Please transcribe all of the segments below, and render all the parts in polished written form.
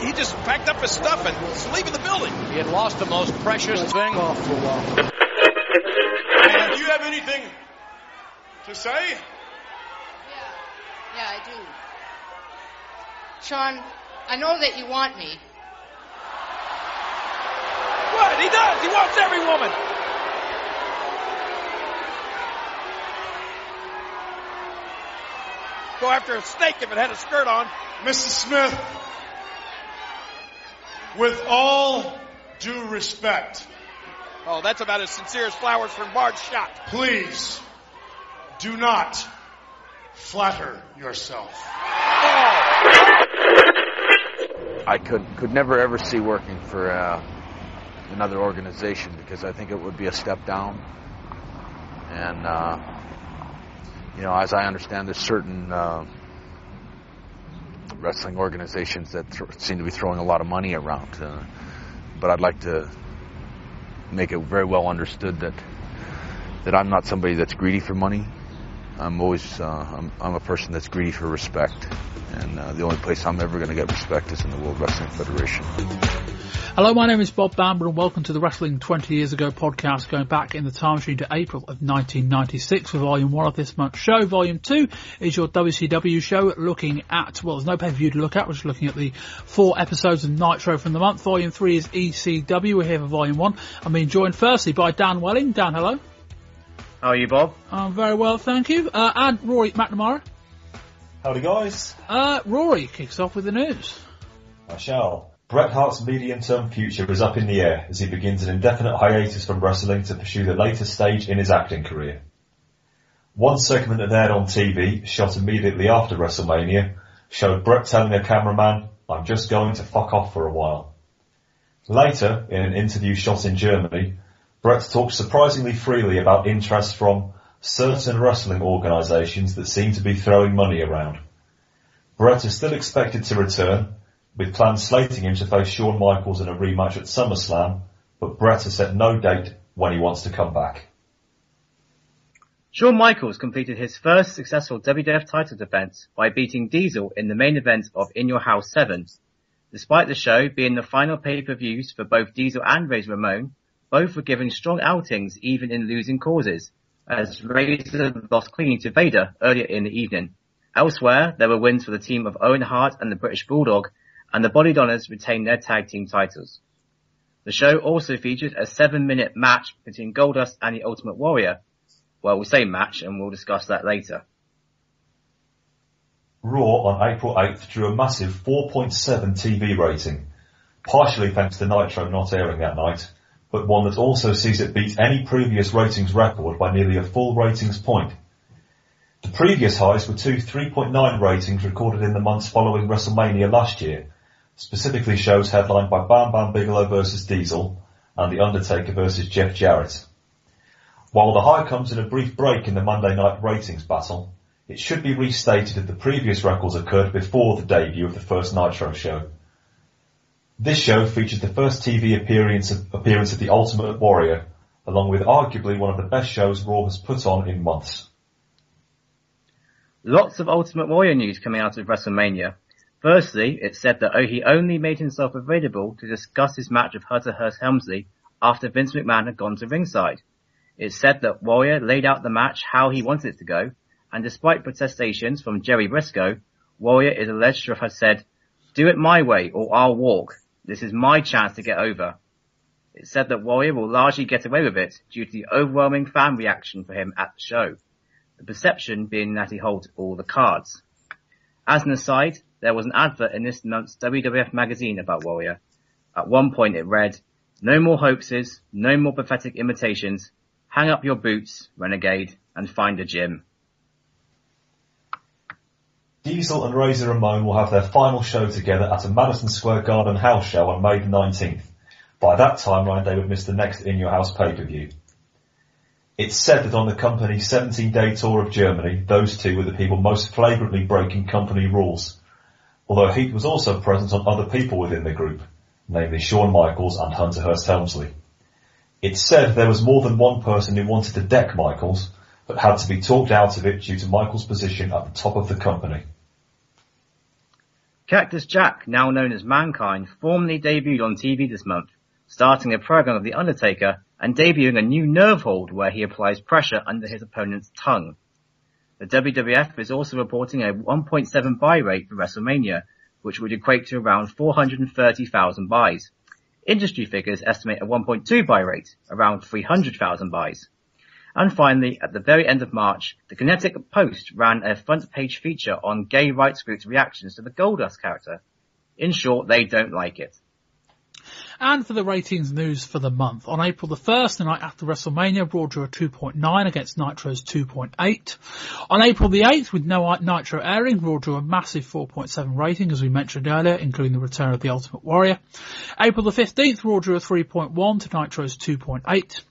he just packed up his stuff and was leaving the building. He had lost the most precious thing. And do you have anything to say? Yeah, I do. Sean, I know that you want me. What? He does. He wants every woman. Go after a snake if it had a skirt on. Mrs. Smith, with all due respect. Oh, that's about as sincere as flowers from Bard's shot. Please, do not flatter yourself. I could never ever see working for another organization because I think it would be a step down. And, as I understand, there's certain wrestling organizations that seem to be throwing a lot of money around. But I'd like to make it very well understood that I'm not somebody that's greedy for money. I'm always I'm a person that's greedy for respect, and the only place I'm ever going to get respect is in the World Wrestling Federation. Hello, my name is Bob Bamber and welcome to the Wrestling 20 Years Ago podcast, going back in the time machine to April of 1996 for Volume 1 of this month's show. Volume 2 is your WCW show looking at, well, there's no pay-per-view to look at, we're just looking at the 4 episodes of Nitro from the month. Volume 3 is ECW, we're here for Volume 1. I'm being joined firstly by Dan Welling. Dan, hello. How are you, Bob? I'm very well, thank you. And Rory McNamara. Howdy, guys. Rory kicks off with the news. I shall. Bret Hart's medium-term future is up in the air as he begins an indefinite hiatus from wrestling to pursue the latest stage in his acting career. One segment that aired on TV, shot immediately after WrestleMania, showed Bret telling a cameraman, "I'm just going to fuck off for a while." Later, in an interview shot in Germany, Bret talked surprisingly freely about interest from certain wrestling organisations that seem to be throwing money around. Bret is still expected to return, with plans slating him to face Shawn Michaels in a rematch at SummerSlam, but Bret has set no date when he wants to come back. Shawn Michaels completed his first successful WWF title defense by beating Diesel in the main event of In Your House 7. Despite the show being the final pay-per-views for both Diesel and Razor Ramon, both were given strong outings even in losing causes, as Razor lost clean to Vader earlier in the evening. Elsewhere, there were wins for the team of Owen Hart and the British Bulldog, and the Body Donners retained their tag team titles. The show also featured a 7-minute match between Goldust and the Ultimate Warrior. Well, we say match, and we'll discuss that later. Raw on April 8th drew a massive 4.7 TV rating, partially thanks to Nitro not airing that night, but one that also sees it beat any previous ratings record by nearly a full ratings point. The previous highs were two 3.9 ratings recorded in the months following WrestleMania last year, specifically shows headlined by Bam Bam Bigelow vs Diesel and The Undertaker vs Jeff Jarrett. While the high comes in a brief break in the Monday night ratings battle, it should be restated that the previous records occurred before the debut of the first Nitro show. This show featured the first TV appearance of the Ultimate Warrior, along with arguably one of the best shows Raw has put on in months. Lots of Ultimate Warrior news coming out of WrestleMania. Firstly, it said that he only made himself available to discuss his match with Hunter Hearst Helmsley after Vince McMahon had gone to ringside. It said that Warrior laid out the match how he wanted it to go, and despite protestations from Jerry Briscoe, Warrior is alleged to have said, "Do it my way or I'll walk. This is my chance to get over." It said that Warrior will largely get away with it due to the overwhelming fan reaction for him at the show, the perception being that he holds all the cards. As an aside, there was an advert in this month's WWF magazine about Warrior. At one point it read, "No more hoaxes, no more pathetic imitations. Hang up your boots, renegade, and find a gym." Diesel and Razor Ramon will have their final show together at a Madison Square Garden house show on May the 19th. By that timeline, they would miss the next In Your House pay-per-view. It's said that on the company's 17-day tour of Germany, those two were the people most flagrantly breaking company rules, although Heat was also present on other people within the group, namely Shawn Michaels and Hunter Hearst Helmsley. It's said there was more than one person who wanted to deck Michaels, but had to be talked out of it due to Michaels' position at the top of the company. Cactus Jack, now known as Mankind, formally debuted on TV this month, starting a program of The Undertaker and debuting a new nerve hold where he applies pressure under his opponent's tongue. The WWF is also reporting a 1.7 buy rate for WrestleMania, which would equate to around 430,000 buys. Industry figures estimate a 1.2 buy rate, around 300,000 buys. And finally, at the very end of March, the Connecticut Post ran a front page feature on gay rights groups' reactions to the Goldust character. In short, they don't like it. And for the ratings news for the month, on April the 1st, the night after WrestleMania, Raw drew a 2.9 against Nitro's 2.8. On April the 8th, with no Nitro airing, Raw drew a massive 4.7 rating, as we mentioned earlier, including the return of the Ultimate Warrior. April the 15th, Raw drew a 3.1 to Nitro's 2.8.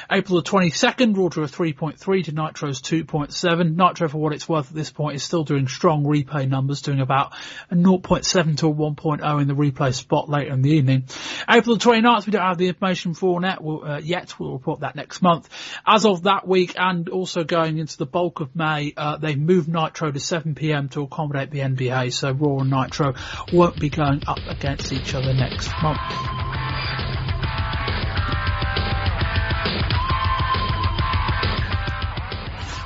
April the 22nd, Raw drew a 3.3 to Nitro's 2.7. Nitro, for what it's worth at this point, is still doing strong replay numbers, doing about a 0.7 to a 1.0 in the replay spot later in the evening. April the 29th, we don't have the information for yet. We'll report that next month. As of that week, and also going into the bulk of May, they've moved Nitro to 7 p.m. to accommodate the NBA, so Raw and Nitro won't be going up against each other next month.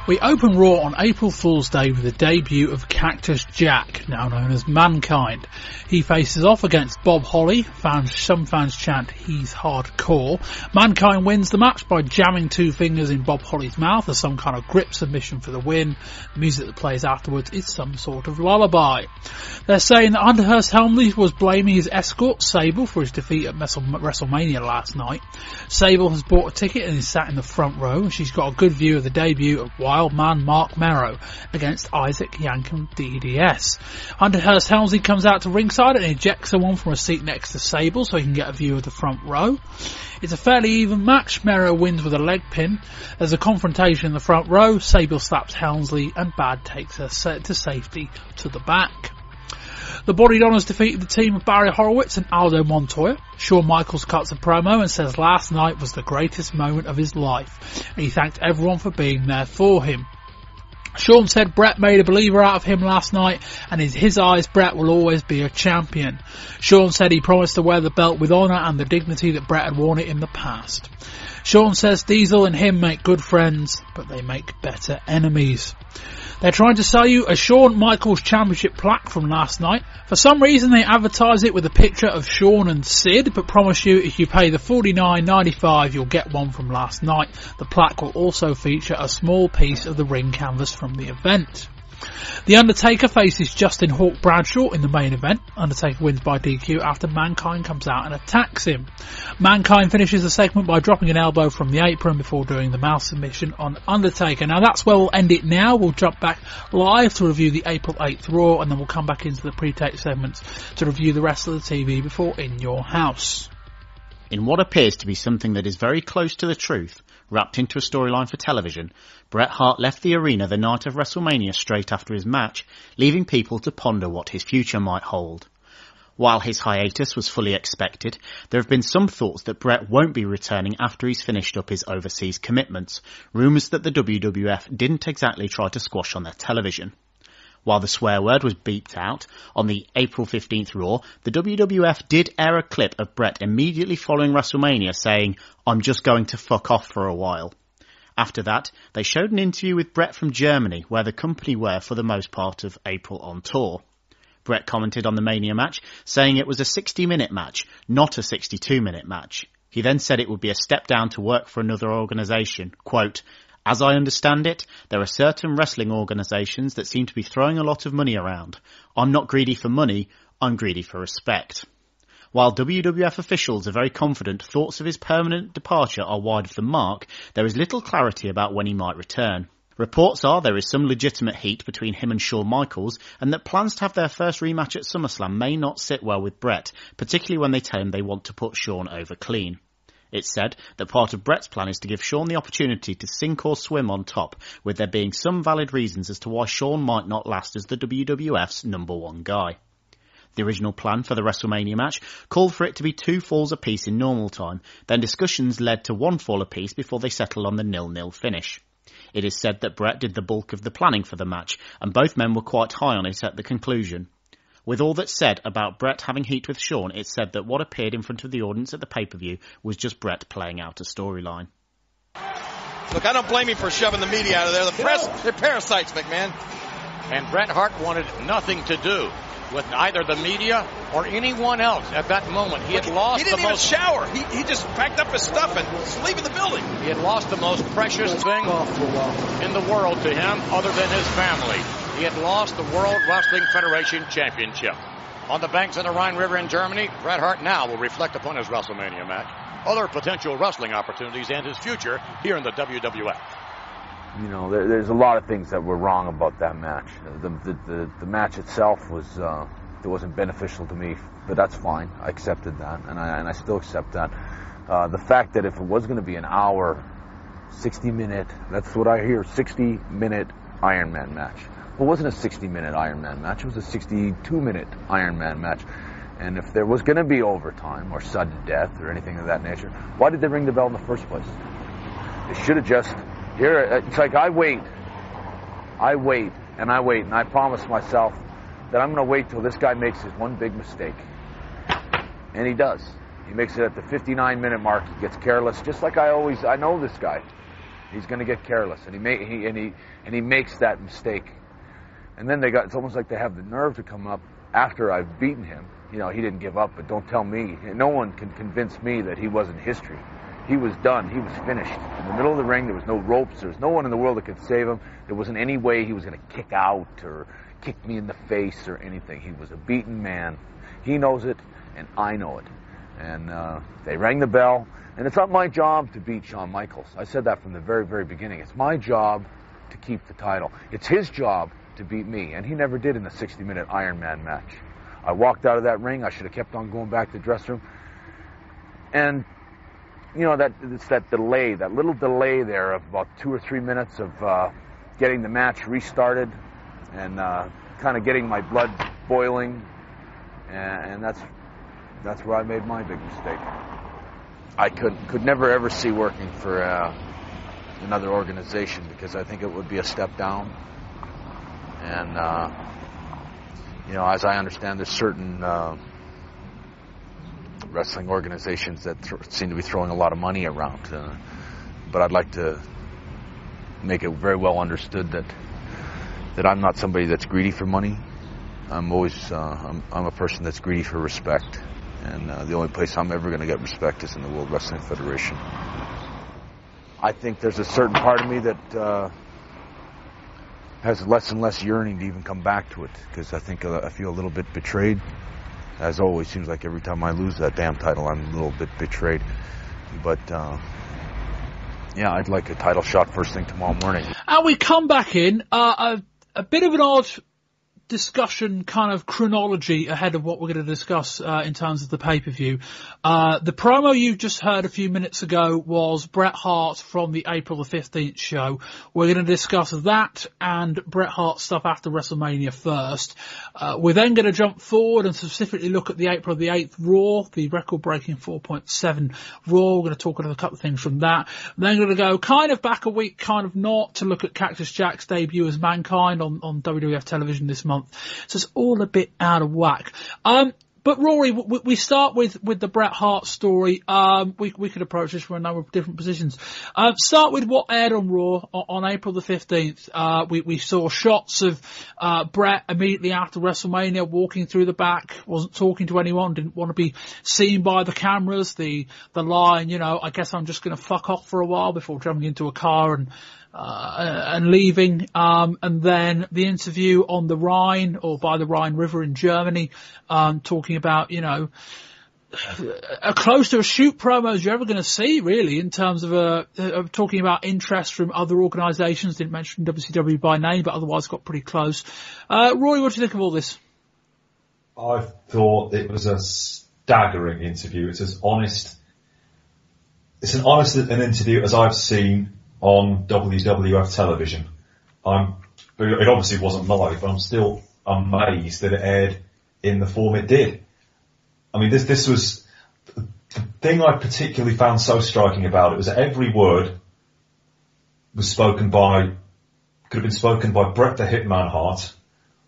We open Raw on April Fool's Day with the debut of Cactus Jack, now known as Mankind. He faces off against Bob Holly. Some fans chant, he's hardcore. Mankind wins the match by jamming two fingers in Bob Holly's mouth as some kind of grip submission for the win. The music that plays afterwards is some sort of lullaby. They're saying that Underhurst Helmsley was blaming his escort, Sable, for his defeat at WrestleMania last night. Sable has bought a ticket and is sat in the front row, and she's got a good view of the debut of Wild Man Mark Merrow against Isaac Yankem DDS. Underhurst Helmsley comes out to ringside and ejects someone from a seat next to Sable so he can get a view of the front row. It's a fairly even match. Merrow wins with a leg pin. There's a confrontation in the front row. Sable slaps Helmsley and Bad takes her to safety to the back. The Body Donners defeated the team of Barry Horowitz and Aldo Montoya. Shawn Michaels cuts a promo and says last night was the greatest moment of his life, and he thanked everyone for being there for him. Shawn said Bret made a believer out of him last night, and in his eyes Bret will always be a champion. Shawn said he promised to wear the belt with honour and the dignity that Bret had worn it in the past. Shawn says Diesel and him make good friends, but they make better enemies. They're trying to sell you a Shawn Michaels Championship plaque from last night. For some reason they advertise it with a picture of Shawn and Sid, but promise you if you pay the $49.95 you'll get one from last night. The plaque will also feature a small piece of the ring canvas from the event. The Undertaker faces Justin Hawk Bradshaw in the main event. Undertaker wins by DQ after Mankind comes out and attacks him. Mankind finishes the segment by dropping an elbow from the apron before doing the mouth submission on Undertaker. Now that's where we'll end it now. We'll jump back live to review the April 8th Raw, and then we'll come back into the pre-tape segments to review the rest of the TV before In Your House. In what appears to be something that is very close to the truth, wrapped into a storyline for television, Bret Hart left the arena the night of WrestleMania straight after his match, leaving people to ponder what his future might hold. While his hiatus was fully expected, there have been some thoughts that Bret won't be returning after he's finished up his overseas commitments, rumours that the WWF didn't exactly try to squash on their television. While the swear word was beeped out, on the April 15th Raw, the WWF did air a clip of Bret immediately following WrestleMania saying, "I'm just going to fuck off for a while." After that, they showed an interview with Bret from Germany, where the company were for the most part of April on tour. Bret commented on the Mania match, saying it was a 60-minute match, not a 62-minute match. He then said it would be a step down to work for another organisation. Quote, "As I understand it, there are certain wrestling organisations that seem to be throwing a lot of money around. I'm not greedy for money, I'm greedy for respect." While WWF officials are very confident thoughts of his permanent departure are wide of the mark, there is little clarity about when he might return. Reports are there is some legitimate heat between him and Shawn Michaels, and that plans to have their first rematch at SummerSlam may not sit well with Bret, particularly when they tell him they want to put Shawn over clean. It's said that part of Bret's plan is to give Shawn the opportunity to sink or swim on top, with there being some valid reasons as to why Shawn might not last as the WWF's number one guy. The original plan for the WrestleMania match called for it to be 2 falls apiece in normal time, then discussions led to 1 fall apiece before they settled on the 0-0 finish. It is said that Bret did the bulk of the planning for the match, and both men were quite high on it at the conclusion. With all that's said about Bret having heat with Shawn, it's said that what appeared in front of the audience at the pay-per-view was just Bret playing out a storyline. Look, I don't blame you for shoving the media out of there. The press, they're parasites, McMahon. And Bret Hart wanted nothing to do with either the media or anyone else at that moment. He had lost the most... He didn't even shower. He just packed up his stuff and was leaving the building. He had lost the most precious thing in the world to him other than his family. He had lost the World Wrestling Federation Championship. On the banks of the Rhine River in Germany, Bret Hart now will reflect upon his WrestleMania match, other potential wrestling opportunities, and his future here in the WWF. You know, there's a lot of things that were wrong about that match. The match itself it wasn't beneficial to me, but that's fine. I accepted that, and I still accept that. The fact that if it was going to be an hour, 60-minute, that's what I hear, 60-minute Iron Man match. Well, it wasn't a 60-minute Iron Man match. It was a 62-minute Iron Man match. And if there was going to be overtime or sudden death or anything of that nature, why did they ring the bell in the first place? They should have just... Here, it's like I wait, and I promise myself that I'm going to wait till this guy makes his one big mistake. And he does. He makes it at the 59-minute mark. He gets careless, just like I know this guy. He's going to get careless, and he makes that mistake. And then it's almost like they have the nerve to come up after I've beaten him. You know, he didn't give up, but don't tell me. No one can convince me that he wasn't history. He was done. He was finished. In the middle of the ring, there was no ropes. There was no one in the world that could save him. There wasn't any way he was going to kick out or kick me in the face or anything. He was a beaten man. He knows it, and I know it. And they rang the bell, and it's not my job to beat Shawn Michaels. I said that from the very, very beginning. It's my job to keep the title. It's his job to beat me, and he never did in the 60-minute Iron Man match. I walked out of that ring. I should have kept on going back to the dressing room. And you know, it's that delay, that little delay there of about 2 or 3 minutes of getting the match restarted and kind of getting my blood boiling, and that's where I made my big mistake. I could never ever see working for another organization because I think it would be a step down. And you know, as I understand, there's certain wrestling organizations that seem to be throwing a lot of money around, but I'd like to make it very well understood that I'm not somebody that's greedy for money. I'm always I'm a person that's greedy for respect, and the only place I'm ever going to get respect is in the World Wrestling Federation. I think there's a certain part of me that has less and less yearning to even come back to it, because I think I feel a little bit betrayed. As always, seems like every time I lose that damn title, I'm a little bit betrayed. But, yeah, I'd like a title shot first thing tomorrow morning. And we come back in, a bit of an odd discussion kind of chronology ahead of what we're going to discuss in terms of the pay-per-view. The promo you just heard a few minutes ago was Bret Hart from the April the 15th show. We're going to discuss that and Bret Hart stuff after WrestleMania first. We're then going to jump forward and specifically look at the April the 8th Raw, the record-breaking 4.7 Raw. We're going to talk about a couple of things from that. Then we're going to go kind of back a week, kind of not, to look at Cactus Jack's debut as Mankind on WWF television this month. So it's all a bit out of whack. But Rory, we start with the Bret Hart story. We could approach this from a number of different positions. Start with what aired on Raw on April the 15th. We saw shots of Bret immediately after WrestleMania walking through the back, wasn't talking to anyone, didn't want to be seen by the cameras. The line, you know, I guess I'm just going to fuck off for a while before jumping into a car and leaving, and then the interview on the Rhine or by the Rhine River in Germany, talking about, you know, close to a shoot promo as you're ever going to see, really, in terms of talking about interest from other organisations. Didn't mention WCW by name, but otherwise got pretty close. Rory, what do you think of all this? I thought it was a staggering interview. It's as honest. It's an honest an interview as I've seen on WWF television. It obviously wasn't live, but I'm still amazed that it aired in the form it did. I mean, this was the thing I particularly found so striking about it was that every word was could have been spoken by Bret the Hitman Hart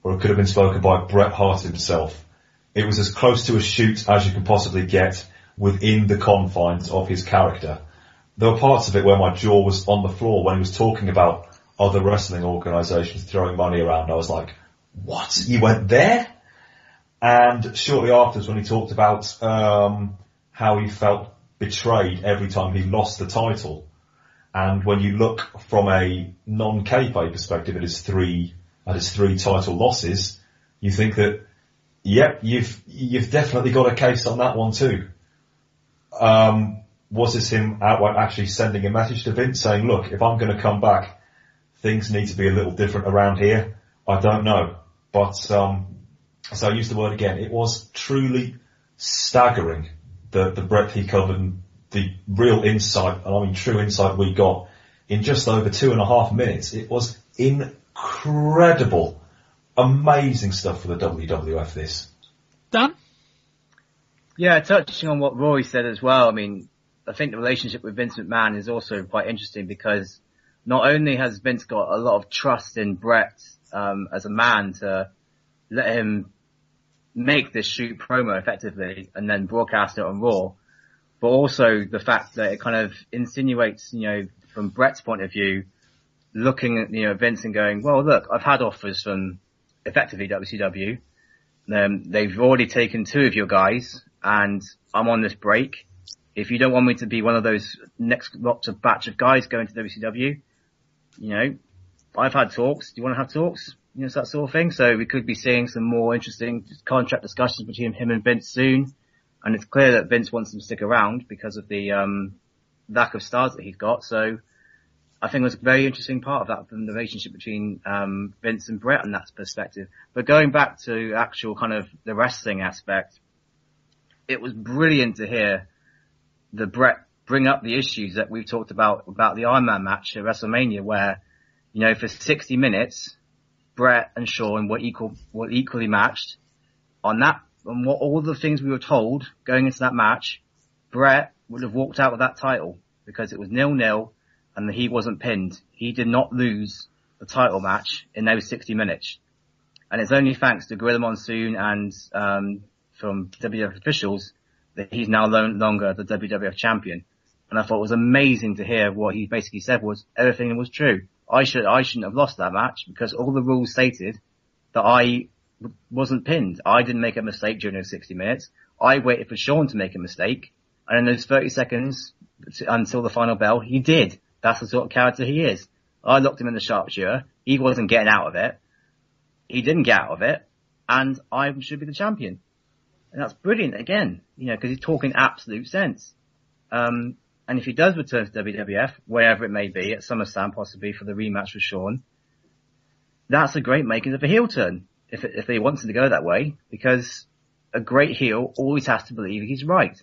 or it could have been spoken by Bret Hart himself. It was as close to a shoot as you can possibly get within the confines of his character. There were parts of it where my jaw was on the floor when he was talking about other wrestling organisations throwing money around. I was like, what? You went there? And shortly afterwards, when he talked about how he felt betrayed every time he lost the title, and when you look from a non-kayfabe perspective at his three title losses, you think that, yep, you've definitely got a case on that one too. Was this him outright actually sending a message to Vince saying, look, if I'm going to come back, things need to be a little different around here? I don't know. But, so I use the word again, it was truly staggering, the breadth he covered and the real insight, and I mean true insight we got in just over 2.5 minutes. It was incredible. Amazing stuff for the WWF, this. Dan? Yeah, touching on what Rory said as well, I mean, I think the relationship with Vince McMahon is also quite interesting because not only has Vince got a lot of trust in Bret as a man to let him make this shoot promo effectively and then broadcast it on Raw, but also the fact that it kind of insinuates, from Bret's point of view, looking at, Vince and going, well, look, I've had offers from effectively WCW. They've already taken 2 of your guys and I'm on this break. If you don't want me to be one of those next lots of batch of guys going to WCW, I've had talks. Do you want to have talks? It's that sort of thing. So we could be seeing some more interesting contract discussions between him and Vince soon. And it's clear that Vince wants him to stick around because of the lack of stars that he's got. So I think it was a very interesting part of that, from the relationship between Vince and Bret in that perspective. But going back to actual kind of the wrestling aspect, it was brilliant to hear the Bret bring up the issues that we've talked about the Iron Man match at WrestleMania, where, for 60 minutes, Bret and Shawn were equally matched on that. And what all the things we were told going into that match, Bret would have walked out with that title because it was 0-0 and he wasn't pinned. He did not lose the title match in those 60 minutes. And it's only thanks to Gorilla Monsoon and from WWF officials that he's now no longer the WWF champion. And I thought it was amazing to hear what he basically said was everything was true. I shouldn't have lost that match because all the rules stated that I wasn't pinned. I didn't make a mistake during those 60 minutes. I waited for Shawn to make a mistake. And in those 30 seconds until the final bell, he did. That's the sort of character he is. I locked him in the sharpshooter. He wasn't getting out of it. He didn't get out of it. And I should be the champion. And that's brilliant again, because he's talking absolute sense. And if he does return to WWF, wherever it may be, at SummerSlam possibly for the rematch with Shawn, that's a great making of a heel turn, if they want him to go that way, because a great heel always has to believe he's right.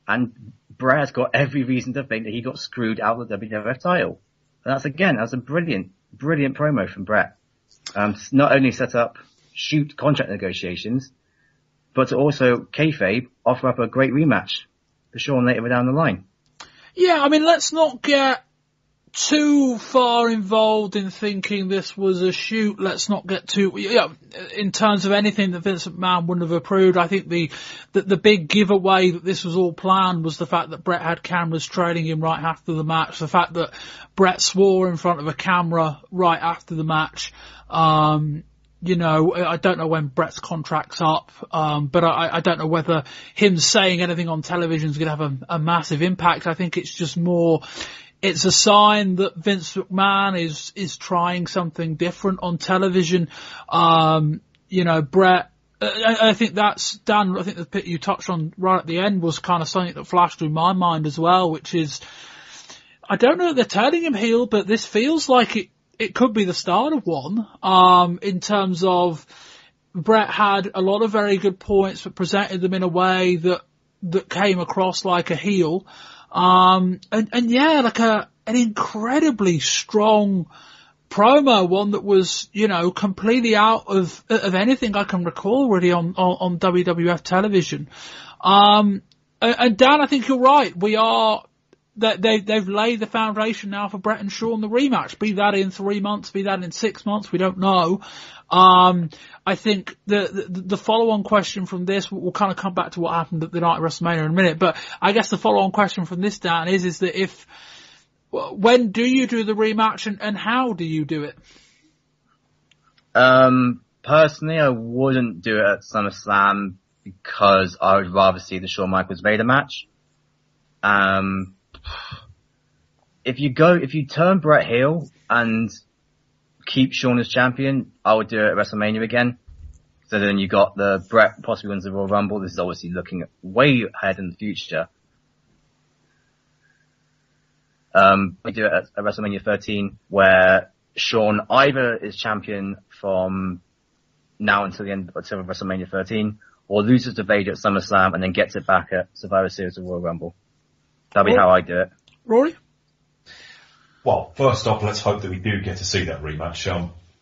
And Bret has got every reason to think that he got screwed out of the WWF title. And that's a brilliant promo from Bret. Not only set up shoot contract negotiations, but to also kayfabe offer up a great rematch for Shawn later down the line. Yeah, I mean, let's not get too far involved in thinking this was a shoot. Let's not get too, in terms of anything that Vince McMahon wouldn't have approved. I think the big giveaway that this was all planned was the fact that Bret had cameras trailing him right after the match. The fact that Bret swore in front of a camera right after the match. I don't know when Bret's contract's up, but I don't know whether him saying anything on television is going to have a massive impact. I think it's just more, it's a sign that Vince McMahon is trying something different on television. Bret, I think that's, Dan, I think the bit you touched on right at the end was kind of something that flashed through my mind as well, which is, I don't know that they're turning him heel, but this feels like it could be the start of one, in terms of Bret had a lot of very good points, but presented them in a way that came across like a heel. Like an incredibly strong promo, one that was, completely out of anything I can recall really on WWF television. And Dan, I think you're right. They've laid the foundation now for Bret and Shawn the rematch. Be that in 3 months, be that in 6 months, we don't know. I think the follow-on question from this, we'll kind of come back to what happened at the night of WrestleMania in a minute, but I guess the follow-on question from this, Dan, is that when do you do the rematch and how do you do it? Personally, I wouldn't do it at SummerSlam because I would rather see the Shawn Michaels Vader match. If you turn Bret heel and keep Shawn as champion, I would do it at WrestleMania again. So then you got the Bret possibly wins the Royal Rumble. This is obviously looking way ahead in the future. We do it at WrestleMania 13 where Shawn either is champion from now until the end of WrestleMania 13 or loses to Vader at SummerSlam and then gets it back at Survivor Series or Royal Rumble. That'll be how I do it. Rory? Well, first off, let's hope that we do get to see that rematch.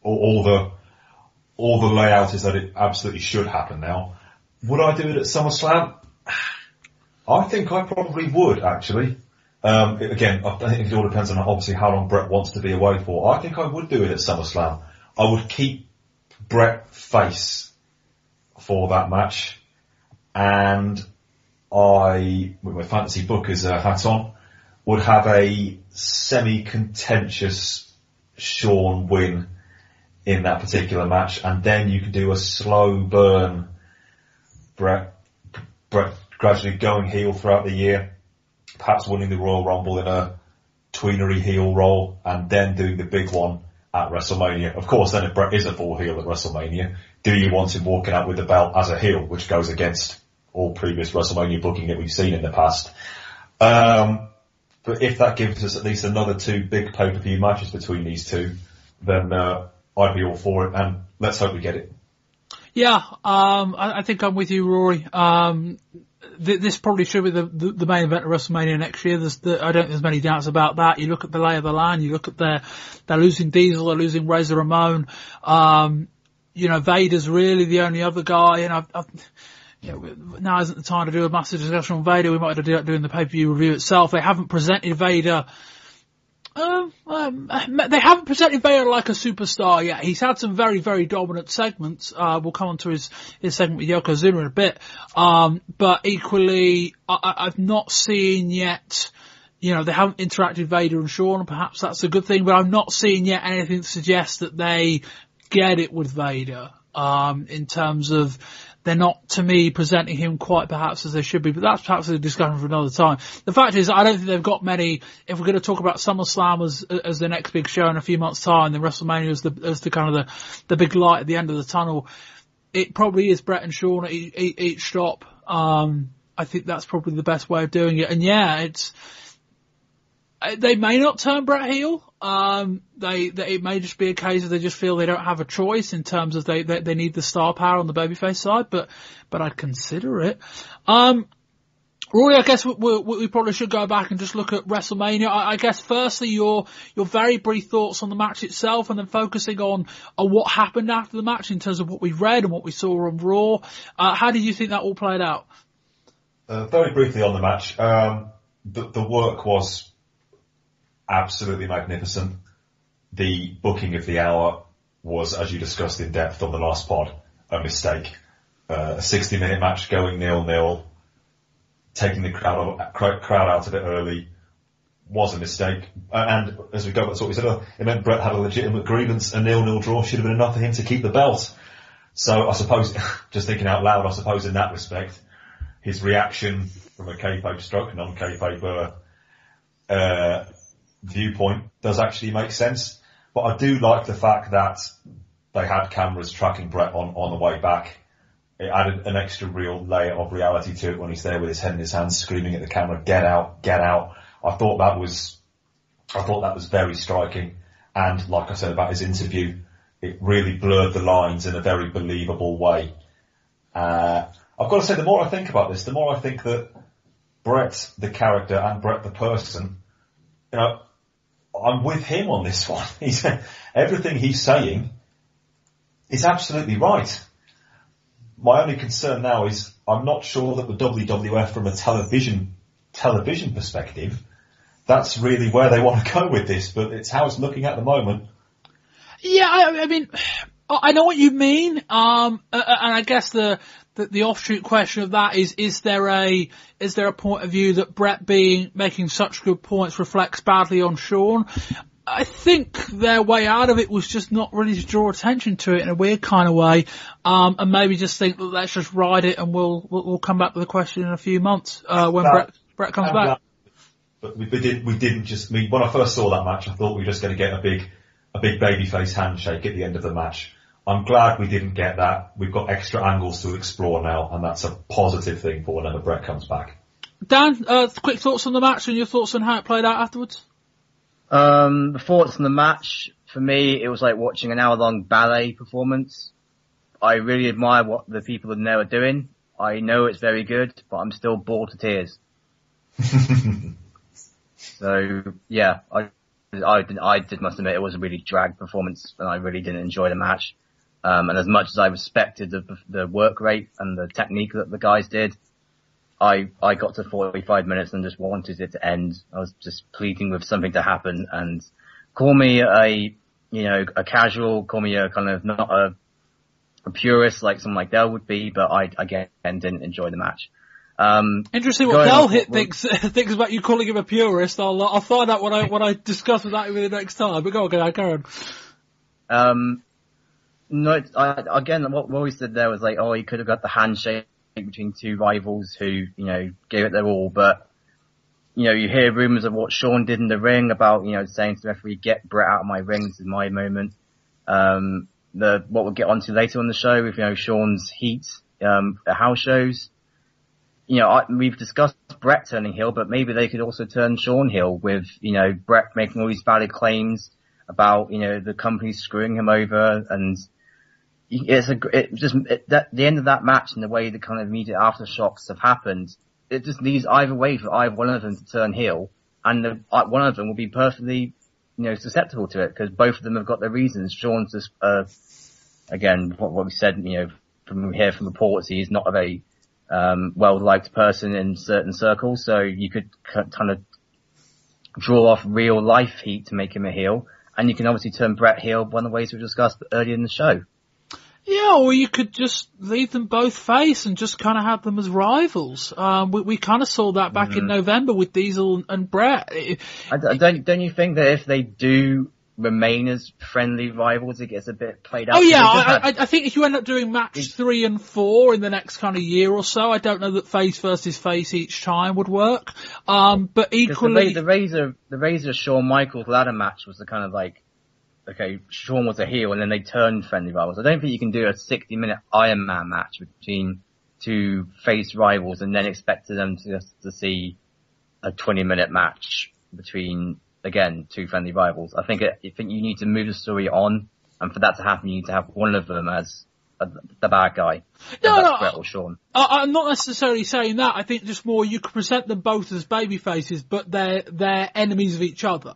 All the layout is that it absolutely should happen now. Would I do it at SummerSlam? I think I probably would, actually. Again, I think it all depends on obviously how long Bret wants to be away for. I think I would do it at SummerSlam. I would keep Bret face for that match, and I, with my fantasy booker's hat on, would have a semi-contentious Shawn win in that particular match, and then you could do a slow burn, Bret gradually going heel throughout the year, perhaps winning the Royal Rumble in a tweenery heel role, and then doing the big one at WrestleMania. Of course, then if Bret is a full heel at WrestleMania, do you want him walking out with the belt as a heel, which goes against all previous WrestleMania booking that we've seen in the past? But if that gives us at least another 2 big pay-per-view matches between these two, then I'd be all for it, and let's hope we get it. Yeah, I think I'm with you, Rory. This probably should be the main event of WrestleMania next year. I don't think there's many doubts about that. You look at the lay of the land, you look at they're losing Diesel, they're losing Razor Ramon. Vader's really the only other guy, and now isn't the time to do a massive discussion on Vader. We might have to do that during the pay-per-view review itself. They haven't presented Vader. They haven't presented Vader like a superstar yet. He's had some very, very dominant segments. We'll come on to his segment with Yokozuna in a bit. But equally, I've not seen yet, they haven't interacted Vader and Shawn, and perhaps that's a good thing, but I'm not seeing yet anything to suggest that they get it with Vader, in terms of, they're not, to me, presenting him quite perhaps as they should be, but that's perhaps a discussion for another time. The fact is, I don't think they've got many. If we're going to talk about SummerSlam as the next big show in a few months' time, then WrestleMania as the kind of the big light at the end of the tunnel, it probably is Bret and Shawn at each stop. I think that's probably the best way of doing it. And yeah, they may not turn Bret heel. It may just be a case of they just feel they don't have a choice in terms of they need the star power on the babyface side, but I'd consider it. Rory, I guess we probably should go back and just look at WrestleMania. I guess firstly your very brief thoughts on the match itself, and then focusing on what happened after the match in terms of what we read and what we saw on Raw. How did you think that all played out? Very briefly on the match, the work was absolutely magnificent. The booking of the hour was, as you discussed in depth on the last pod, a mistake. A 60-minute match going 0-0, taking the crowd out of it early was a mistake. And as we go back to what we said, it meant Bret had a legitimate grievance. A 0-0 draw should have been enough for him to keep the belt. So I suppose, just thinking out loud, I suppose in that respect, his reaction from a kayfabe stroke, non-kayfabe viewpoint does actually make sense. But I do like the fact that they had cameras tracking Bret on the way back. It added an extra real layer of reality to it when he's there with his head in his hands, screaming at the camera, "Get out, get out." I thought that was very striking. And like I said about his interview, it really blurred the lines in a very believable way. I've got to say, the more I think about this, the more I think that Bret, the character, and Bret, the person, I'm with him on this one. Everything he's saying is absolutely right. My only concern now is I'm not sure that the WWF, from a television perspective, that's really where they want to go with this, but it's how it's looking at the moment. Yeah, I mean, I know what you mean. And I guess the offshoot question of that is there a point of view that Bret making such good points reflects badly on Shawn? I think their way out of it was just not really to draw attention to it in a weird kind of way, and maybe just think, let's just ride it, and we'll come back to the question in a few months when Bret comes back. But we didn't just mean, when I first saw that match, I thought we were just going to get a big babyface handshake at the end of the match. I'm glad we didn't get that. We've got extra angles to explore now, and that's a positive thing for whenever Bret comes back. Dan, quick thoughts on the match and your thoughts on how it played out afterwards? The thoughts on the match, for me, it was like watching an hour-long ballet performance. I really admire what the people in there are doing. I know it's very good, but I'm still bored to tears. So, yeah, I must admit it was a really drag performance, and I really didn't enjoy the match. And as much as I respected the work rate and the technique that the guys did, I got to 45 minutes and just wanted it to end. I was just pleading with something to happen, and call me a casual, call me a kind of not a purist like someone like Dell would be, but I again didn't enjoy the match. Interesting what Dell thinks about you calling him a purist. I'll find out when I discuss with that with the next time. But go on, carry on. No, again, what Rory said there was like, oh, he could have got the handshake between two rivals who, gave it their all, but, you hear rumours of what Shawn did in the ring about, saying to the referee, get Bret out of my ring, this is my moment. What we'll get onto later on the show with, Shawn's heat, at house shows. We've discussed Bret turning heel, but maybe they could also turn Shawn heel with, Bret making all these valid claims about, the company screwing him over, and the end of that match and the way the kind of immediate aftershocks have happened, it just leaves either way for either one of them to turn heel, and one of them will be perfectly, susceptible to it, because both of them have got their reasons. Shawn's just, again, what we said, from reports, he's not a very, well-liked person in certain circles, so you could kind of draw off real life heat to make him a heel, and you can obviously turn Bret heel one of the ways we discussed earlier in the show. Yeah, or you could just leave them both face and just kind of have them as rivals. We kind of saw that back in November with Diesel and Bret. Don't you think that if they do remain as friendly rivals, it gets a bit played out? Oh yeah, I think if you end up doing match 3 and 4 in the next kind of year or so, I don't know that face versus face each time would work. But equally, the Razor Shawn Michaels ladder match was the kind of like, okay, Shawn was a heel and then they turned friendly rivals. I don't think you can do a 60-minute Iron Man match between two face rivals and then expect them to see a 20-minute match between, again, two friendly rivals. I think you need to move the story on, and for that to happen, you need to have one of them as the bad guy. No, Bret or Shawn. I'm not necessarily saying that. I think just more you could present them both as baby faces, but they're enemies of each other.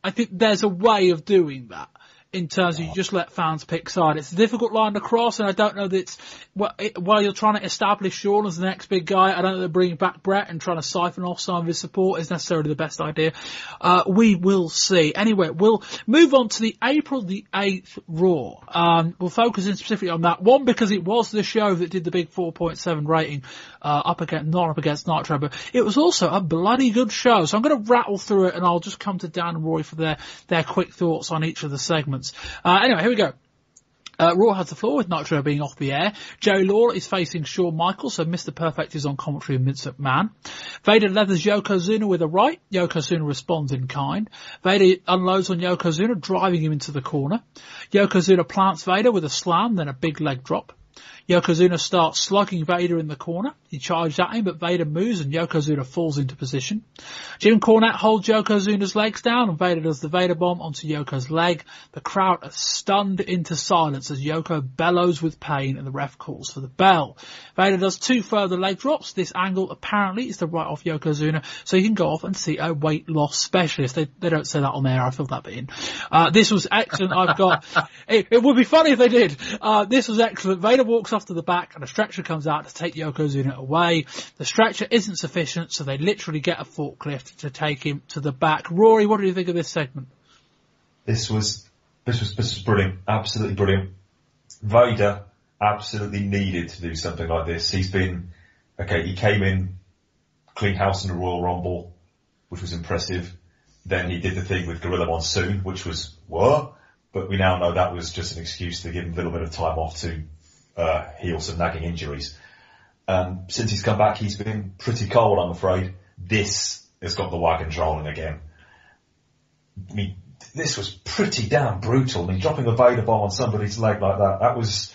I think there's a way of doing that in terms of you just let fans pick side. It's a difficult line to cross, and I don't know that it's, while you're trying to establish Shawn as the next big guy, I don't know that bringing back Bret and trying to siphon off some of his support is necessarily the best idea. We will see. Anyway, we'll move on to the April the 8th Raw. We'll focus in specifically on that one because it was the show that did the big 4.7 rating, not up against Nitro, but it was also a bloody good show. So I'm going to rattle through it and I'll just come to Dan and Rory for their quick thoughts on each of the segments. Anyway, here we go. Raw has the floor with Nitro being off the air. Jerry Lawler is facing Shawn Michaels, so Mr. Perfect is on commentary with Vince McMahon. Vader leathers Yokozuna with a right. Yokozuna responds in kind. Vader unloads on Yokozuna, driving him into the corner. Yokozuna plants Vader with a slam, then a big leg drop. Yokozuna starts slugging Vader in the corner. He charges at him, but Vader moves and Yokozuna falls into position. Jim Cornette holds Yokozuna's legs down and Vader does the Vader bomb onto Yoko's leg. The crowd are stunned into silence as Yoko bellows with pain and the ref calls for the bell. Vader does 2 further leg drops. This angle apparently is to write off Yokozuna so he can go off and see a weight loss specialist. They don't say that on air. I filled that bit in. This was excellent. It would be funny if they did. This was excellent. Vader walks off to the back and a stretcher comes out to take Yokozuna away. The stretcher isn't sufficient, so they literally get a forklift to take him to the back. Rory, what do you think of this segment? This was brilliant, absolutely brilliant. Vader absolutely needed to do something like this. He came in clean house in the Royal Rumble, which was impressive. Then he did the thing with Gorilla Monsoon, which was, what? But we now know that was just an excuse to give him a little bit of time off to heal some nagging injuries. Since he's come back, he's been pretty cold, I'm afraid. This has got the wagons rolling again. I mean, this was pretty damn brutal. I mean, dropping a Vader bomb on somebody's leg like that was,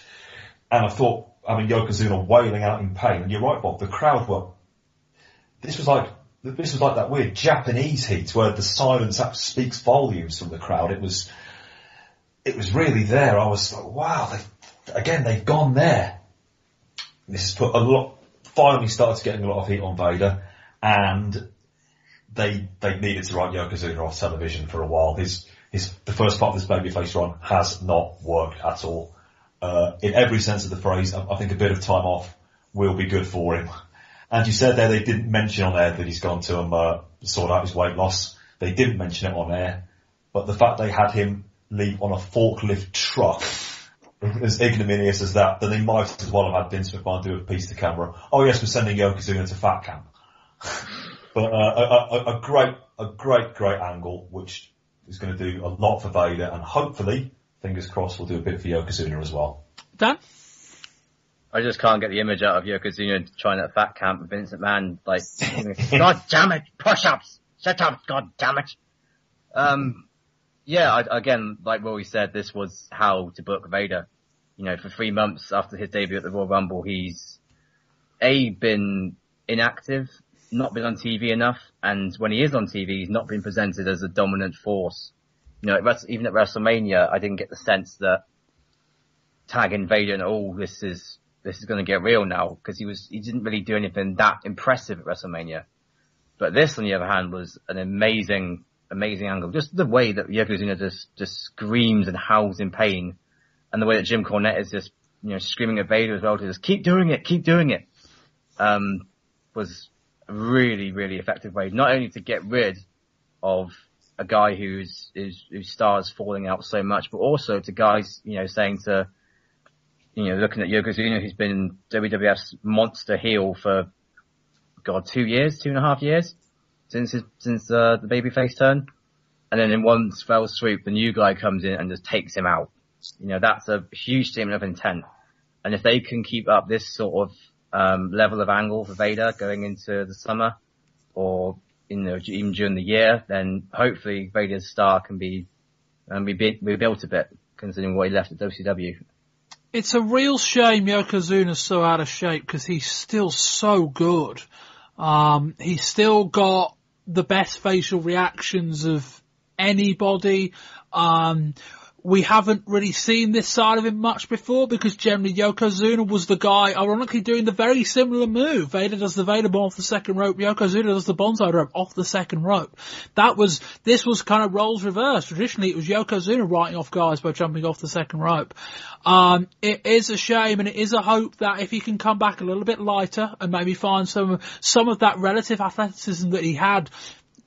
and I thought, Yokozuna wailing out in pain. And you're right, Bob, the crowd this was like that weird Japanese heat where the silence speaks volumes from the crowd. It was really there. I was like, wow, they've gone there. This has finally started getting a lot of heat on Vader, and they needed to write Yokozuna off television for a while. The first part of this babyface run has not worked at all. In every sense of the phrase, I think a bit of time off will be good for him. And you said there they didn't mention on air that he's gone to sort out his weight loss. They didn't mention it on air, but the fact they had him leave on a forklift truck, as ignominious as that, then they might as well have had Vince McMahon do a piece to camera. Oh yes, we're sending Yokozuna to Fat Camp. But a great angle, which is going to do a lot for Vader, and hopefully, fingers crossed, will do a bit for Yokozuna as well. Dan? I just can't get the image out of Yokozuna trying at Fat Camp with Vince McMahon, like, God damn it, push-ups, shut up, God damn it. Again, like Rory said, this was how to book Vader. For 3 months after his debut at the Royal Rumble, he's been inactive, not been on TV enough, and when he is on TV, he's not been presented as a dominant force. Even at WrestleMania, I didn't get the sense that tagging Vader and this is going to get real now, because he didn't really do anything that impressive at WrestleMania. But this, on the other hand, was an amazing angle. Just the way that Yokozuna just screams and howls in pain, and the way that Jim Cornette is just screaming at Vader as well to just keep doing it, was a really, really effective way, not only to get rid of a guy whose stars falling out so much, but also to guys saying to looking at Yokozuna, who's been WWF's monster heel for 2.5 years since the babyface turn, and then in one fell swoop, the new guy comes in and just takes him out. That's a huge statement of intent. And if they can keep up this sort of level of angle for Vader going into the summer, or even during the year, then hopefully Vader's star can be rebuilt a bit, considering what he left at WCW. It's a real shame Yokozuna's so out of shape, because he's still so good. He's still got the best facial reactions of anybody. We haven't really seen this side of him much before, because generally Yokozuna was the guy, ironically, doing the very similar move. Vader does the Vader bomb off the second rope, Yokozuna does the bonsai rope off the second rope. This was kind of roles reversed. Traditionally, it was Yokozuna writing off guys by jumping off the second rope. It is a shame, and it is a hope that if he can come back a little bit lighter and maybe find some of that relative athleticism that he had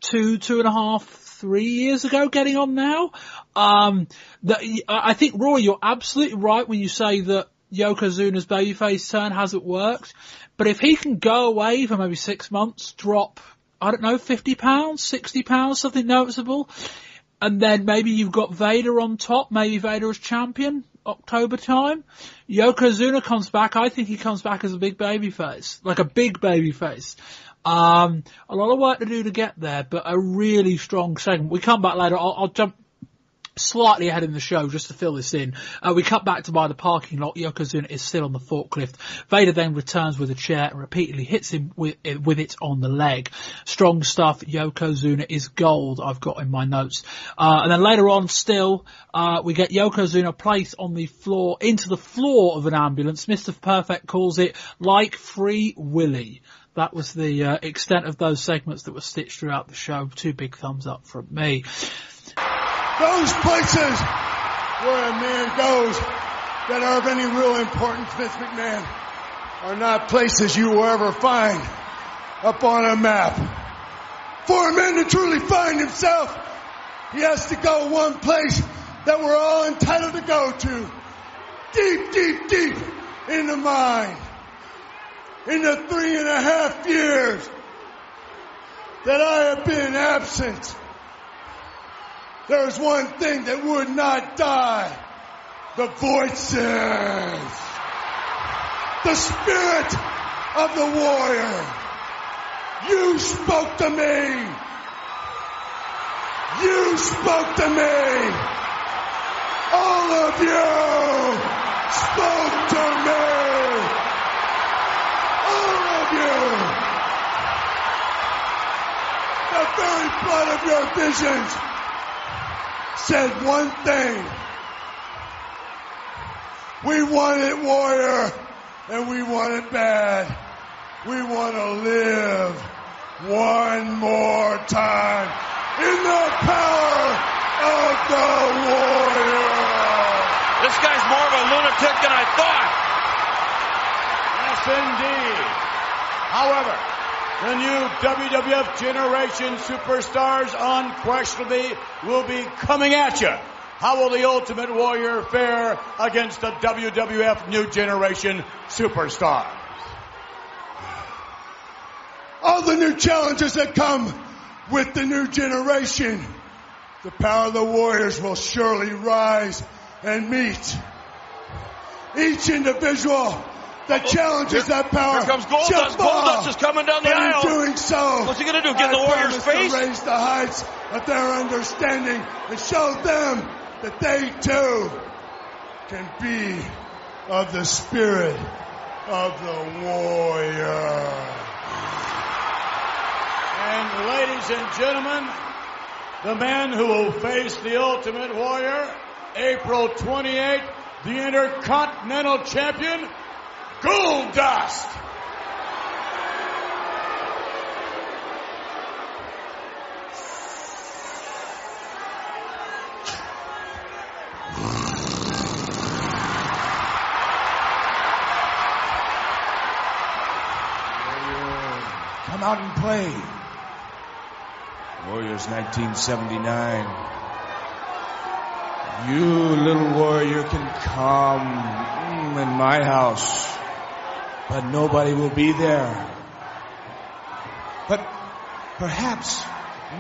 2.5, 3 years ago, getting on now. I think, Rory, you're absolutely right when you say that Yokozuna's babyface turn hasn't worked. But if he can go away for maybe 6 months, drop, 50 pounds, 60 pounds, something noticeable, and then maybe you've got Vader on top, maybe Vader as champion, October time, Yokozuna comes back. I think he comes back as a big babyface, like a big babyface. A lot of work to do to get there, but a really strong segment. We come back later. I'll jump slightly ahead in the show just to fill this in. We cut back to by the parking lot. Yokozuna is still on the forklift. Vader then returns with a chair and repeatedly hits him with it on the leg. Strong stuff. Yokozuna is gold, I've got in my notes. And then later on still, we get Yokozuna placed on the floor, into the floor of an ambulance. Mr. Perfect calls it like Free Willy. That was the extent of those segments that were stitched throughout the show. 2 big thumbs up from me. Those places where a man goes that are of any real importance, Vince McMahon, are not places you will ever find up on a map. For a man to truly find himself, he has to go one place that we're all entitled to go to. deep, deep, deep in the mind. In the 3.5 years that I have been absent, there's one thing that would not die. The voices. The spirit of the warrior. You spoke to me. You spoke to me. All of you spoke to me. All of you. The very blood of your visions said one thing. We want it, warrior, and we want it bad. We want to live one more time in the power of the warrior. This guy's more of a lunatic than I thought. Yes, indeed. However, the new WWF Generation Superstars unquestionably will be coming at you. How will the Ultimate Warrior fare against the WWF New Generation Superstars? All the new challenges that come with the new generation, the power of the Warriors will surely rise and meet. Each individual that challenges that power. Here comes Goldust. Goldust is coming down the aisle. In doing so, what's he going to do? Get in the Warrior's face? To raise the heights of their understanding and show them that they too can be of the spirit of the warrior. And ladies and gentlemen, the man who will face the Ultimate Warrior, April 28th, the Intercontinental Champion, Goldust. Come out and play. Warriors 1979. You, little warrior, can come in my house, but nobody will be there. But perhaps,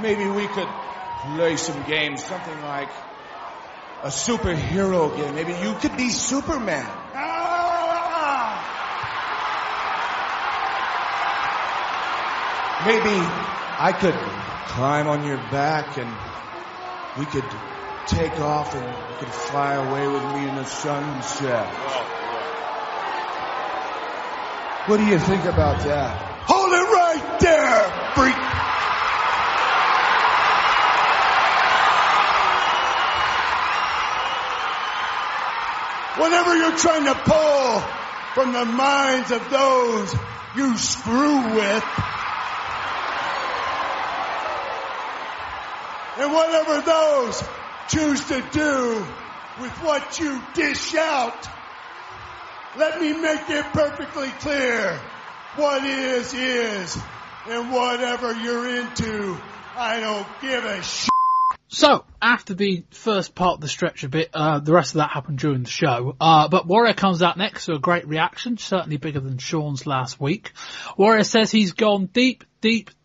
maybe we could play some games, something like a superhero game. Maybe you could be Superman. Maybe I could climb on your back and we could take off and you could fly away with me in the sunset. What do you think about that? Hold it right there, freak! Whatever you're trying to pull from the minds of those you screw with, and whatever those choose to do with what you dish out, let me make it perfectly clear. What is, and whatever you're into, I don't give a shit. So, after the first part of the stretch a bit, the rest of that happened during the show. But Warrior comes out next to a great reaction, certainly bigger than Sean's last week. Warrior says he's gone deep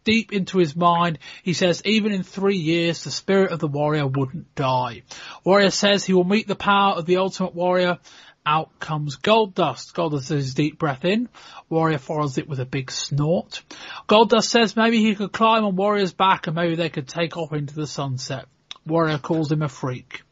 into his mind. He says even in 3 years, the spirit of the Warrior wouldn't die. Warrior says he will meet the power of the Ultimate Warrior. Out comes Goldust. Goldust takes a deep breath in. Warrior follows it with a big snort. Goldust says maybe he could climb on Warrior's back and maybe they could take off into the sunset. Warrior calls him a freak.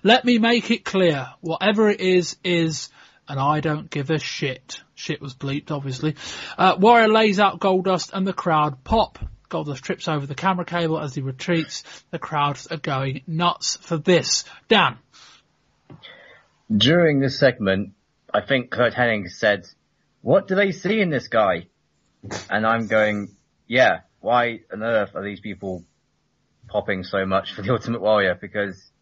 Let me make it clear. Whatever it is, and I don't give a shit. Shit was bleeped, obviously. Warrior lays out Goldust and the crowd pop. Goldust trips over the camera cable as he retreats. The crowds are going nuts for this. Dan. During this segment, I think Kurt Hennig said, "What do they see in this guy?" And I'm going, yeah, why on earth are these people popping so much for the Ultimate Warrior? Because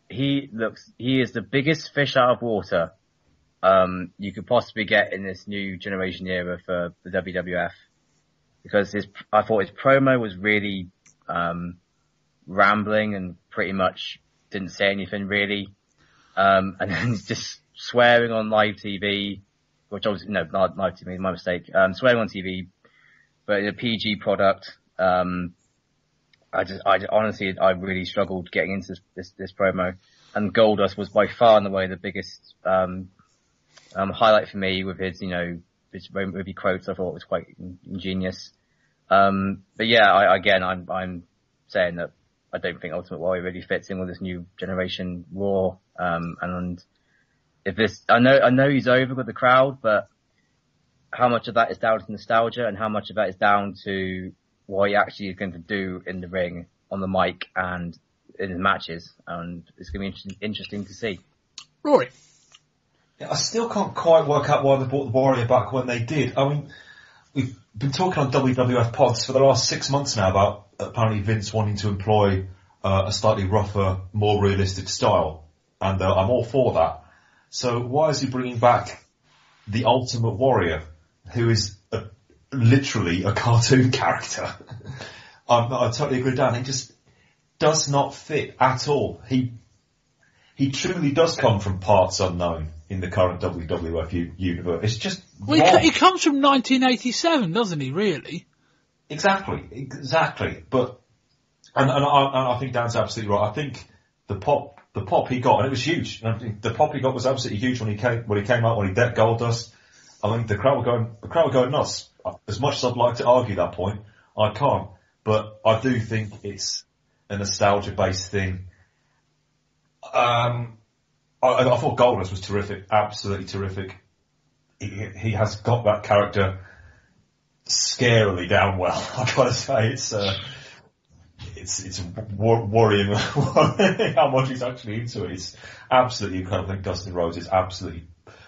he is the biggest fish out of water you could possibly get in this new generation era for the WWF. Because I thought his promo was really rambling and pretty much didn't say anything really. And then he's just swearing on live TV, which obviously, no, not live TV, my mistake, swearing on TV, but in a PG product, I honestly, I really struggled getting into this promo, and Goldust was by far and away the biggest, highlight for me with his, his movie quotes. I thought was quite ingenious. But yeah, I'm saying that I don't think Ultimate Warrior really fits in with this new generation Raw. And if this, I know he's over with the crowd, but how much of that is down to nostalgia and how much of that is down to what he actually is going to do in the ring, on the mic, and in his matches? And it's going to be interesting to see. Rory. I still can't quite work out why they brought the Warrior back when they did. I mean, we've been talking on WWF pods for the last 6 months now about apparently Vince wanting to employ a slightly rougher, more realistic style, and I'm all for that. So why is he bringing back the Ultimate Warrior, who is literally a cartoon character? I totally agree, Dan. He just does not fit at all. He truly does come from parts unknown in the current WWF universe. It's just well, he comes from 1987, doesn't he, really? Exactly. But, and I think Dan's absolutely right. I think the pop he got, and it was huge. And I think the pop he got was absolutely huge when he came out, when he decked Goldust. I think the crowd were going nuts. As much as I'd like to argue that point, I can't. But I do think it's a nostalgia-based thing. I thought Goldust was terrific, absolutely terrific. He has got that character scarily down well. I've got to say, it's worrying how much he's actually into it. It's absolutely incredible. I think Dustin Rhodes is absolutely,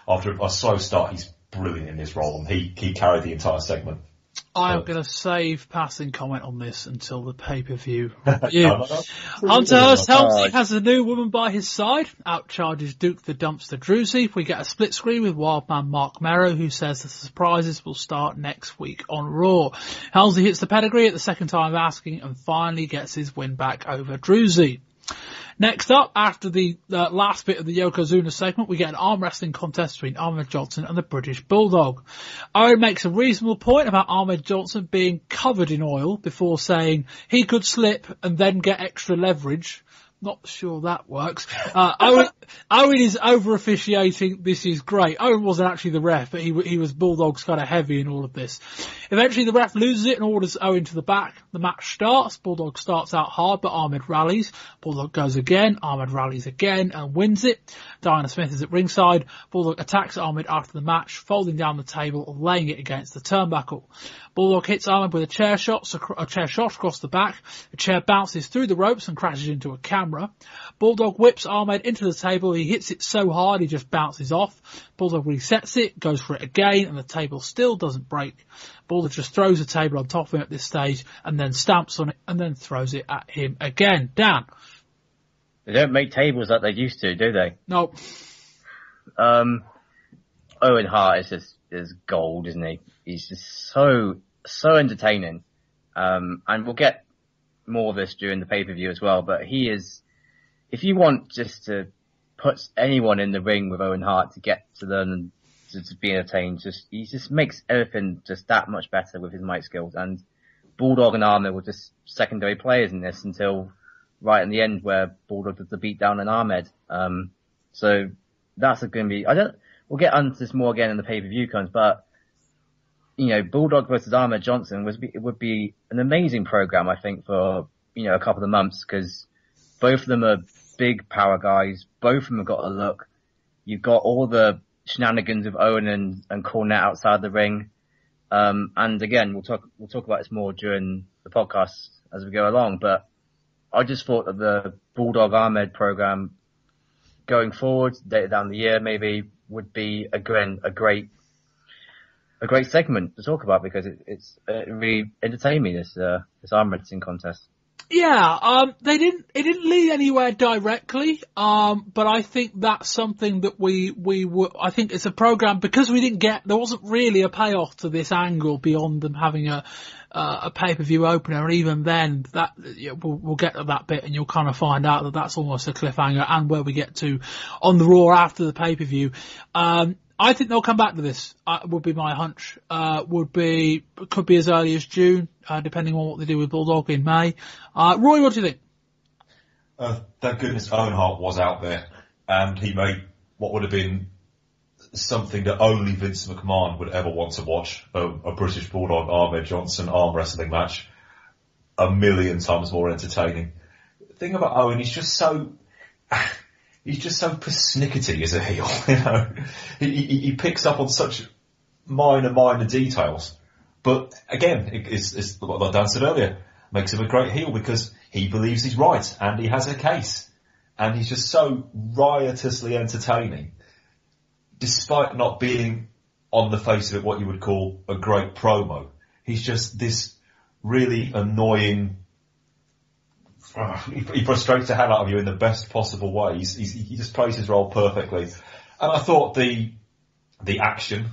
after a slow start, he's brilliant in this role, and he carried the entire segment. I'm going to save passing comment on this until the pay-per-view. Hunter Hearst Helmsley has a new woman by his side. Outcharges Duke the Dumpster Drusy. We get a split screen with Wildman Mark Merrow, who says the surprises will start next week on Raw. Helmsley hits the pedigree at the second time of asking and finally gets his win back over Drusy. Next up, after the last bit of the Yokozuna segment, we get an arm wrestling contest between Ahmed Johnson and the British Bulldog. Owen makes a reasonable point about Ahmed Johnson being covered in oil before saying he could slip and then get extra leverage. Not sure that works. Owen is over officiating. This is great. Owen wasn't actually the ref, but he was Bulldog's kind of heavy in all of this. Eventually the ref loses it and orders Owen to the back. The match starts. Bulldog starts out hard, but Ahmed rallies. Bulldog goes again. Ahmed rallies again and wins it. Diana Smith is at ringside. Bulldog attacks Ahmed after the match, folding down the table and laying it against the turnbuckle. Bulldog hits Ahmed with a chair shot across the back. The chair bounces through the ropes and crashes into a camera. Bulldog whips Ahmed into the table. He hits it so hard he just bounces off. Bulldog resets it, goes for it again, and the table still doesn't break. Bulldog just throws the table on top of him at this stage and then stamps on it and then throws it at him again. Dan? They don't make tables like they used to, do they? Nope. Owen Hart is gold, isn't he? He's just so entertaining. And we'll get more of this during the pay-per-view as well, but he is, if you want just to put anyone in the ring with Owen Hart to get to them and to be entertained, he just makes everything just that much better with his mic skills. And Bulldog and Ahmed were just secondary players in this until right in the end where Bulldog did the beat down on Ahmed. So that's going to be, we'll get onto this more again in the pay-per-view comes, but Bulldog versus Ahmed Johnson would be an amazing program, I think, for, a couple of months, because both of them are big power guys. Both of them have got a look. You've got all the shenanigans of Owen and Cornette outside the ring. And again, we'll talk about this more during the podcast as we go along, but I just thought that the Bulldog Ahmed program going forward, later down the year maybe, would be again a great segment to talk about, because it really entertained me, this arm wrestling contest. Yeah, it didn't lead anywhere directly, but I think that's something that I think it's a program, because there wasn't really a payoff to this angle beyond them having a pay-per-view opener, and even then, we'll get to that bit and you'll kind of find out that that's almost a cliffhanger, and where we get to on the Raw after the pay-per-view. I think they'll come back to this, would be my hunch. Could be as early as June, depending on what they do with Bulldog in May. Roy, what do you think? Thank goodness Owen Hart was out there, and he made what would have been something that only Vince McMahon would ever want to watch, a British Bulldog Ahmed Johnson arm wrestling match, 1,000,000 times more entertaining. The thing about Owen, he's just so persnickety as a heel, you know. He picks up on such minor details. But again, it's like Dan said earlier, makes him a great heel because he believes he's right and he has a case. And he's just so riotously entertaining, despite not being on the face of it what you would call a great promo. He's just this really annoying. He frustrates the hell out of you in the best possible way. He just plays his role perfectly. And I thought the action,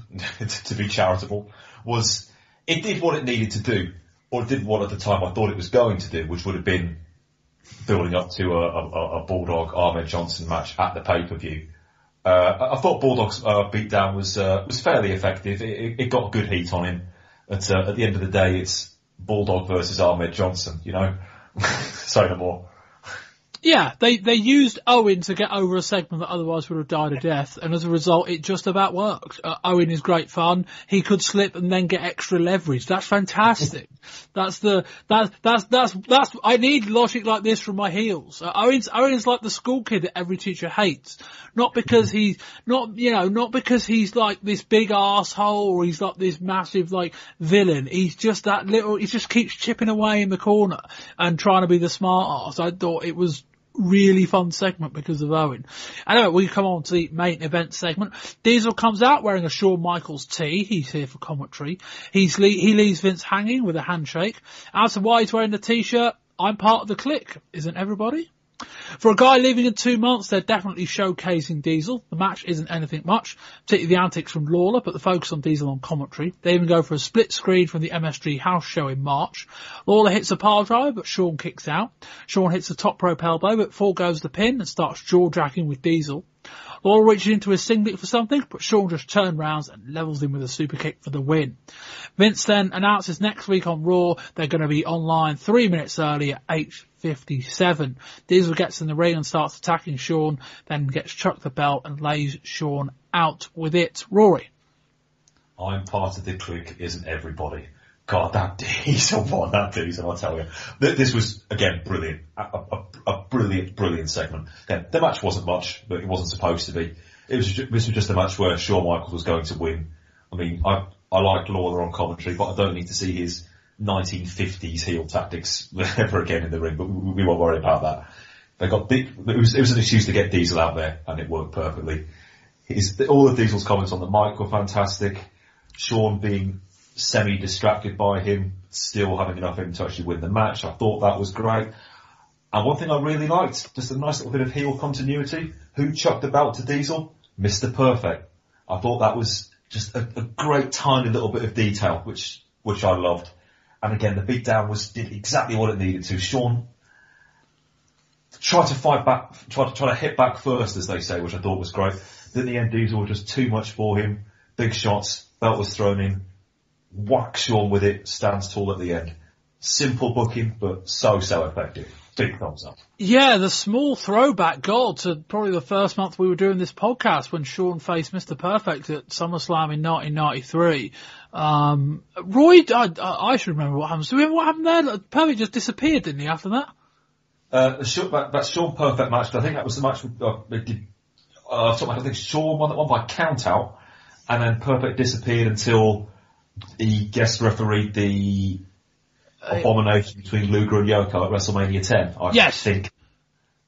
to be charitable, it did what it needed to do, or it did what at the time I thought it was going to do, which would have been building up to a Bulldog Ahmed Johnson match at the pay-per-view. I thought Bulldog's beatdown was fairly effective. It got good heat on him. At the end of the day, it's Bulldog versus Ahmed Johnson, you know. Say no more. Yeah, they used Owen to get over a segment that otherwise would have died a death, and as a result, it just about worked. Owen is great fun. He could slip and then get extra leverage. That's fantastic. I need logic like this from my heels. Owen's like the school kid that every teacher hates. Not because he's like this big arsehole or he's like this massive like villain. He's just he just keeps chipping away in the corner and trying to be the smart arse. I thought it was really fun segment because of Owen. Anyway, we come on to the main event segment. Diesel comes out wearing a Shawn Michaels tee. He's here for commentary. He leaves Vince hanging with a handshake. As to why he's wearing the t-shirt, I'm part of the clique, isn't everybody? For a guy leaving in 2 months, they're definitely showcasing Diesel. The match isn't anything much, particularly the antics from Lawler, but the focus on Diesel on commentary. They even go for a split screen from the MSG house show in March. Lawler hits a pile driver, but Shawn kicks out. Shawn hits a top rope elbow, but foregoes the pin and starts jaw-jacking with Diesel. Lawler reaches into his singlet for something, but Shawn just turns round and levels him with a super kick for the win. Vince then announces next week on Raw they're going to be online 3 minutes early at 8:57. Diesel gets in the ring and starts attacking Shawn, then gets chucked the belt and lays Shawn out with it. Rory. I'm part of the clique, isn't everybody? God, that Diesel won, that Diesel, I'll tell you. This was, again, brilliant. A brilliant segment. Then, the match wasn't much, but it wasn't supposed to be. This was just a match where Shawn Michaels was going to win. I mean, I like Lawler on commentary, but I don't need to see his 1950s heel tactics ever again in the ring, but we won't worry about that. It was an excuse to get Diesel out there, and it worked perfectly. All of Diesel's comments on the mic were fantastic. Shawn being semi-distracted by him, still having enough in him to actually win the match. I thought that was great. And one thing I really liked, just a nice little bit of heel continuity. Who chucked the belt to Diesel? Mr. Perfect. I thought that was just a great tiny little bit of detail, which I loved. And again, the beatdown did exactly what it needed to. Shawn tried to fight back, tried to hit back first, as they say, which I thought was great. Then in the end, Diesel was just too much for him. Big shots, belt was thrown in. Whack Shawn with it, stands tall at the end. Simple booking, but so effective. Big thumbs up. Yeah, the small throwback goal to probably the first month we were doing this podcast when Shawn faced Mr. Perfect at SummerSlam in 1993. Roy, I should remember what happened. Do you remember what happened there? Perfect just disappeared, didn't he, after that? That Shawn Perfect match, I think that was the match I think Shawn won that one by count out, and then Perfect disappeared until he guest refereed the abomination between Luger and Yoko at WrestleMania 10. I think.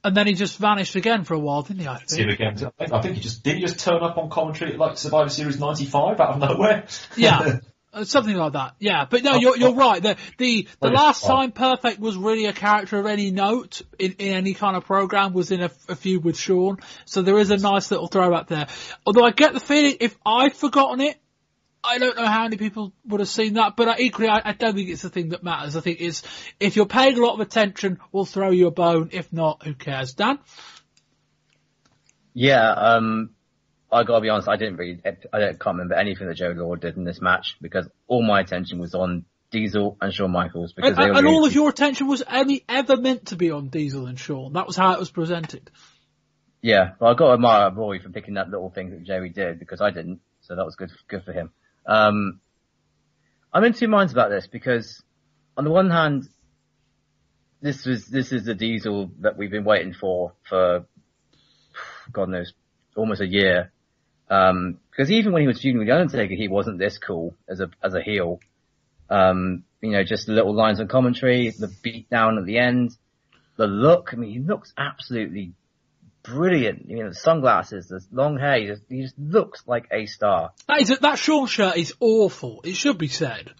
And then he just vanished again for a while, didn't he? I think he just turn up on commentary at like Survivor Series 95 out of nowhere. Yeah. Something like that, yeah. But no, you're right. The last time Perfect was really a character of any note in any kind of program was in a feud with Shawn. So there is a nice little throwback there. Although I get the feeling if I'd forgotten it, I don't know how many people would have seen that. But equally, I don't think it's the thing that matters. I think it's if you're paying a lot of attention, we'll throw you a bone. If not, who cares? Dan? Yeah, I gotta be honest, I can't remember anything that Joe Lord did in this match because all my attention was on Diesel and Shawn Michaels. Because and all of your attention was ever meant to be on Diesel and Shawn. That was how it was presented. Yeah, well, I got to admire Rory for picking that little thing that Joey did because I didn't, so that was good for him. I'm in two minds about this because on the one hand, this is the Diesel that we've been waiting for God knows, almost a year. Because even when he was feuding with The Undertaker, he wasn't this cool as a heel. Just the little lines on commentary, the beat down at the end, the look. I mean, he looks absolutely brilliant. The sunglasses, the long hair, he just looks like a star. That Shawn shirt is awful. It should be said.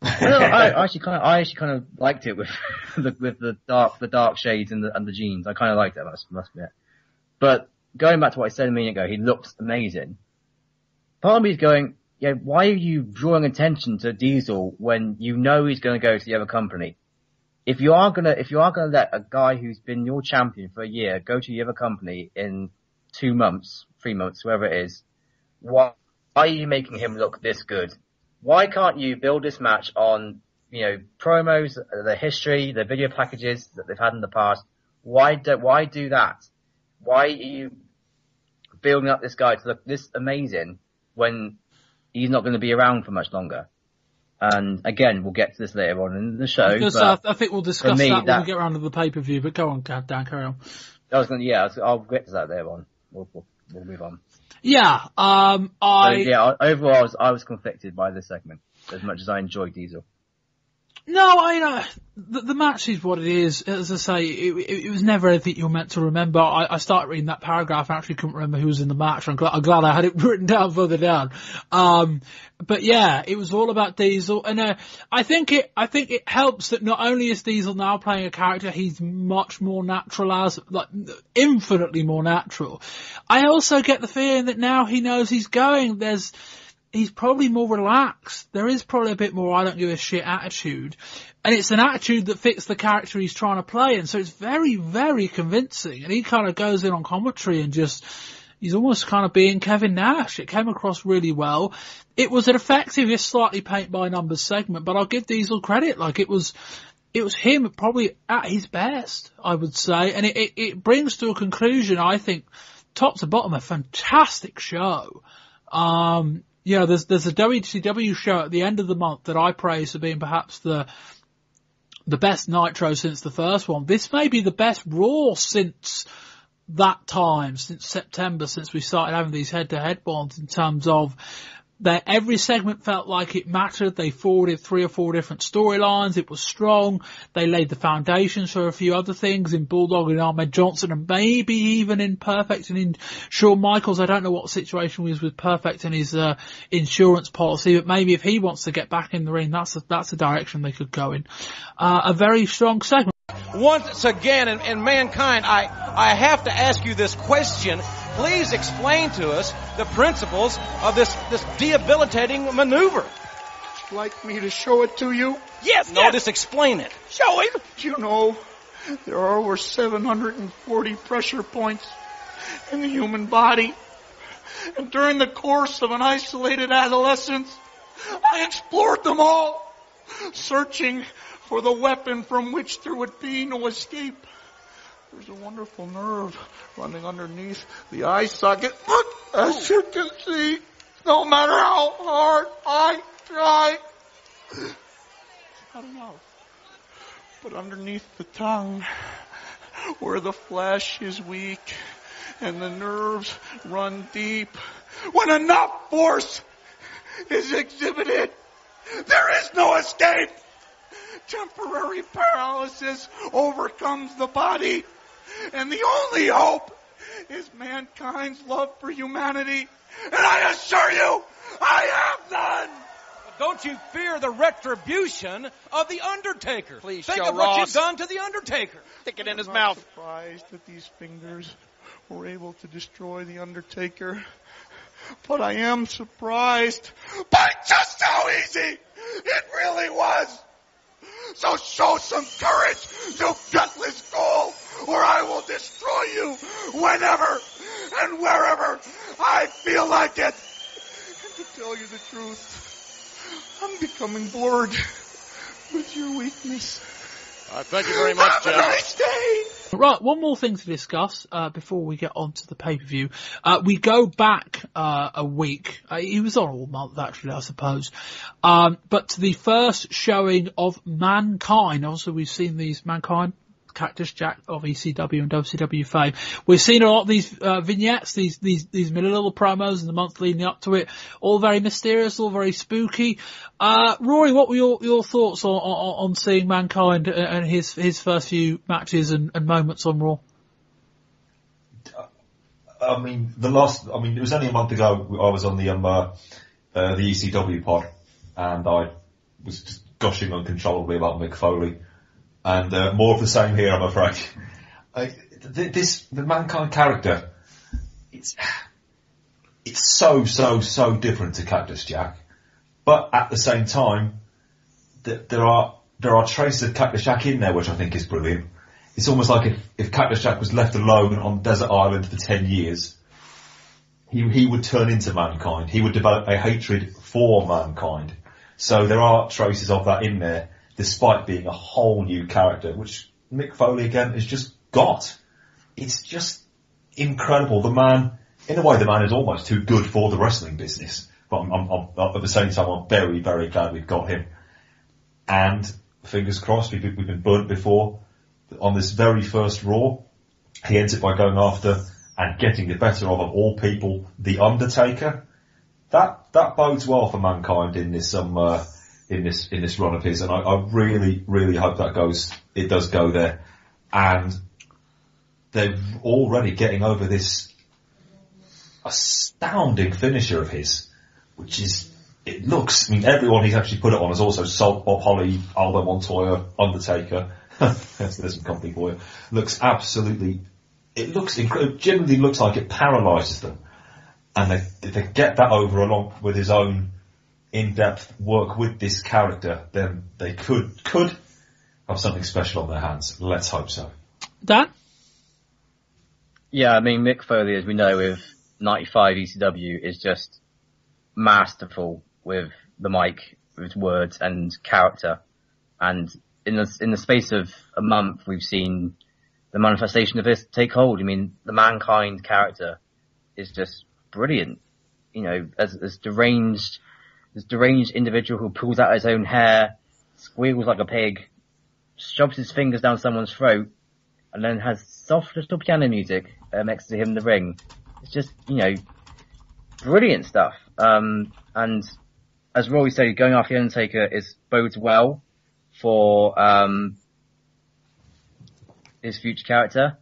I actually kind of liked it with the dark shades and the jeans. I kind of liked it, must admit. But going back to what I said a minute ago, he looks amazing. Part of me is going, why are you drawing attention to Diesel when you know he's going to go to the other company? If you are gonna let a guy who's been your champion for a year go to the other company in 2 months, 3 months, whoever it is, why are you making him look this good? Why can't you build this match on, promos, the history, the video packages that they've had in the past? Why do that? Why are you building up this guy to look this amazing when he's not going to be around for much longer? And again, we'll get to this later on in the show. I think we'll discuss that when we get around to the pay-per-view, but go on, Dan, carry on. I'll get to that later on. We'll move on. Yeah, overall, I was conflicted by this segment as much as I enjoyed Diesel. No, the match is what it is. As I say, it was never anything you're meant to remember. I started reading that paragraph and actually couldn't remember who was in the match. I'm glad I had it written down further down. But yeah, it was all about Diesel, and I think it helps that not only is Diesel now playing a character he's much more natural infinitely more natural. I also get the feeling that now he knows he's going. He's probably more relaxed. There is probably a bit more I don't give a shit attitude. And it's an attitude that fits the character he's trying to play. And so it's very, very convincing. And he kind of goes in on commentary and he's almost kind of being Kevin Nash. It came across really well. It was an effective, if slightly paint-by-numbers segment, but I'll give Diesel credit. It was him probably at his best, I would say. And it brings to a conclusion, I think, top to bottom, a fantastic show. There's a WCW show at the end of the month that I praise for being perhaps the best Nitro since the first one. This may be the best Raw since that time, since September, since we started having these head-to-head bonds in terms of that every segment felt like it mattered. They forwarded 3 or 4 different storylines. It was strong. They laid the foundations for a few other things in Bulldog and Ahmed Johnson and maybe even in Perfect and in Shawn Michaels. I don't know what the situation was with Perfect and his insurance policy, but maybe if he wants to get back in the ring, that's a direction they could go in. A very strong segment. Once again, in Mankind, I have to ask you this question. Please explain to us the principles of this debilitating maneuver. Would you like me to show it to you? Yes. No, just explain it. Show him. You know, there are over 740 pressure points in the human body. And during the course of an isolated adolescence, I explored them all, searching for the weapon from which there would be no escape. There's a wonderful nerve running underneath the eye socket. But as you can see, no matter how hard I try, it's not enough. But underneath the tongue, where the flesh is weak and the nerves run deep, when enough force is exhibited, there is no escape. Temporary paralysis overcomes the body, and the only hope is mankind's love for humanity. And I assure you, I have none. Don't you fear the retribution of The Undertaker? Please think show of what Ross. you've done to The Undertaker. Stick it in his I'm mouth. not surprised that these fingers were able to destroy The Undertaker. But I am surprised by just how easy it really was. So show some courage, you gutless ghoul, or I will destroy you whenever and wherever I feel like it. And to tell you the truth, I'm becoming bored with your weakness. Thank you very much, Have Jeff. a nice day. Right, one more thing to discuss before we get on to the pay-per-view. We go back a week. He was on all month, actually, I suppose. But to the first showing of Mankind. Also, we've seen these Mankind, Cactus Jack of ECW and WCW fame. We've seen a lot of these vignettes, these little promos in the month leading up to it. All very mysterious, all very spooky. Rory, what were your thoughts on seeing Mankind and his first few matches and moments on Raw? I mean, it was only a month ago I was on the ECW pod, and I was just gushing uncontrollably about Mick Foley. And more of the same here, I'm afraid. The Mankind character, it's so different to Cactus Jack, but at the same time, there are traces of Cactus Jack in there, which I think is brilliant. It's almost like if Cactus Jack was left alone on Desert Island for 10 years, he would turn into Mankind. He would develop a hatred for Mankind. So there are traces of that in there, despite being a whole new character, which Mick Foley again has just got. It's just incredible. The man is almost too good for the wrestling business. But at the same time, I'm very, very glad we've got him. And fingers crossed, we've been burnt before. On this very first Raw, he ends it by going after and getting the better of all people, The Undertaker. That bodes well for Mankind in this in this run of his, and I really, really hope it does go there. And they're already getting over this astounding finisher of his, which is, everyone he's actually put it on has also sold Bob Holly, Aldo Montoya, Undertaker. There's some company for you. It genuinely looks like it paralyses them. And if they get that over along with his own in-depth work with this character, then they could have something special on their hands. Let's hope so. Dan? Yeah, I mean, Mick Foley, as we know, with 95 ECW, is just masterful with the mic, with words and character. And in the space of a month, we've seen the manifestation of this take hold. I mean, the Mankind character is just brilliant. You know, as deranged individual who pulls out his own hair, squeals like a pig, shoves his fingers down someone's throat, and then has soft little piano music next to him in the ring. It's just, brilliant stuff. And as Rory said, going after The Undertaker bodes well for his future character.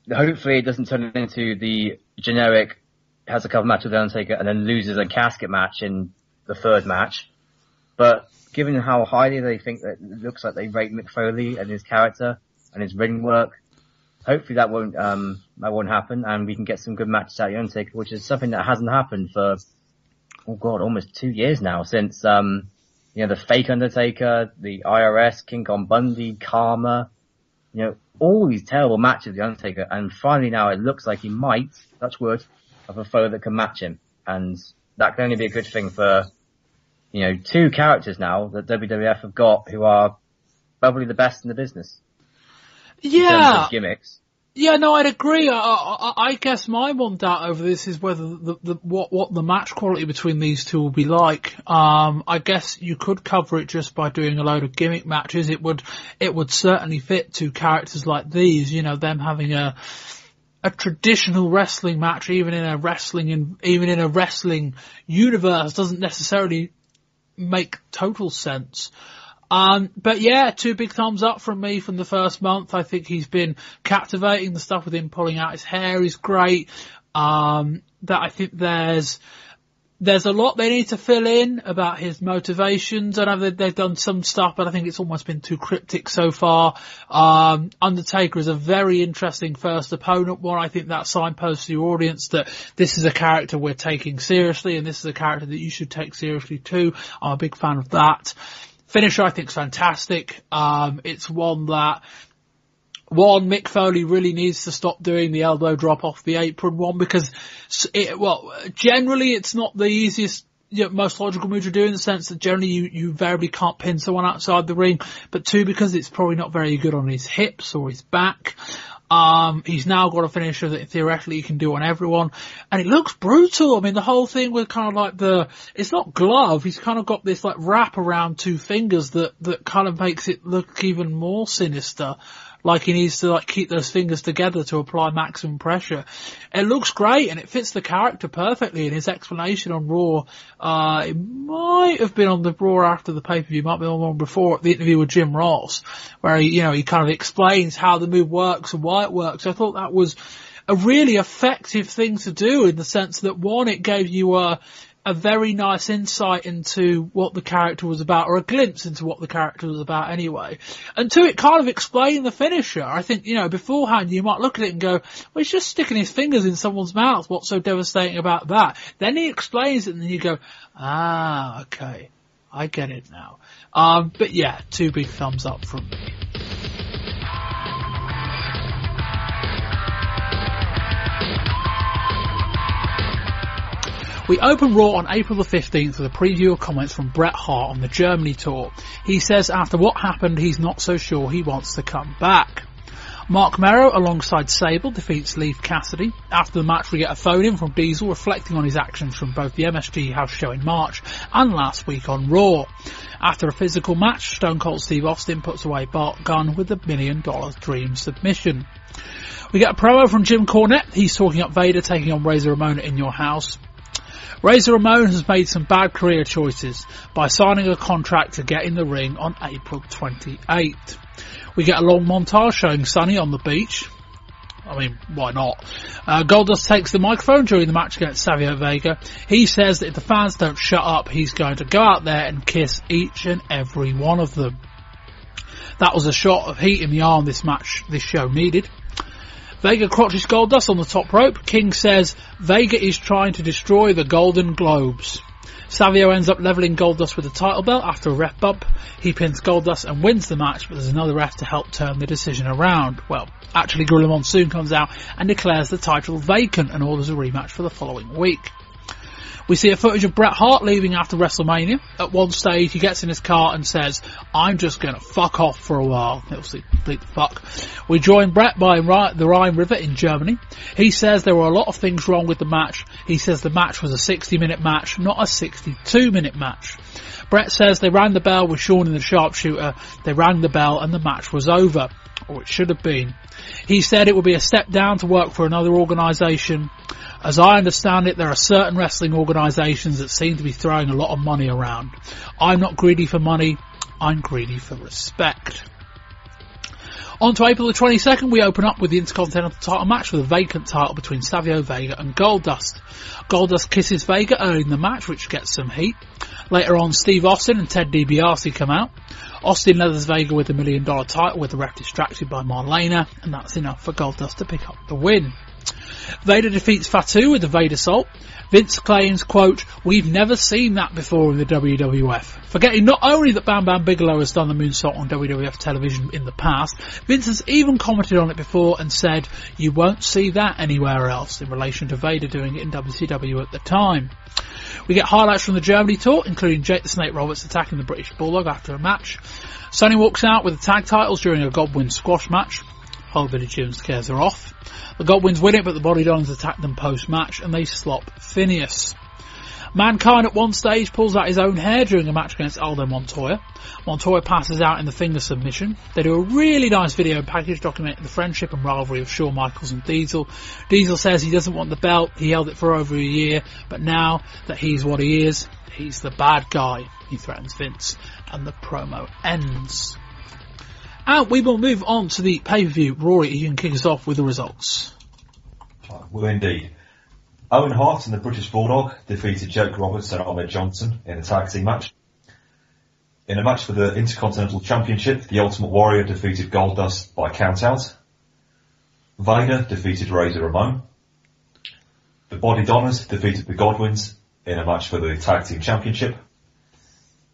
Hopefully it doesn't turn into the generic has a couple matches with The Undertaker and then loses a casket match in the third match. But given how highly they think that it looks like they rate Mick Foley and his character and his ring work, hopefully that won't happen, and we can get some good matches out of The Undertaker, which is something that hasn't happened for, almost 2 years now, since, the fake Undertaker, the IRS, King Kong Bundy, Karma, all these terrible matches with The Undertaker, and finally now it looks like he might, touch wood, have a foe that can match him. And that can only be a good thing for, two characters now that WWF have got who are probably the best in the business. Yeah. In terms of gimmicks. Yeah, no, I'd agree. I guess my one doubt over this is whether what the match quality between these two will be like. I guess you could cover it just by doing a load of gimmick matches. It would certainly fit two characters like these, them having a traditional wrestling match, even in a wrestling universe, doesn't necessarily make total sense. But yeah, 2 big thumbs up from me from the first month. I think he's been captivating. The stuff with him pulling out his hair is great. That I think there's There's a lot they need to fill in about his motivations. I know that they've done some stuff, but I think it's almost been too cryptic so far. Undertaker is a very interesting first opponent one. I think that signposts to the audience that this is a character we're taking seriously, and this is a character that you should take seriously too. I'm a big fan of that. Finisher I think is fantastic. It's one that Mick Foley really needs to stop doing the elbow drop off the apron one, because generally it's not the easiest, most logical move to do, in the sense that generally you invariably can't pin someone outside the ring, but two, because it's probably not very good on his hips or his back. He's now got a finisher that theoretically he can do on everyone, and it looks brutal. I mean, the whole thing with kind of like it's not glove, he's kind of got this like wrap around two fingers that kind of makes it look even more sinister. Like he needs to like keep those fingers together to apply maximum pressure. It looks great and it fits the character perfectly. And his explanation on Raw, it might have been on the Raw after the pay-per-view, might be on one before, the interview with Jim Ross, where he kind of explains how the move works and why it works. I thought that was a really effective thing to do, in the sense that one, it gave you a very nice insight into what the character was about, or a glimpse into what the character was about anyway. And two, it kind of explained the finisher. I think, beforehand you might look at it and go, well, he's just sticking his fingers in someone's mouth. What's so devastating about that? Then he explains it and then you go, okay, I get it now. But yeah, 2 big thumbs up from me. We open Raw on April the 15th with a preview of comments from Bret Hart on the Germany tour. He says after what happened, he's not so sure he wants to come back. Mark Merrow, alongside Sable, defeats Leif Cassidy. After the match, we get a phone-in from Diesel reflecting on his actions from both the MSG house show in March and last week on Raw. After a physical match, Stone Cold Steve Austin puts away Bart Gunn with the $1 Million Dream submission. We get a promo from Jim Cornette. He's talking up Vader taking on Razor Ramon at In Your House. Razor Ramon has made some bad career choices by signing a contract to get in the ring on April 28th. We get a long montage showing Sonny on the beach. I mean, why not? Goldust takes the microphone during the match against Savio Vega. He says that if the fans don't shut up, he's going to go out there and kiss each and every one of them. That was a shot of heat in the arm this show needed. Vega crotches Goldust on the top rope. King says Vega is trying to destroy the Golden Globes. Savio ends up levelling Goldust with the title belt after a ref bump. He pins Goldust and wins the match, but there's another ref to help turn the decision around. Well, actually Gorilla Monsoon comes out and declares the title vacant and orders a rematch for the following week. We see a footage of Bret Hart leaving after WrestleMania. At one stage, he gets in his car and says, I'm just going to fuck off for a while. He'll see, bleep the fuck. We join Bret by the Rhine River in Germany. He says there were a lot of things wrong with the match. He says the match was a 60-minute match, not a 62-minute match. Bret says they rang the bell with Shawn in the sharpshooter. They rang the bell and the match was over. Or it should have been. He said it would be a step down to work for another organisation. As I understand it, there are certain wrestling organisations that seem to be throwing a lot of money around. I'm not greedy for money, I'm greedy for respect. On to April the 22nd, we open up with the Intercontinental title match with a vacant title between Savio Vega and Goldust. Goldust kisses Vega early in the match, which gets some heat. Later on, Steve Austin and Ted DiBiase come out. Austin leathers Vega with the $1 Million title with the ref distracted by Marlena, and that's enough for Goldust to pick up the win. Vader defeats Fatu with the Vader Salt. Vince claims, quote, we've never seen that before in the WWF. Forgetting not only that Bam Bam Bigelow has done the moonsault on WWF television in the past, Vince has even commented on it before and said, you won't see that anywhere else, in relation to Vader doing it in WCW at the time. We get highlights from the Germany tour, including Jake the Snake Roberts attacking the British Bulldog after a match. Sonny walks out with the tag titles during a Godwin squash match. Whole Billy Jones scares her off. The Godwins win it, but the Body Dons attack them post-match and they slop Phineas. Mankind at one stage pulls out his own hair during a match against Aldo Montoya. Montoya passes out in the finger submission. They do a really nice video package documenting the friendship and rivalry of Shawn Michaels and Diesel. Diesel says he doesn't want the belt, he held it for over a year, but now that he's what he is, he's the bad guy. He threatens Vince, and the promo ends. And we will move on to the pay-per-view. Rory, you can kick us off with the results. Well, indeed. Owen Hart and the British Bulldog defeated Jake Roberts and Ahmed Johnson in a tag team match. In a match for the Intercontinental Championship, the Ultimate Warrior defeated Goldust by countout. Vader defeated Razor Ramon. The Body Donners defeated the Godwins in a match for the Tag Team Championship.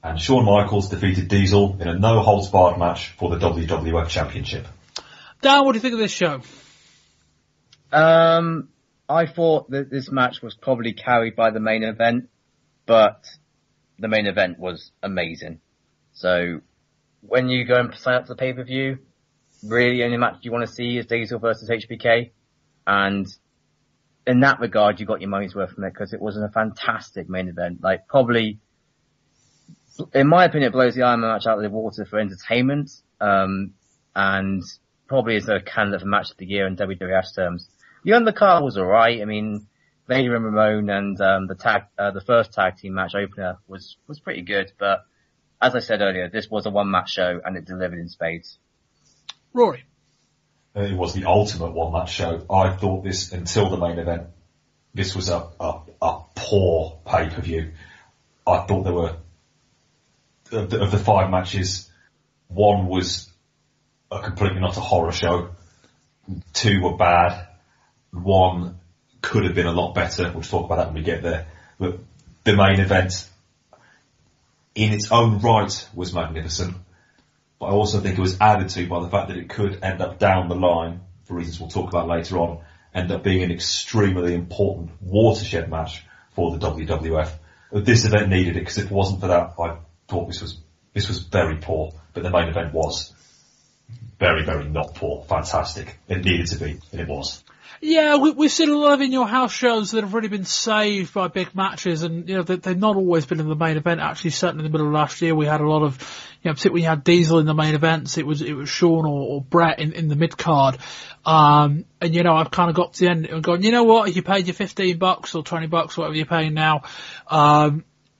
And Shawn Michaels defeated Diesel in a no-holds-barred match for the WWF Championship. Dan, what do you think of this show? I thought that this match was probably carried by the main event, but the main event was amazing. So when you go and sign up to the pay-per-view, really the only match you want to see is Diesel versus HBK. And in that regard, you got your money's worth from it because it was a fantastic main event. Like, probably, in my opinion, it blows the Iron Man match out of the water for entertainment, and probably is a candidate for match of the year in WWF's terms. The undercard was alright. I mean, Vader and Ramon and the first tag team match opener was pretty good, but as I said earlier, this was a one-match show and it delivered in spades. Rory? It was the ultimate one-match show. I thought this, until the main event, this was a poor pay-per-view. I thought there were, of the 5 matches, 1 was a completely not a horror show, 2 were bad, 1 could have been a lot better. We'll talk about that when we get there. But the main event, in its own right, was magnificent. But I also think it was added to by the fact that it could end up down the line, for reasons we'll talk about later on, end up being an extremely important watershed match for the WWF. This event needed it, because if it wasn't for that, I thought this was very poor. But the main event was very, very not poor. Fantastic. It needed to be, and it was. Yeah, we've seen a lot of In Your House shows that have really been saved by big matches, and, you know, they've not always been in the main event. Actually, certainly in the middle of last year, we had a lot of, you know, particularly when you had Diesel in the main events, it was Shawn or Bret in the mid-card. And, you know, I've kind of got to the end and gone, you know what, if you paid your $15 or $20, whatever you're paying now,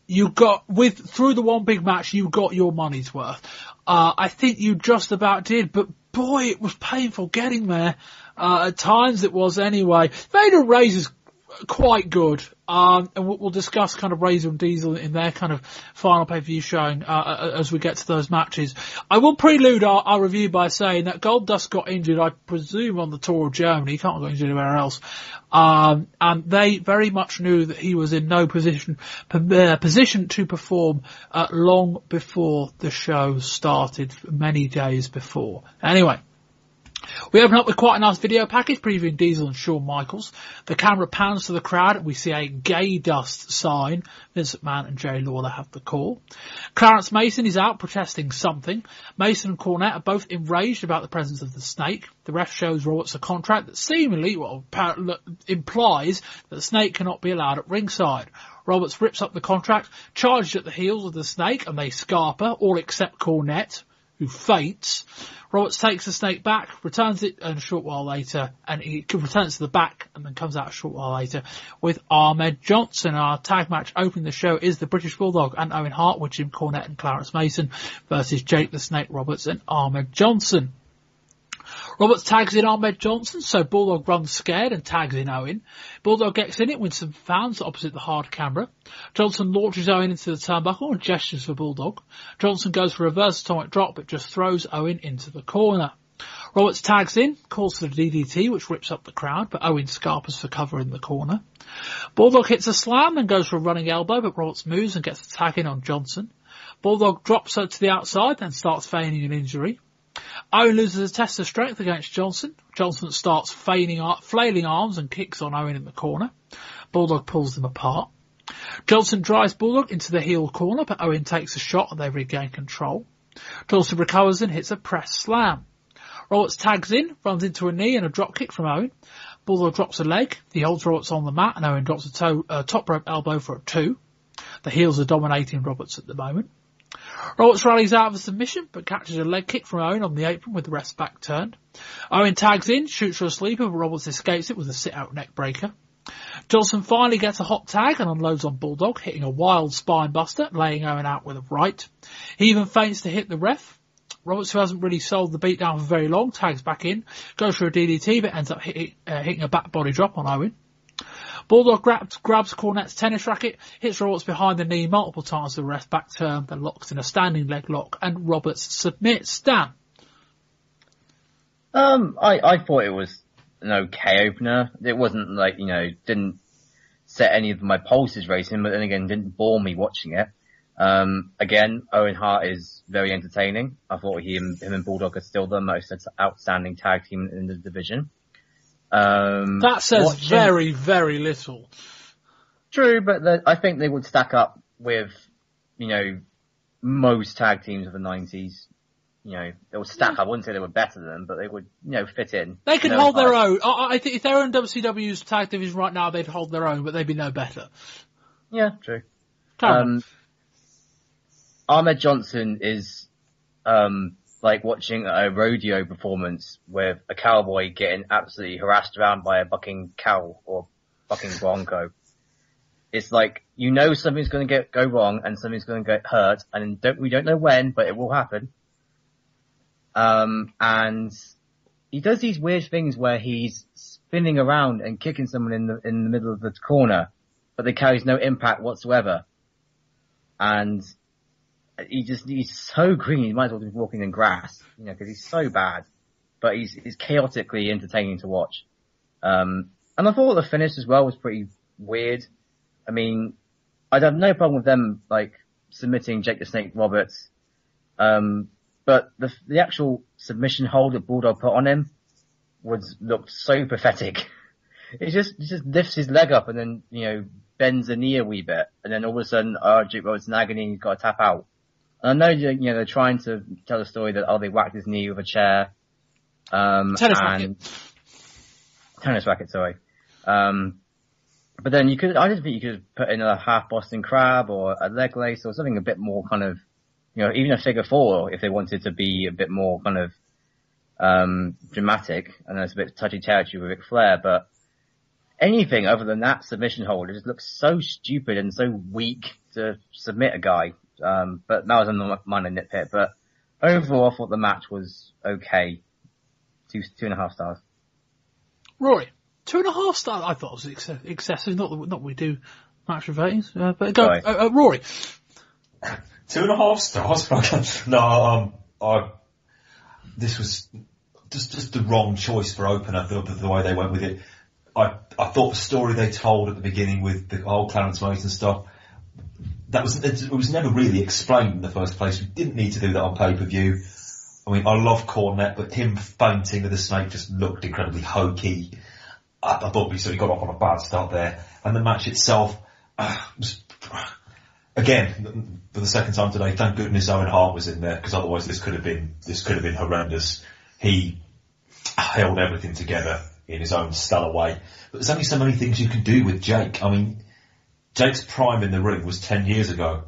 you got, through the one big match, you got your money's worth. I think you just about did, but boy, it was painful getting there. At times it was anyway. Vader and Razor is quite good. And we'll discuss kind of Razor and Diesel in their kind of final pay-per-view showing, as we get to those matches. I will prelude our review by saying that Goldust got injured, I presume, on the tour of Germany. He can't go injured anywhere else. And they very much knew that he was in no position to perform, long before the show started, many days before. Anyway. We open up with quite a nice video package previewing Diesel and Shawn Michaels. The camera pans to the crowd and we see a gay dust sign. Vince McMahon and Jerry Lawler have the call. Clarence Mason is out protesting something. Mason and Cornette are both enraged about the presence of the snake. The ref shows Roberts a contract that seemingly, implies that the snake cannot be allowed at ringside. Roberts rips up the contract, charges at the heels of the snake, and they scarper, all except Cornette, who faints. Roberts takes the snake back, returns it a short while later, and he returns to the back and then comes out a short while later with Ahmed Johnson. Our tag match opening the show is the British Bulldog and Owen Hart with Jim Cornette and Clarence Mason versus Jake the Snake Roberts and Ahmed Johnson. Roberts tags in Ahmed Johnson, so Bulldog runs scared and tags in Owen. Bulldog gets in it with some fans opposite the hard camera. Johnson launches Owen into the turnbuckle and gestures for Bulldog. Johnson goes for a reverse atomic drop but just throws Owen into the corner. Roberts tags in, calls for the DDT which rips up the crowd, but Owen scarpers for cover in the corner. Bulldog hits a slam and goes for a running elbow, but Roberts moves and gets the tag in on Johnson. Bulldog drops her to the outside then starts feigning an injury. Owen loses a test of strength against Johnson. Johnson starts flailing arms and kicks on Owen in the corner. Bulldog pulls them apart. Johnson drives Bulldog into the heel corner, but Owen takes a shot and they regain control. Johnson recovers and hits a press slam. Roberts tags in, runs into a knee and a drop kick from Owen. Bulldog drops a leg. He holds Roberts on the mat and Owen drops a top rope elbow for a 2. The heels are dominating Roberts at the moment. Roberts rallies out of a submission, but catches a leg kick from Owen on the apron with the ref's back turned. Owen tags in, shoots for a sleeper, but Roberts escapes it with a sit-out neck breaker. Johnson finally gets a hot tag and unloads on Bulldog, hitting a wild spine buster, laying Owen out with a right. He even feints to hit the ref. Roberts, who hasn't really sold the beatdown for very long, tags back in, goes for a DDT, but ends up hitting a back body drop on Owen. Bulldog grabs Cornette's tennis racket, hits Roberts behind the knee multiple times. The ref back turn, they're locked in a standing leg lock, and Roberts submits. Dan. I thought it was an okay opener. It wasn't like, didn't set any of my pulses racing, but then again, didn't bore me watching it. Again, Owen Hart is very entertaining. I thought him and Bulldog are still the most outstanding tag team in the division. That says very, very little. True, but I think they would stack up with, most tag teams of the 90s. They would stack up. I wouldn't say they were better than them, but they would, fit in. They could hold their own. I think if they were in WCW's tag division right now, they'd hold their own, but they'd be no better. Yeah, true. Ahmed Johnson is, like watching a rodeo performance with a cowboy getting absolutely harassed around by a bucking cow or bucking bronco. It's like, something's going to go wrong and something's going to get hurt, and we don't know when, but it will happen. And he does these weird things where he's spinning around and kicking someone in the middle of the corner, but they carries no impact whatsoever. And he's so green, he might as well be walking in grass, because he's so bad. But he's chaotically entertaining to watch. And I thought the finish as well was pretty weird. I mean, I'd have no problem with them, submitting Jake the Snake Roberts. But the actual submission hold that Bulldog put on him looked so pathetic. He just lifts his leg up and then, bends the knee a wee bit. And then all of a sudden, Jake Roberts in agony and he's got to tap out. And I know, they're trying to tell the story that, they whacked his knee with a chair. Tennis racket, sorry. But then I just think you could put in a half Boston Crab or a leg lace or something a bit more kind of, even a figure four if they wanted to be a bit more kind of, dramatic. I know it's a bit touchy territory with Ric Flair, but anything other than that submission hold, it just looks so stupid and so weak to submit a guy. But that was a minor nitpick. But overall, I thought the match was okay. 2.5 stars. Rory, 2.5 stars. I thought it was excessive. Not we do match ratings. But go, Rory. 2.5 stars. No, this was just the wrong choice for opener. The way they went with it. I thought the story they told at the beginning with the whole Clarence Mason stuff, it was never really explained in the first place. We didn't need to do that on pay-per-view. I mean, I love Cornette, but him fainting with the snake just looked incredibly hokey. I thought he got off on a bad start there. And the match itself, was, again, for the second time today, thank goodness Owen Hart was in there, because otherwise this could have been horrendous. He held everything together in his own stellar way. But there's only so many things you can do with Jake. I mean, Jake's prime in the ring was 10 years ago,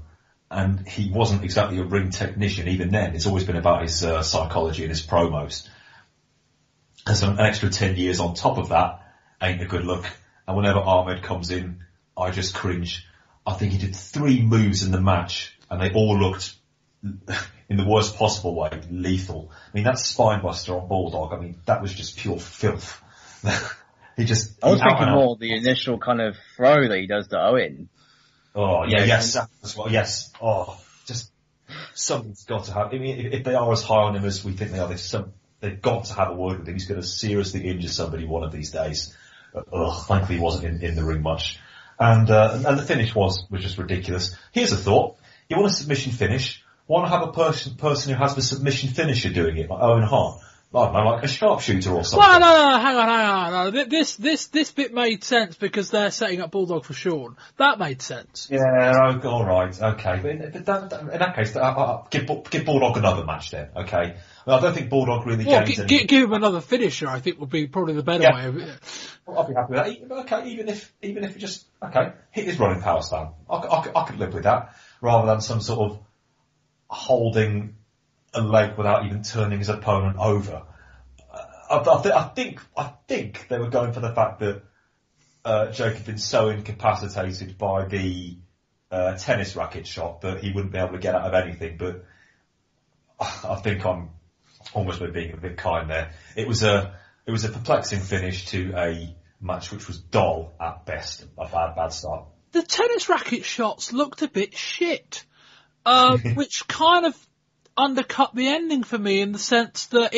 and he wasn't exactly a ring technician even then. It's always been about his psychology and his promos. And so an extra 10 years on top of that ain't a good look. And whenever Ahmed comes in, I just cringe. I think he did 3 moves in the match, and they all looked, in the worst possible way, lethal. I mean, that spinebuster on Bulldog, I mean, that was just pure filth. I was thinking more the initial kind of throw that he does to Owen. Oh, yeah, yes, as well, yes. Oh, just, something's got to happen. I mean, if they are as high on him as we think they are, they've got to have a word with him. He's going to seriously injure somebody one of these days. Thankfully he wasn't in the ring much. And the finish was just ridiculous. Here's a thought. You want a submission finish? Why not have a person who has the submission finisher doing it, like Owen Hart? I don't know, like a sharpshooter or something. Well, no, hang on. No. This bit made sense because they're setting up Bulldog for Sean. That made sense. Yeah, all right, okay. But in that case, give Bulldog another match then, okay? Well, I don't think Bulldog really gains anything. Give him another finisher, I think, would be probably the better way of it. Well, I'll be happy with that. Okay, even if you just, hit his running power slam. I could live with that, rather than some sort of holding a leg without even turning his opponent over. I think they were going for the fact that Jake had been so incapacitated by the tennis racket shot that he wouldn't be able to get out of anything. But I think I'm almost being a bit kind there. It was a perplexing finish to match which was dull at best, a bad start. The tennis racket shots looked a bit shit, which kind of undercut the ending for me in the sense that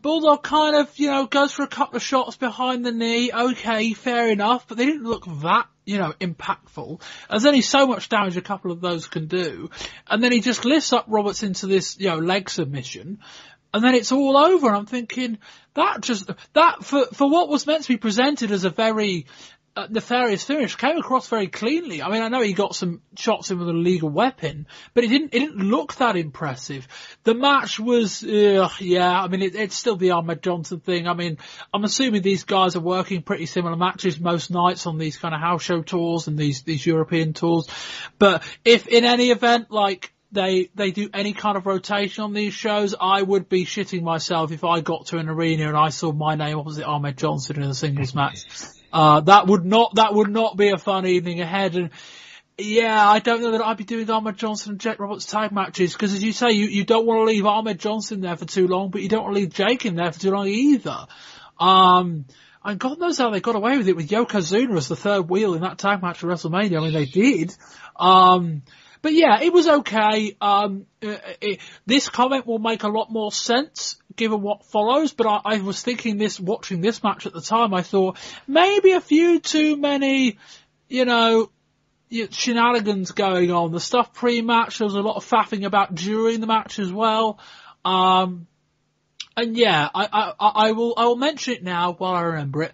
Bulldog kind of, goes for a couple of shots behind the knee. Okay, fair enough, but they didn't look that, impactful. There's only so much damage a couple of those can do. And then he just lifts up Roberts into this, leg submission. And then it's all over. And I'm thinking that for what was meant to be presented as a very nefarious finish came across very cleanly. I mean, I know he got some shots in with a legal weapon, but it didn't look that impressive. The match was, I mean, it's still the Ahmed Johnson thing. I mean, I'm assuming these guys are working pretty similar matches most nights on these kind of house show tours and these European tours. But if in any event, like, they do any kind of rotation on these shows, I would be shitting myself if I got to an arena and I saw my name opposite Ahmed Johnson in a singles match. That would not be a fun evening ahead. And yeah, I don't know that I'd be doing Ahmed Johnson and Jake Roberts tag matches, because as you say, you don't want to leave Ahmed Johnson there for too long, but you don't want to leave Jake in there for too long either. And God knows how they got away with it with Yokozuna as the third wheel in that tag match for WrestleMania. I mean, they did. But yeah, it was okay. This comment will make a lot more sense given what follows, but I was thinking watching this match at the time, I thought maybe a few too many, shenanigans going on. The stuff pre-match, there was a lot of faffing about during the match as well. And yeah, I will mention it now while I remember it.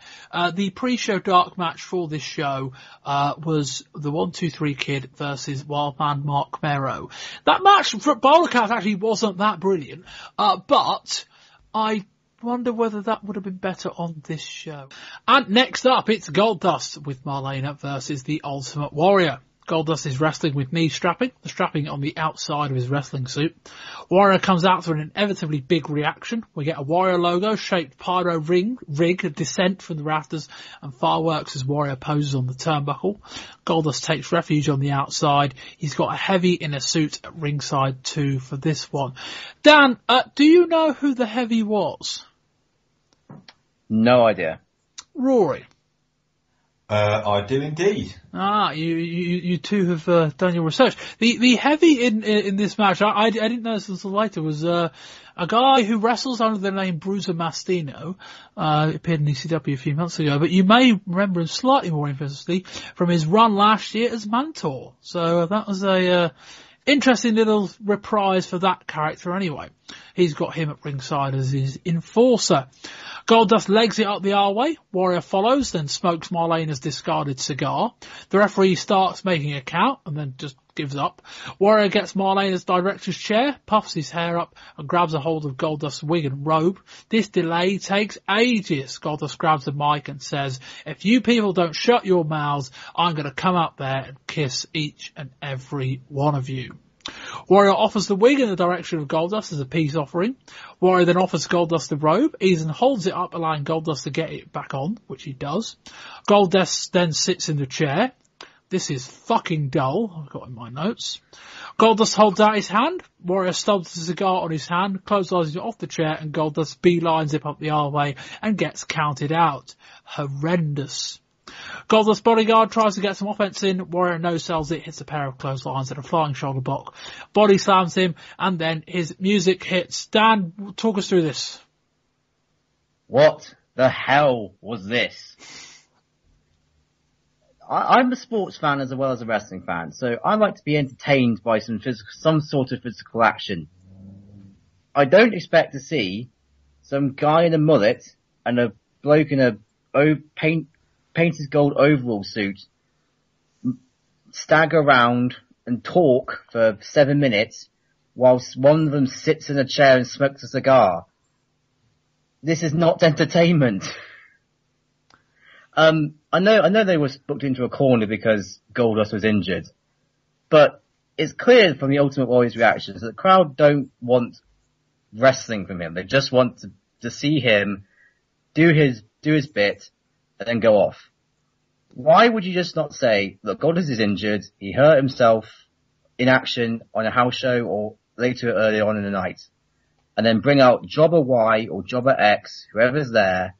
The pre-show dark match for this show, was the 1-2-3 Kid versus Wildman Mark Mero. That match for Bowler Cat actually wasn't that brilliant, but I wonder whether that would have been better on this show. And next up, it's Goldust with Marlena versus the Ultimate Warrior. Goldust is wrestling with knee strapping, the strapping on the outside of his wrestling suit. Warrior comes out to an inevitably big reaction. We get a Warrior logo shaped pyro rig, a descent from the rafters, and fireworks as Warrior poses on the turnbuckle. Goldust takes refuge on the outside. He's got a heavy in a suit at ringside too for this one. Dan, do you know who the heavy was? No idea. Rory. I do indeed. You two have done your research. The heavy in this match, I didn't know this until later, was a guy who wrestles under the name Bruiser Mastino. Appeared in ECW a few months ago, but you may remember him slightly more infamously from his run last year as Mantor. So that was a interesting little reprise for that character anyway. He's got him at ringside as his enforcer. Goldust legs it up the R-way. Warrior follows, then smokes Marlena's discarded cigar. The referee starts making a count and then just gives up. Warrior gets Marlena's director's chair, puffs his hair up and grabs a hold of Goldust's wig and robe. This delay takes ages. Goldust grabs the mic and says, "If you people don't shut your mouths, I'm going to come up there and kiss each and every one of you." Warrior offers the wig in the direction of Goldust as a peace offering. Warrior then offers Goldust the robe. Eason holds it up, allowing Goldust to get it back on, which he does. Goldust then sits in the chair. This is fucking dull, I've got in my notes. Goldust holds out his hand. Warrior stubs the cigar on his hand, clotheslines it off the chair, and Goldust beelines it up the R-way and gets counted out. Horrendous. Goldust's bodyguard tries to get some offense in. Warrior no-sells it, hits a pair of clotheslines and a flying shoulder block. Body slams him, and then his music hits. Dan, talk us through this. What the hell was this? I'm a sports fan as well as a wrestling fan, so I like to be entertained by some sort of physical action. I don't expect to see some guy in a mullet and a bloke in a painted gold overall suit stagger around and talk for 7 minutes whilst one of them sits in a chair and smokes a cigar. This is not entertainment. I know they were booked into a corner because Goldust was injured, but it's clear from the Ultimate Warrior's reactions that the crowd don't want wrestling from him. They just want to see him do his bit and then go off. Why would you just not say, look, Goldust is injured, he hurt himself in action on a house show or later early on in the night, and then bring out Jobber Y or Jobber X, whoever's there,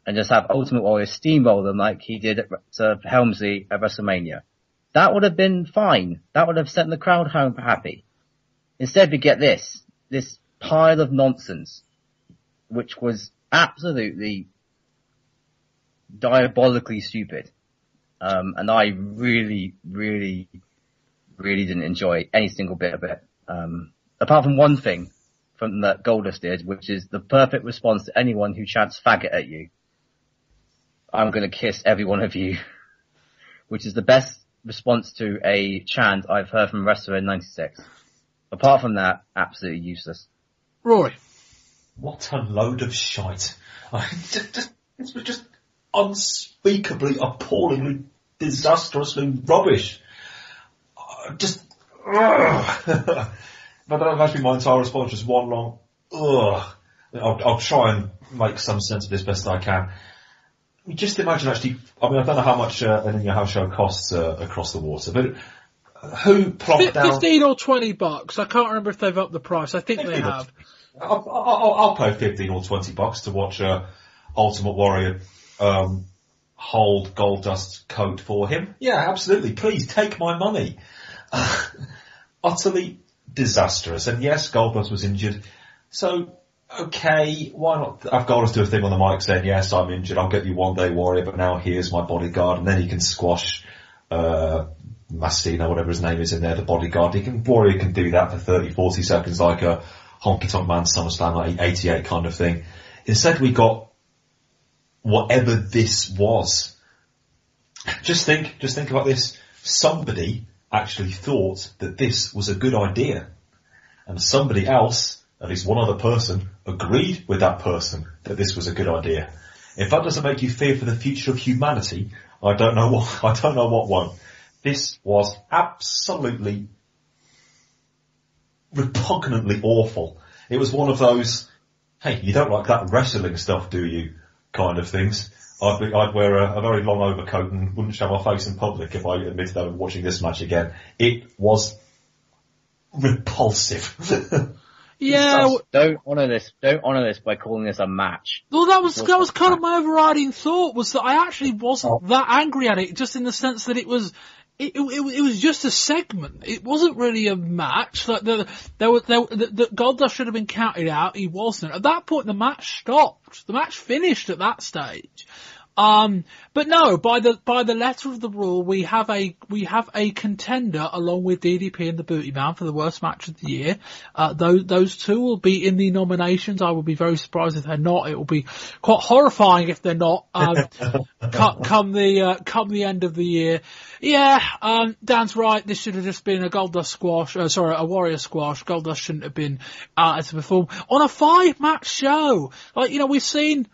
and just have Ultimate Warrior steamroll them like he did to Helmsley at WrestleMania. That would have been fine. That would have sent the crowd home happy. Instead, we get this pile of nonsense, which was absolutely diabolically stupid. And I really, really, really didn't enjoy any single bit of it. Apart from one thing from that Goldust did, which is the perfect response to anyone who chants faggot at you. I'm going to kiss every one of you, which is the best response to a chant I've heard from a wrestler in 96. Apart from that, absolutely useless. Rory. What a load of shite. This was just unspeakably, appallingly, disastrously rubbish. But that has been my entire response, just one long, ugh. I'll try and make some sense of this best I can. Just imagine actually, I don't know how much an In Your House show costs across the water, but who plonked down... $15 or $20. I can't remember if they've upped the price. I think they have. I'll pay $15 or $20 to watch Ultimate Warrior hold Goldust's coat for him. Yeah, absolutely. Please take my money. Utterly disastrous. And yes, Goldust was injured. So, okay, why not have Goldust do a thing on the mic saying, yes, I'm injured, I'll get you one day, Warrior, but now here's my bodyguard. And then he can squash Mastino, whatever his name is in there, the bodyguard. Warrior can do that for 30, 40 seconds like a Honky Tonk Man SummerSlam, like 88 kind of thing. Instead we got whatever this was. Just think about this. Somebody actually thought that this was a good idea. And somebody else, at least one other person, agreed with that person that this was a good idea. If that doesn't make you fear for the future of humanity, I don't know what won't. This was absolutely repugnantly awful. It was one of those, hey, you don't like that wrestling stuff, do you, kind of things. I'd wear a very long overcoat and wouldn't show my face in public if I admitted I was watching this match again. It was repulsive. Yeah. Don't honour this by calling this a match. Well, that was kind of my overriding thought, was that I actually wasn't that angry at it, just in the sense that it was just a segment. It wasn't really a match. Like the Goldust should have been counted out. He wasn't. At that point, the match stopped. The match finished at that stage. But no, by the letter of the rule, we have a contender along with DDP and the Booty Man for the worst match of the year. Those two will be in the nominations. I would be very surprised if they're not. It will be quite horrifying if they're not. Come the end of the year. Yeah, Dan's right. This should have just been a Goldust squash. A Warrior squash. Goldust shouldn't have been to perform on a 5-match show. Like, we've seen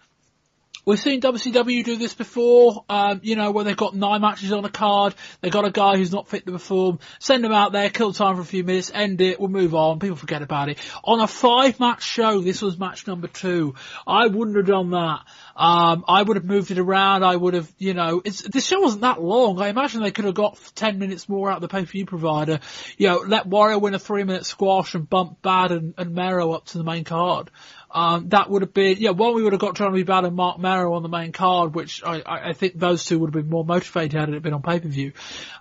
WCW do this before, where they've got 9 matches on a card, they've got a guy who's not fit to perform, send him out there, kill time for a few minutes, end it, we'll move on, people forget about it. On a 5-match show, this was match number 2. I wouldn't have done that. I would have moved it around, I would have, this show wasn't that long. I imagine they could have got 10 minutes more out of the pay-per-view provider. Let Warrior win a 3-minute squash and bump Bad and Mero up to the main card. That would have been, one, we would have got Johnny Bad and Mark Mero on the main card, which I think those two would have been more motivated had it been on pay-per-view.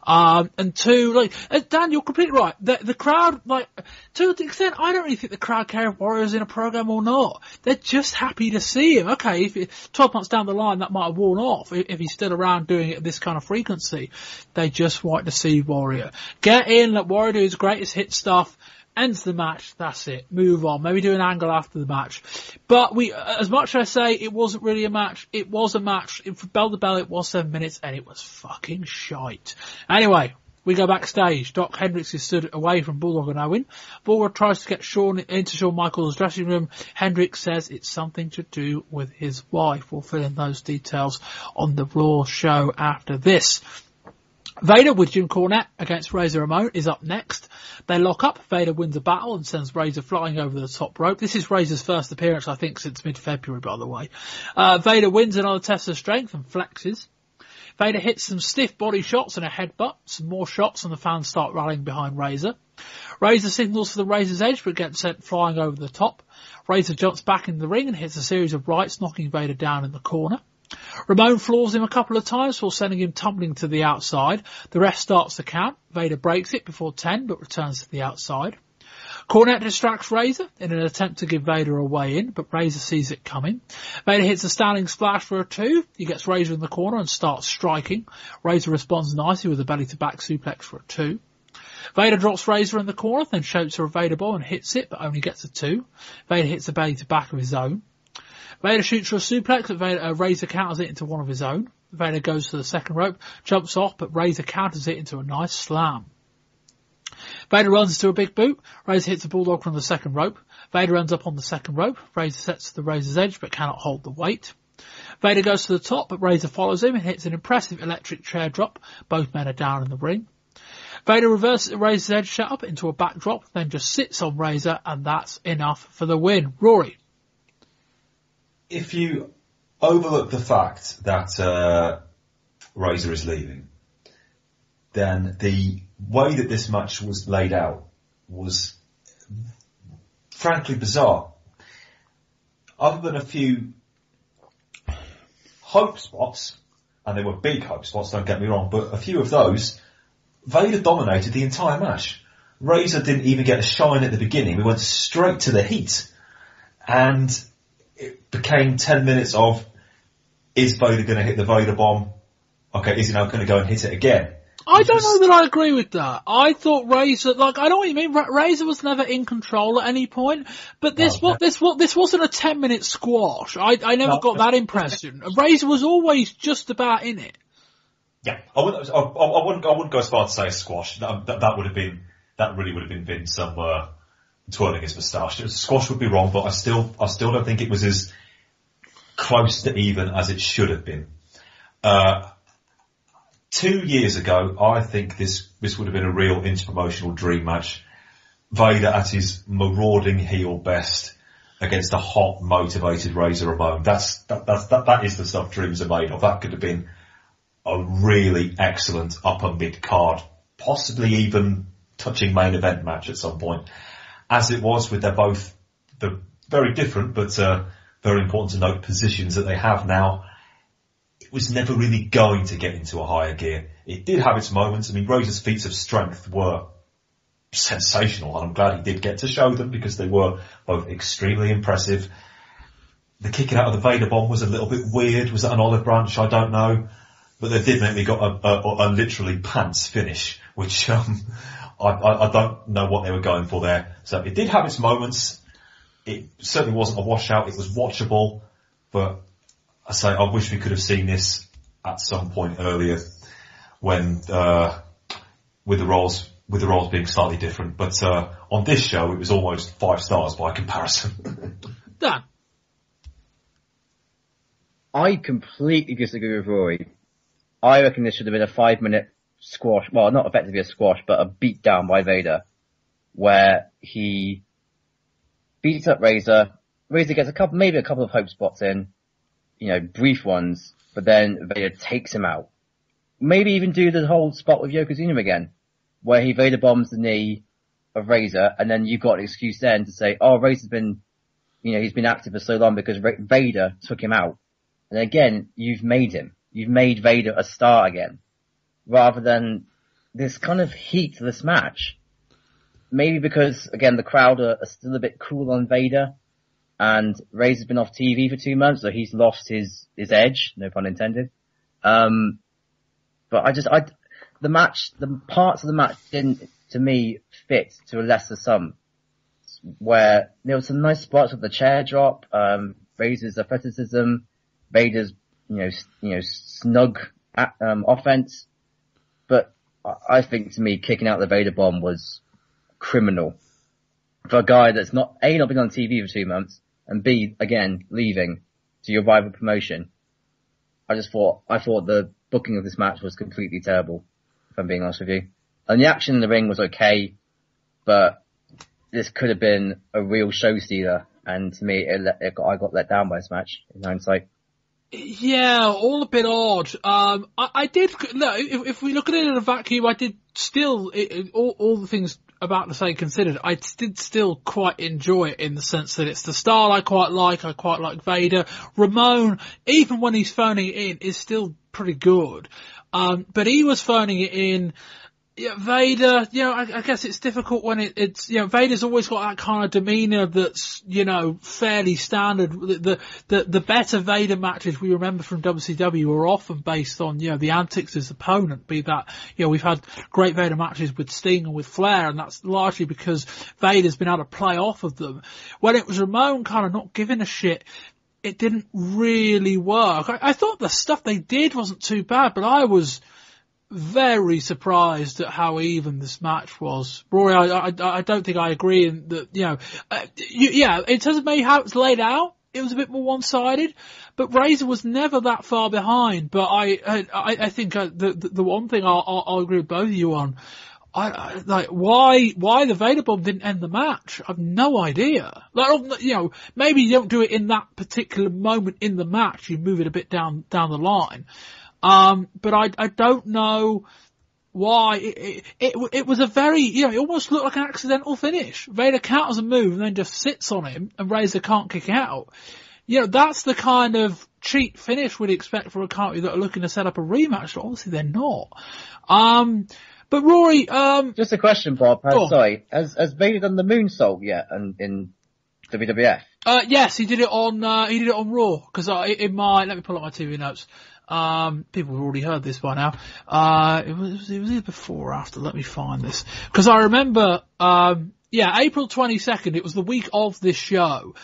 And 2, Dan, you're completely right. The crowd, to an extent, I don't really think the crowd care if Warrior's in a program or not. They're just happy to see him. Okay, if 12 months down the line that might have worn off, if he's still around doing it at this kind of frequency, they just want to see Warrior. Get in, let Warrior do his greatest hit stuff, ends the match, that's it. Move on. Maybe do an angle after the match. But as much as I say it wasn't really a match, it was a match. For bell to bell, it was 7 minutes, and it was fucking shite. Anyway, we go backstage. Doc Hendricks is stood away from Bulldog and Owen. Bulldog tries to get Shawn into Shawn Michaels' dressing room. Hendricks says it's something to do with his wife. We'll fill in those details on the Raw show after this. Vader with Jim Cornette against Razor Ramon is up next. They lock up. Vader wins a battle and sends Razor flying over the top rope. This is Razor's first appearance, I think, since mid-February, by the way. Vader wins another test of strength and flexes. Vader hits some stiff body shots and a headbutt. Some more shots and the fans start rallying behind Razor. Razor signals for the Razor's Edge but gets sent flying over the top. Razor jumps back in the ring and hits a series of rights, knocking Vader down in the corner. Ramon floors him a couple of times before sending him tumbling to the outside. The ref starts the count. Vader breaks it before 10, but returns to the outside. Cornette distracts Razor in an attempt to give Vader a way in, but Razor sees it coming. Vader hits a standing splash for a 2. He gets Razor in the corner and starts striking. Razor responds nicely with a belly-to-back suplex for a 2. Vader drops Razor in the corner, then shapes her a Vader bomb and hits it, but only gets a 2. Vader hits a belly-to-back of his own. Vader shoots for a suplex, but Razor counters it into one of his own. Vader goes to the second rope, jumps off, but Razor counters it into a nice slam. Vader runs into a big boot. Razor hits a bulldog from the second rope. Vader ends up on the second rope. Razor sets to the Razor's edge, but cannot hold the weight. Vader goes to the top, but Razor follows him and hits an impressive electric chair drop. Both men are down in the ring. Vader reverses Razor's edge setup into a backdrop, then just sits on Razor, and that's enough for the win. Rory. If you overlook the fact that Razor is leaving, then the way that this match was laid out was frankly bizarre. Other than a few hope spots, and they were big hope spots, don't get me wrong, but a few of those, Vader dominated the entire match. Razor didn't even get a shine at the beginning. We went straight to the heat. And it became 10 minutes of, is Vader going to hit the Vader bomb? Okay, is he now going to go and hit it again? I don't know that I agree with that. I thought Razor, I know what you mean. Razor was never in control at any point, but this wasn't a 10-minute squash. I never got that impression. Razor was always just about in it. Yeah, I wouldn't go as far to say a squash. That really would have been Vince somewhere twirling his moustache. A squash would be wrong, but I still don't think it was as close to even as it should have been. 2 years ago, I think this would have been a real interpromotional dream match. Vader at his marauding heel best against a hot, motivated Razor Ramon. That is the stuff dreams are made of. That could have been a really excellent upper mid card, possibly even touching main event match at some point. As it was with the very different but very important to note positions that they have now, it was never really going to get into a higher gear. It did have its moments. I mean, Razor's feats of strength were sensational, and I'm glad he did get to show them because they were both extremely impressive. The kicking out of the Vader bomb was a little bit weird. Was that an olive branch? I don't know. But they did make me got a literally pants finish, which I don't know what they were going for there. So it did have its moments. It certainly wasn't a washout. It was watchable, but I wish we could have seen this at some point earlier when with the roles being slightly different. But on this show, it was almost 5 stars by comparison. Dan. I completely disagree with Rory. I reckon this should have been a 5-minute squash. Well, not effectively a squash, but a beat down by Vader, where he beats up Razor. Razor gets maybe a couple of hope spots in, brief ones, but then Vader takes him out. Maybe even do the whole spot with Yokozuna again, where he Vader bombs the knee of Razor, and then you've got an excuse then to say, oh, Razor's been, he's been active for so long because Vader took him out. And again, you've made Vader a star again, rather than this kind of heat to this match. Maybe because, again, the crowd are still a bit cool on Vader, and Razor's been off TV for 2 months, so he's lost his edge, no pun intended. But the parts of the match didn't, to me, fit to a lesser sum, where there were some nice spots with the chair drop, Razor's athleticism, Vader's, snug offense. But I think, to me, kicking out the Vader bomb was criminal for a guy that's not been on TV for 2 months, and B, again, leaving to your rival promotion. I thought the booking of this match was completely terrible, if I'm being honest with you. And the action in the ring was okay, but this could have been a real show stealer, and to me, I got let down by this match, in hindsight. Yeah, all a bit odd. I did, no, if we look at it in a vacuum, I did still, all the things about to say considered, I did still quite enjoy it in the sense that it's the style I quite like. I quite like Vader. Ramon, even when he's phoning it in, is still pretty good. But he was phoning it in. Yeah, Vader, I guess it's difficult when it's, Vader's always got that kind of demeanour that's, fairly standard. The better Vader matches we remember from WCW are often based on, the antics of his opponent, be that, we've had great Vader matches with Sting and with Flair, and that's largely because Vader's been able to play off of them. When it was Ramon kind of not giving a shit, it didn't really work. I thought the stuff they did wasn't too bad, but I was very surprised at how even this match was. Rory, I don't think I agree in that, in terms of maybe how it's laid out, it was a bit more one-sided, but Razor was never that far behind. But I think the one thing I'll agree with both of you on, why the Vader bomb didn't end the match, I've no idea. Maybe you don't do it in that particular moment in the match, you move it a bit down the line. But I don't know why it was a very, it almost looked like an accidental finish. Vader counters a move and then just sits on him and Razor can't kick out. That's the kind of cheap finish we'd expect for a company that are looking to set up a rematch, but obviously they're not. But Rory, just a question, Bob. Sorry, has Vader done the moonsault yet in WWF? Yes, he did it on Raw, cause let me pull up my TV notes. People have already heard this by now. It was either before or after. Let me find this. Cause I remember, April 22nd, it was the week of this show.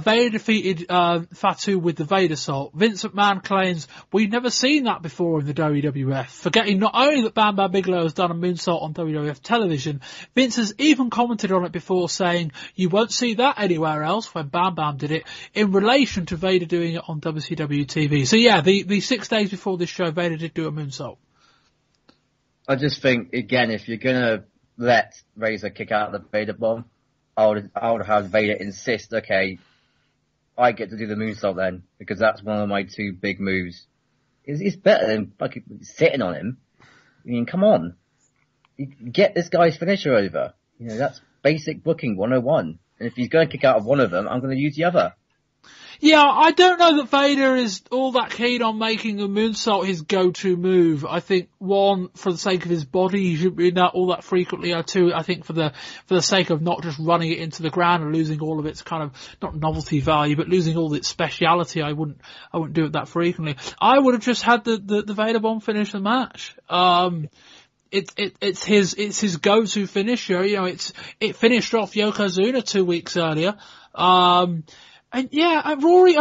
Vader defeated, Fatu with the Vader Salt. Vince McMahon claims, we've never seen that before in the WWF. Forgetting not only that Bam Bam Bigelow has done a moonsault on WWF television, Vince has even commented on it before saying, you won't see that anywhere else when Bam Bam did it, in relation to Vader doing it on WCW TV. So the 6 days before this show, Vader did do a moonsault. I just think, again, if you're gonna let Razor kick out the Vader bomb, I would have Vader insist, okay, I get to do the moonsault then, because that's one of my two big moves. It's better than fucking sitting on him. I mean, come on. Get this guy's finisher over. That's basic booking 101. And if he's going to kick out of one of them, I'm going to use the other. Yeah, I don't know that Vader is all that keen on making the moonsault his go-to move. I think, one, for the sake of his body, he shouldn't be that all that frequently, or two, I think for the sake of not just running it into the ground and losing all of its kind of, not novelty value, but losing all its speciality, I wouldn't do it that frequently. I would have just had the Vader bomb finish the match. It's his go-to finisher. It finished off Yokozuna 2 weeks earlier. And Rory,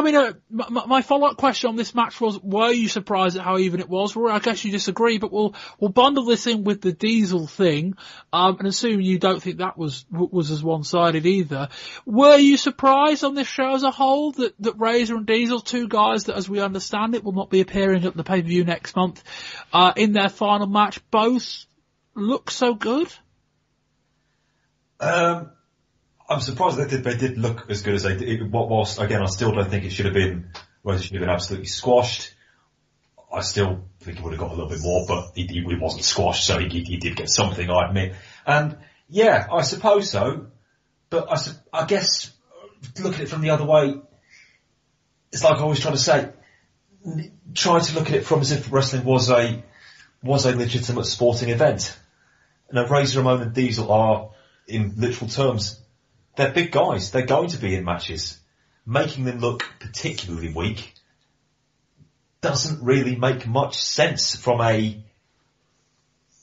my follow-up question on this match was, were you surprised at how even it was? Rory, I guess you disagree, but we'll bundle this in with the Diesel thing, and assume you don't think that was as one-sided either. Were you surprised on this show as a whole that Razor and Diesel, two guys that, as we understand it, will not be appearing at the pay-per-view next month, in their final match, both look so good? I'm surprised they did look as good as they did. Whilst, again, I still don't think it should have been absolutely squashed. I still think he would have got a little bit more, but he wasn't squashed, so he did get something, I admit. And yeah, I suppose so. But I guess, look at it from the other way, it's like I always try to say, try to look at it from as if wrestling was a legitimate sporting event. Razor Ramon and Diesel are, in literal terms, they're big guys. They're going to be in matches. Making them look particularly weak doesn't really make much sense from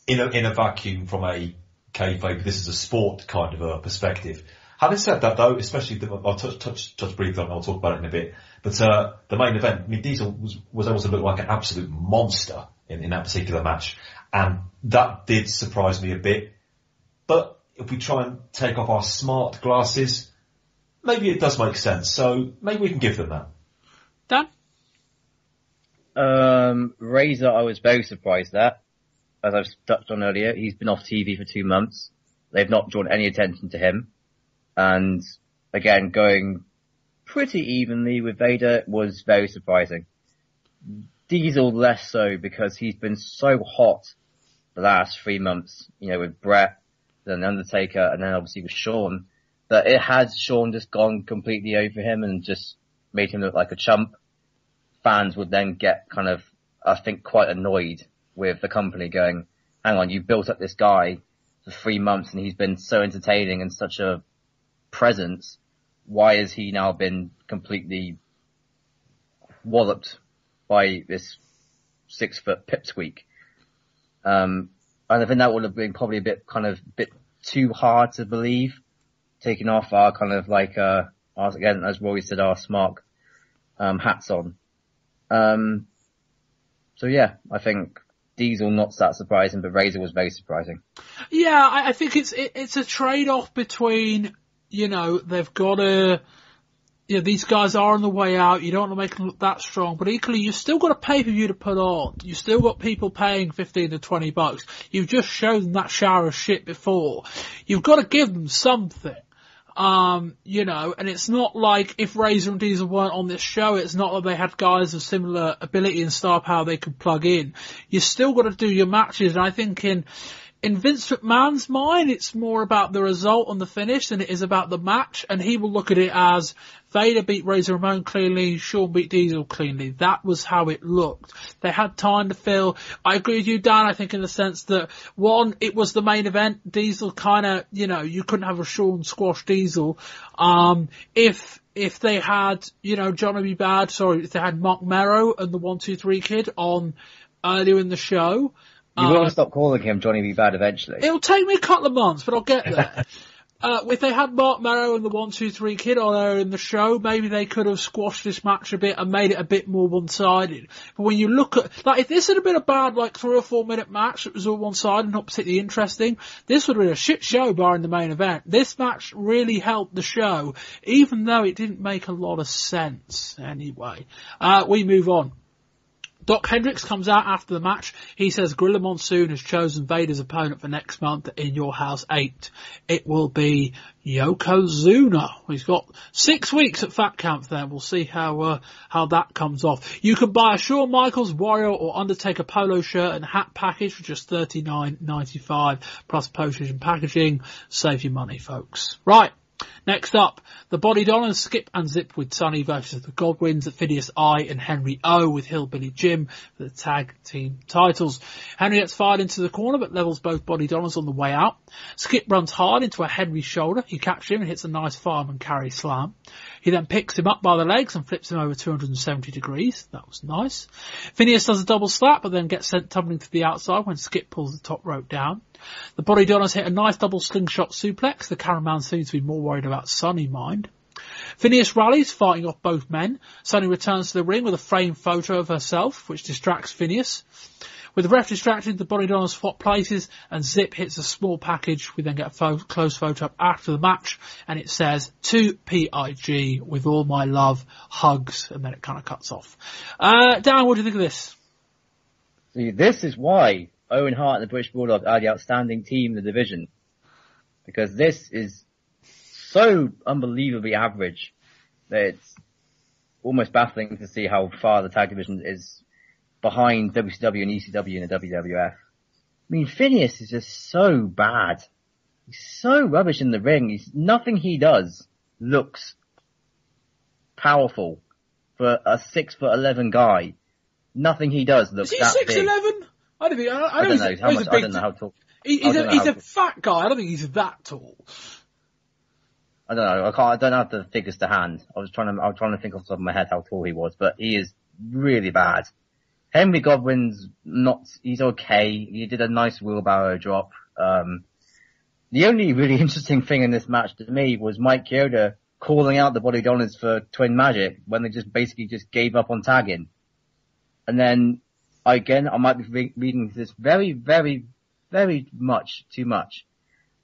in a vacuum, from a kayfabe, this is a sport kind of a perspective. Having said that though, especially, I'll touch briefly on it, I'll talk about it in a bit, but the main event, Diesel was able to look like an absolute monster in that particular match, and that did surprise me a bit. But if we try and take off our smart glasses, maybe it does make sense. So maybe we can give them that. Dan? Razor, I was very surprised at. As I've touched on earlier, he's been off TV for 2 months. They've not drawn any attention to him. And again, going pretty evenly with Vader was very surprising. Diesel less so, because he's been so hot the last 3 months, with Bret, then The Undertaker, and then obviously with Shawn, that it had Shawn just gone completely over him and just made him look like a chump, fans would then get kind of, I think, quite annoyed with the company going, hang on, you built up this guy for 3 months and he's been so entertaining and such a presence. Why has he now been completely walloped by this 6-foot pipsqueak? And I think that would have been probably a bit too hard to believe, taking off our kind of like, again, as Rory said, our smart hats on. So yeah, I think Diesel not that surprising, but Razor was very surprising. Yeah, I think it's a trade-off between, they've got to, these guys are on the way out. You don't want to make them look that strong, but equally, you've still got a pay-per-view to put on. You've still got people paying $15 to $20. You've just shown them that shower of shit before. You've got to give them something. And it's not like if Razor and Diesel weren't on this show, it's not that they had guys of similar ability and star power they could plug in. You still got to do your matches, and I think in Vince McMahon's mind, it's more about the result and the finish than it is about the match, and he will look at it as Vader beat Razor Ramon cleanly, Shawn beat Diesel cleanly. That was how it looked. They had time to fill. I agree with you, Dan, I think in the sense that, one, it was the main event. Diesel kind of, you couldn't have a Shawn squash Diesel. If they had, Johnny B. Bad, if they had Mark Merrow and the 1-2-3 Kid on earlier in the show, you will stop calling him Johnny B. Bad eventually. It'll take me a couple of months, but I'll get there. If they had Mark Merrow and the 1-2-3 Kid on there in the show, maybe they could have squashed this match a bit and made it a bit more one-sided. But when you look at, if this had been a bad, 3 or 4 minute match that was all one-sided, not particularly interesting, this would have been a shit show barring the main event. This match really helped the show, even though it didn't make a lot of sense anyway. We move on. Doc Hendricks comes out after the match. He says Gorilla Monsoon has chosen Vader's opponent for next month at In Your House 8. It will be Yokozuna. He's got 6 weeks at Fat Camp there. We'll see how that comes off. You can buy a Shawn Michaels, Warrior or Undertaker polo shirt and hat package for just $39.95 plus postage and packaging. Save your money, folks. Right. Next up, the Body Donners Skip and Zip with Sonny versus the Godwins, Phineas I and Henry O with Hillbilly Jim for the tag team titles. Henry gets fired into the corner but levels both Body Donners on the way out. Skip runs hard into a Henry's shoulder. He catches him and hits a nice fireman carry slam. He then picks him up by the legs and flips him over 270 degrees. That was nice. Phineas does a double slap but then gets sent tumbling to the outside when Skip pulls the top rope down. The Body Donners hit a nice double slingshot suplex. The cameraman seems to be more worried about Sonny mind. Phineas rallies, fighting off both men. Sonny returns to the ring with a framed photo of herself, which distracts Phineas. With the ref distracted, the Body Donners swap places, and Zip hits a small package. We then get a close photo up after the match, and it says, to PIG, with all my love, hugs, and then it kind of cuts off. Dan, what do you think of this? See, this is why Owen Hart and the British Bulldogs are the outstanding team in the division. Because this is so unbelievably average that it's almost baffling to see how far the tag division is behind WCW and ECW and the WWF. I mean, Phineas is just so bad. He's so rubbish in the ring. Nothing he does looks powerful for a 6'11" guy. Nothing he does looks that big. Is he 6'11"? I don't know how tall. He's a fat guy. I don't think he's that tall. I don't know. I don't have the figures to hand. I was trying to think off the top of my head how tall he was, but he is really bad. Henry Godwin's he's okay. He did a nice wheelbarrow drop. The only really interesting thing in this match to me was Mike Chioda calling out the Body Donners for Twin Magic when they basically gave up on tagging. And then, again, I might be reading this very, very, very much too much.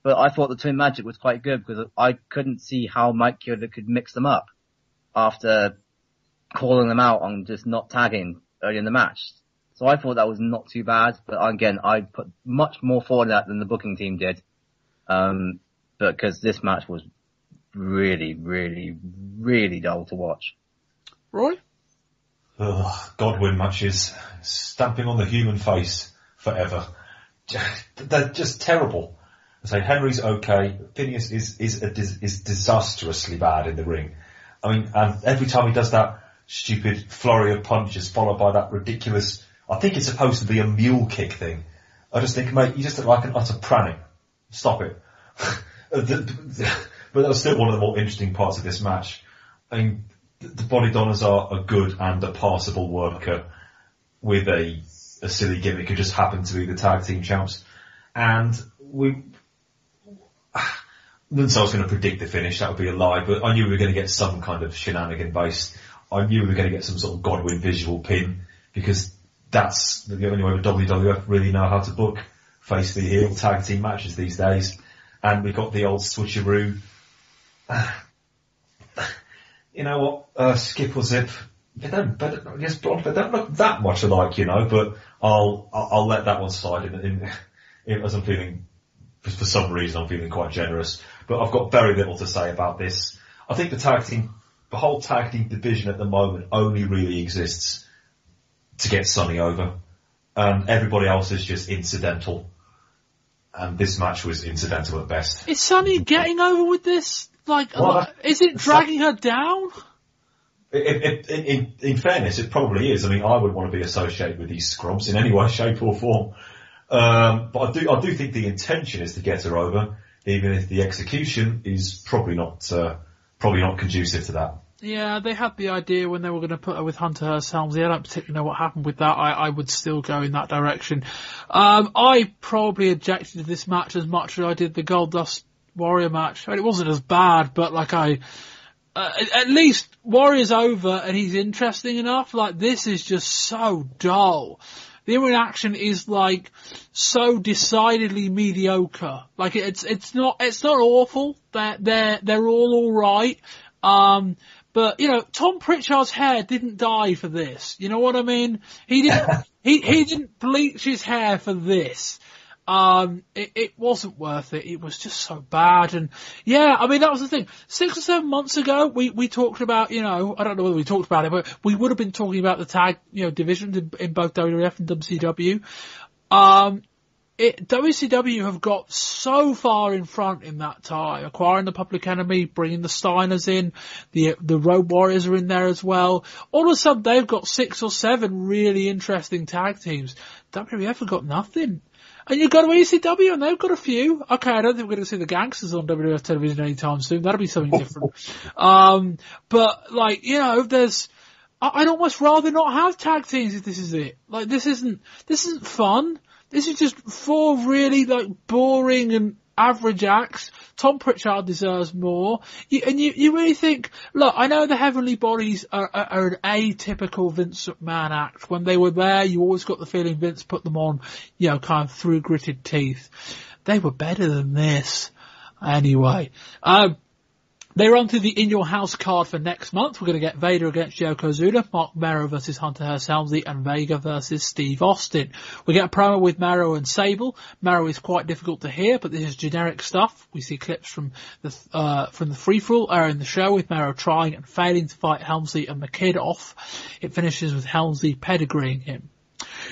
But I thought the Twin Magic was quite good because I couldn't see how Mike Chioda could mix them up after calling them out on just not tagging early in the match. So I thought that was not too bad. But again, I put much more forward that than the booking team did. Because this match was really, really, really dull to watch. Roy? Godwin matches, stamping on the human face forever. They're just terrible. I say Henry's okay. Phineas is disastrously bad in the ring. I mean, and every time he does that stupid flurry of punches followed by that ridiculous, I think it's supposed to be a mule kick thing. I just think, mate, you just look like an utter pranny. Stop it. But that was still one of the more interesting parts of this match. I mean, the Body Donners are a good and a passable worker with a silly gimmick who just happened to be the tag team champs. And I wouldn't say I was going to predict the finish, that would be a lie, but I knew we were going to get some kind of shenanigan based. I knew we were going to get some sort of Godwin visual pin, because that's the only way the WWF really know how to book face the heel tag team matches these days. And we got the old switcheroo. You know what, Skip or Zip, they don't look that much alike, you know, but I'll let that one slide as I'm feeling, for some reason I'm feeling quite generous. But I've got very little to say about this. I think the whole tag team division at the moment only really exists to get Sonny over. Everybody else is just incidental. And this match was incidental at best. Is Sonny getting over with this? Is it dragging her down? In fairness, it probably is. I mean, I would want to be associated with these scrubs in any way, shape or form. But I do think the intention is to get her over, even if the execution is probably not conducive to that. Yeah, they had the idea when they were going to put her with Hunter Hearst Helmsley. I don't particularly know what happened with that. I would still go in that direction. I probably objected to this match as much as I did the Goldust Warrior match. I mean, it wasn't as bad, but at least Warrior's over and he's interesting enough. This is just so dull. The in-ring action is so decidedly mediocre. It's not awful. They're all right. But, Tom Pritchard's hair didn't dye for this. You know what I mean? He didn't, he didn't bleach his hair for this. It wasn't worth it. It was just so bad. And yeah, I mean, that was the thing. 6 or 7 months ago, we talked about, I don't know whether we talked about it, but we would have been talking about the tag, divisions in both WWF and WCW. WCW have got so far in front in that time, acquiring the Public Enemy, bringing the Steiners in, the Road Warriors are in there as well. All of a sudden, they've got 6 or 7 really interesting tag teams. WWF have got nothing. And you go to ECW and they've got a few. Okay, I don't think we're going to see the Gangsters on WWF television anytime soon. That'll be something different. But there's, I'd almost rather not have tag teams if this is it. This isn't fun. This is just 4 really boring and average acts. Tom Pritchard deserves more. You really think, look, I know the Heavenly Bodies are an atypical Vince McMahon act. When they were there, you always got the feeling Vince put them on, kind of through gritted teeth. They were better than this. Anyway, they're on to the In Your House card for next month. We're going to get Vader against Yokozuna, Mark Mero versus Hunter Hearst Helmsley, and Vega versus Steve Austin. We get a promo with Mero and Sable. Mero is quite difficult to hear, but this is generic stuff. We see clips from the free-for-all in the show with Mero trying and failing to fight Helmsley and McKidd off. It finishes with Helmsley pedigreeing him.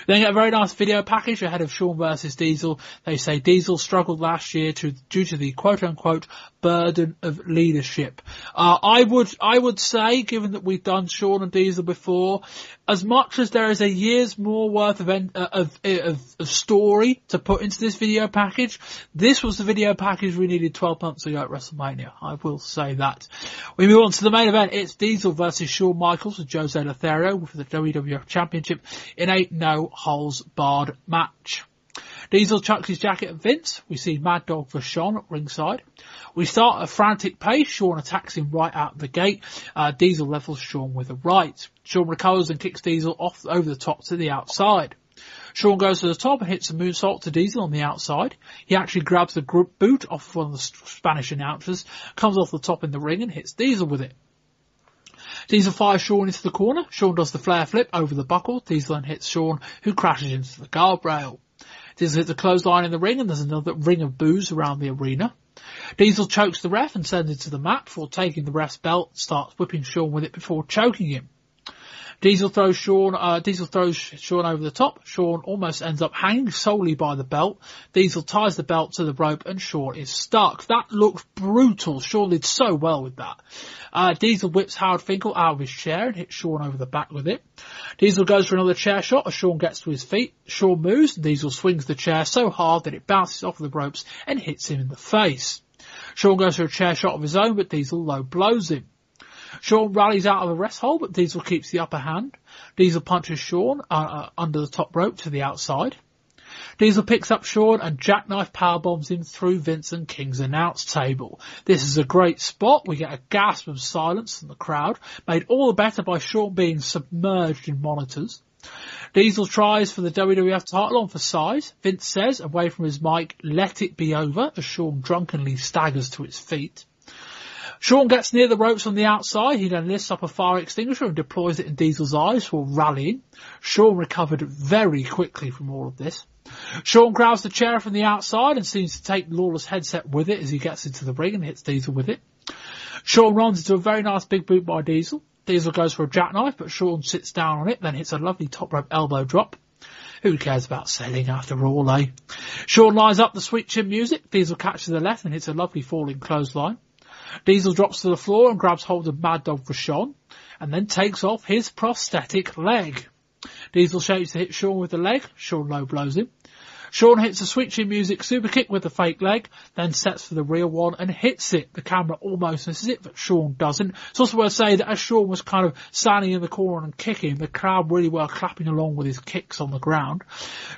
Then get a very nice video package ahead of Shawn versus Diesel. They say Diesel struggled last year due to the quote-unquote burden of leadership. I would say, given that we've done Shawn and Diesel before, as much as there is a year's more worth of story to put into this video package, this was the video package we needed 12 months ago at WrestleMania. I will say that. We move on to the main event. It's Diesel versus Shawn Michaels with Jose Lothario for the WWF Championship in a no-holds-barred match. Diesel chucks his jacket at Vince. We see Mad Dog for Shawn at ringside. We start at a frantic pace. Shawn attacks him right out of the gate. Diesel levels Shawn with a right. Shawn recovers and kicks Diesel off over the top to the outside. Shawn goes to the top and hits a moonsault to Diesel on the outside. He actually grabs the boot off one of the Spanish announcers, comes off the top in the ring and hits Diesel with it. Diesel fires Shawn into the corner. Shawn does the flare flip over the buckle. Diesel then hits Shawn, who crashes into the guardrail. Diesel hits a clothesline in the ring, and there's another ring of boos around the arena. Diesel chokes the ref and sends him to the mat before taking the ref's belt and starts whipping Shawn with it before choking him. Diesel throws Shawn over the top. Shawn almost ends up hanging solely by the belt. Diesel ties the belt to the rope and Shawn is stuck. That looked brutal. Shawn did so well with that. Diesel whips Howard Finkel out of his chair and hits Shawn over the back with it. Diesel goes for another chair shot as Shawn gets to his feet. Shawn moves and Diesel swings the chair so hard that it bounces off the ropes and hits him in the face. Shawn goes for a chair shot of his own, but Diesel low blows him. Shawn rallies out of the rest hold, but Diesel keeps the upper hand. Diesel punches Shawn under the top rope to the outside. Diesel picks up Shawn and jackknife powerbombs him through Vince and King's announce table. This is a great spot. We get a gasp of silence from the crowd, made all the better by Shawn being submerged in monitors. Diesel tries for the WWF title on for size. Vince says, away from his mic, "Let it be over," as Shawn drunkenly staggers to his feet. Shawn gets near the ropes on the outside. He then lifts up a fire extinguisher and deploys it in Diesel's eyes for rallying. Shawn recovered very quickly from all of this. Shawn grabs the chair from the outside and seems to take Lawler's headset with it as he gets into the ring and hits Diesel with it. Shawn runs into a very nice big boot by Diesel. Diesel goes for a jackknife, but Shawn sits down on it, then hits a lovely top rope elbow drop. Who cares about selling after all, eh? Shawn lines up the sweet chin music. Diesel catches the left and hits a lovely falling clothesline. Diesel drops to the floor and grabs hold of Mad Dog for Shawn, and then takes off his prosthetic leg. Diesel shapes to hit Shawn with the leg. Shawn low blows him. Shawn hits a sweet chin music super kick with the fake leg, then sets for the real one and hits it. The camera almost misses it, but Shawn doesn't. It's also worth saying that as Shawn was kind of standing in the corner and kicking, the crowd really were clapping along with his kicks on the ground.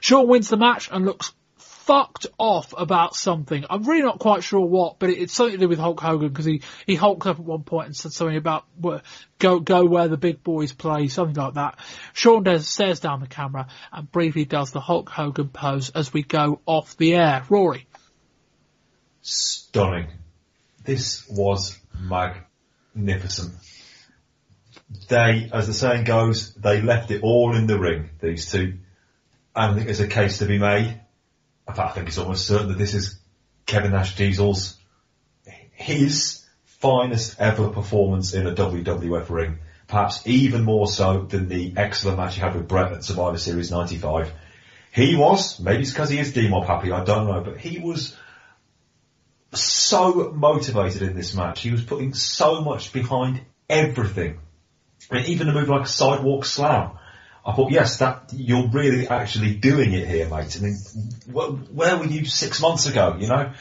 Shawn wins the match and looks fucked off about something. I'm really not quite sure what, but it's something to do with Hulk Hogan, because he hulked up at one point and said something about go where the big boys play, something like that. Shawn stares down the camera and briefly does the Hulk Hogan pose as we go off the air. Rory. Stunning. This was magnificent. They, as the saying goes, they left it all in the ring, these two. I don't think there's a case to be made. In fact, I think it's almost certain that this is Kevin Nash Diesel's, his finest ever performance in a WWF ring. Perhaps even more so than the excellent match he had with Bret at Survivor Series 95. He was, maybe it's because he is D-Mob happy, I don't know, but he was so motivated in this match. He was putting so much behind everything. I mean, even a move like a sidewalk slam. I thought, yes, that you're really actually doing it here, mate. I mean, where were you 6 months ago, you know?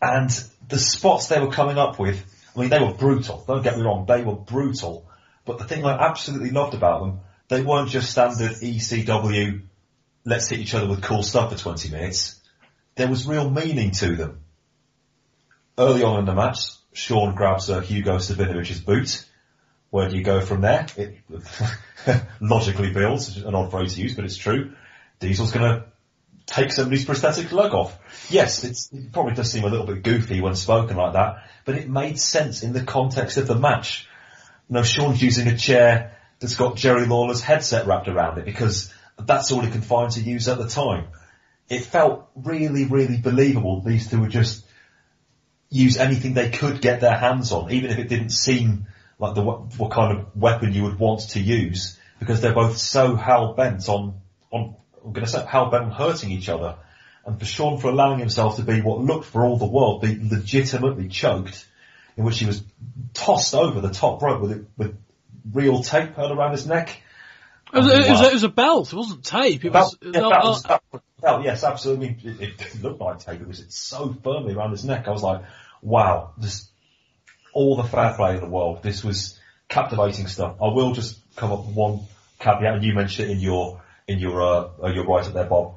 And the spots they were coming up with, I mean, they were brutal. Don't get me wrong, they were brutal. But the thing I absolutely loved about them, they weren't just standard ECW, let's hit each other with cool stuff for 20 minutes. There was real meaning to them. Early on in the match, Shawn grabs Hugo Savinovich's boot. Where do you go from there? It logically builds, an odd phrase to use, but it's true. Diesel's going to take somebody's prosthetic leg off. Yes, it probably does seem a little bit goofy when spoken like that, but it made sense in the context of the match. You know, Shawn's using a chair that's got Jerry Lawler's headset wrapped around it because that's all he can find to use at the time. It felt really, really believable. These two would just use anything they could get their hands on, even if it didn't seem like what kind of weapon you would want to use, because they're both so hell-bent on I'm going to say hell-bent on hurting each other. And for Shawn, for allowing himself to be what looked for all the world, be legitimately choked, in which he was tossed over the top rope with real tape held around his neck. It was a belt, it wasn't tape. It was belt, yes, absolutely. It looked like tape. It was so firmly around his neck. I was like, wow, just all the fair play in the world. This was captivating stuff. I will just come up with one caveat, and you mentioned it in your write-up there, Bob.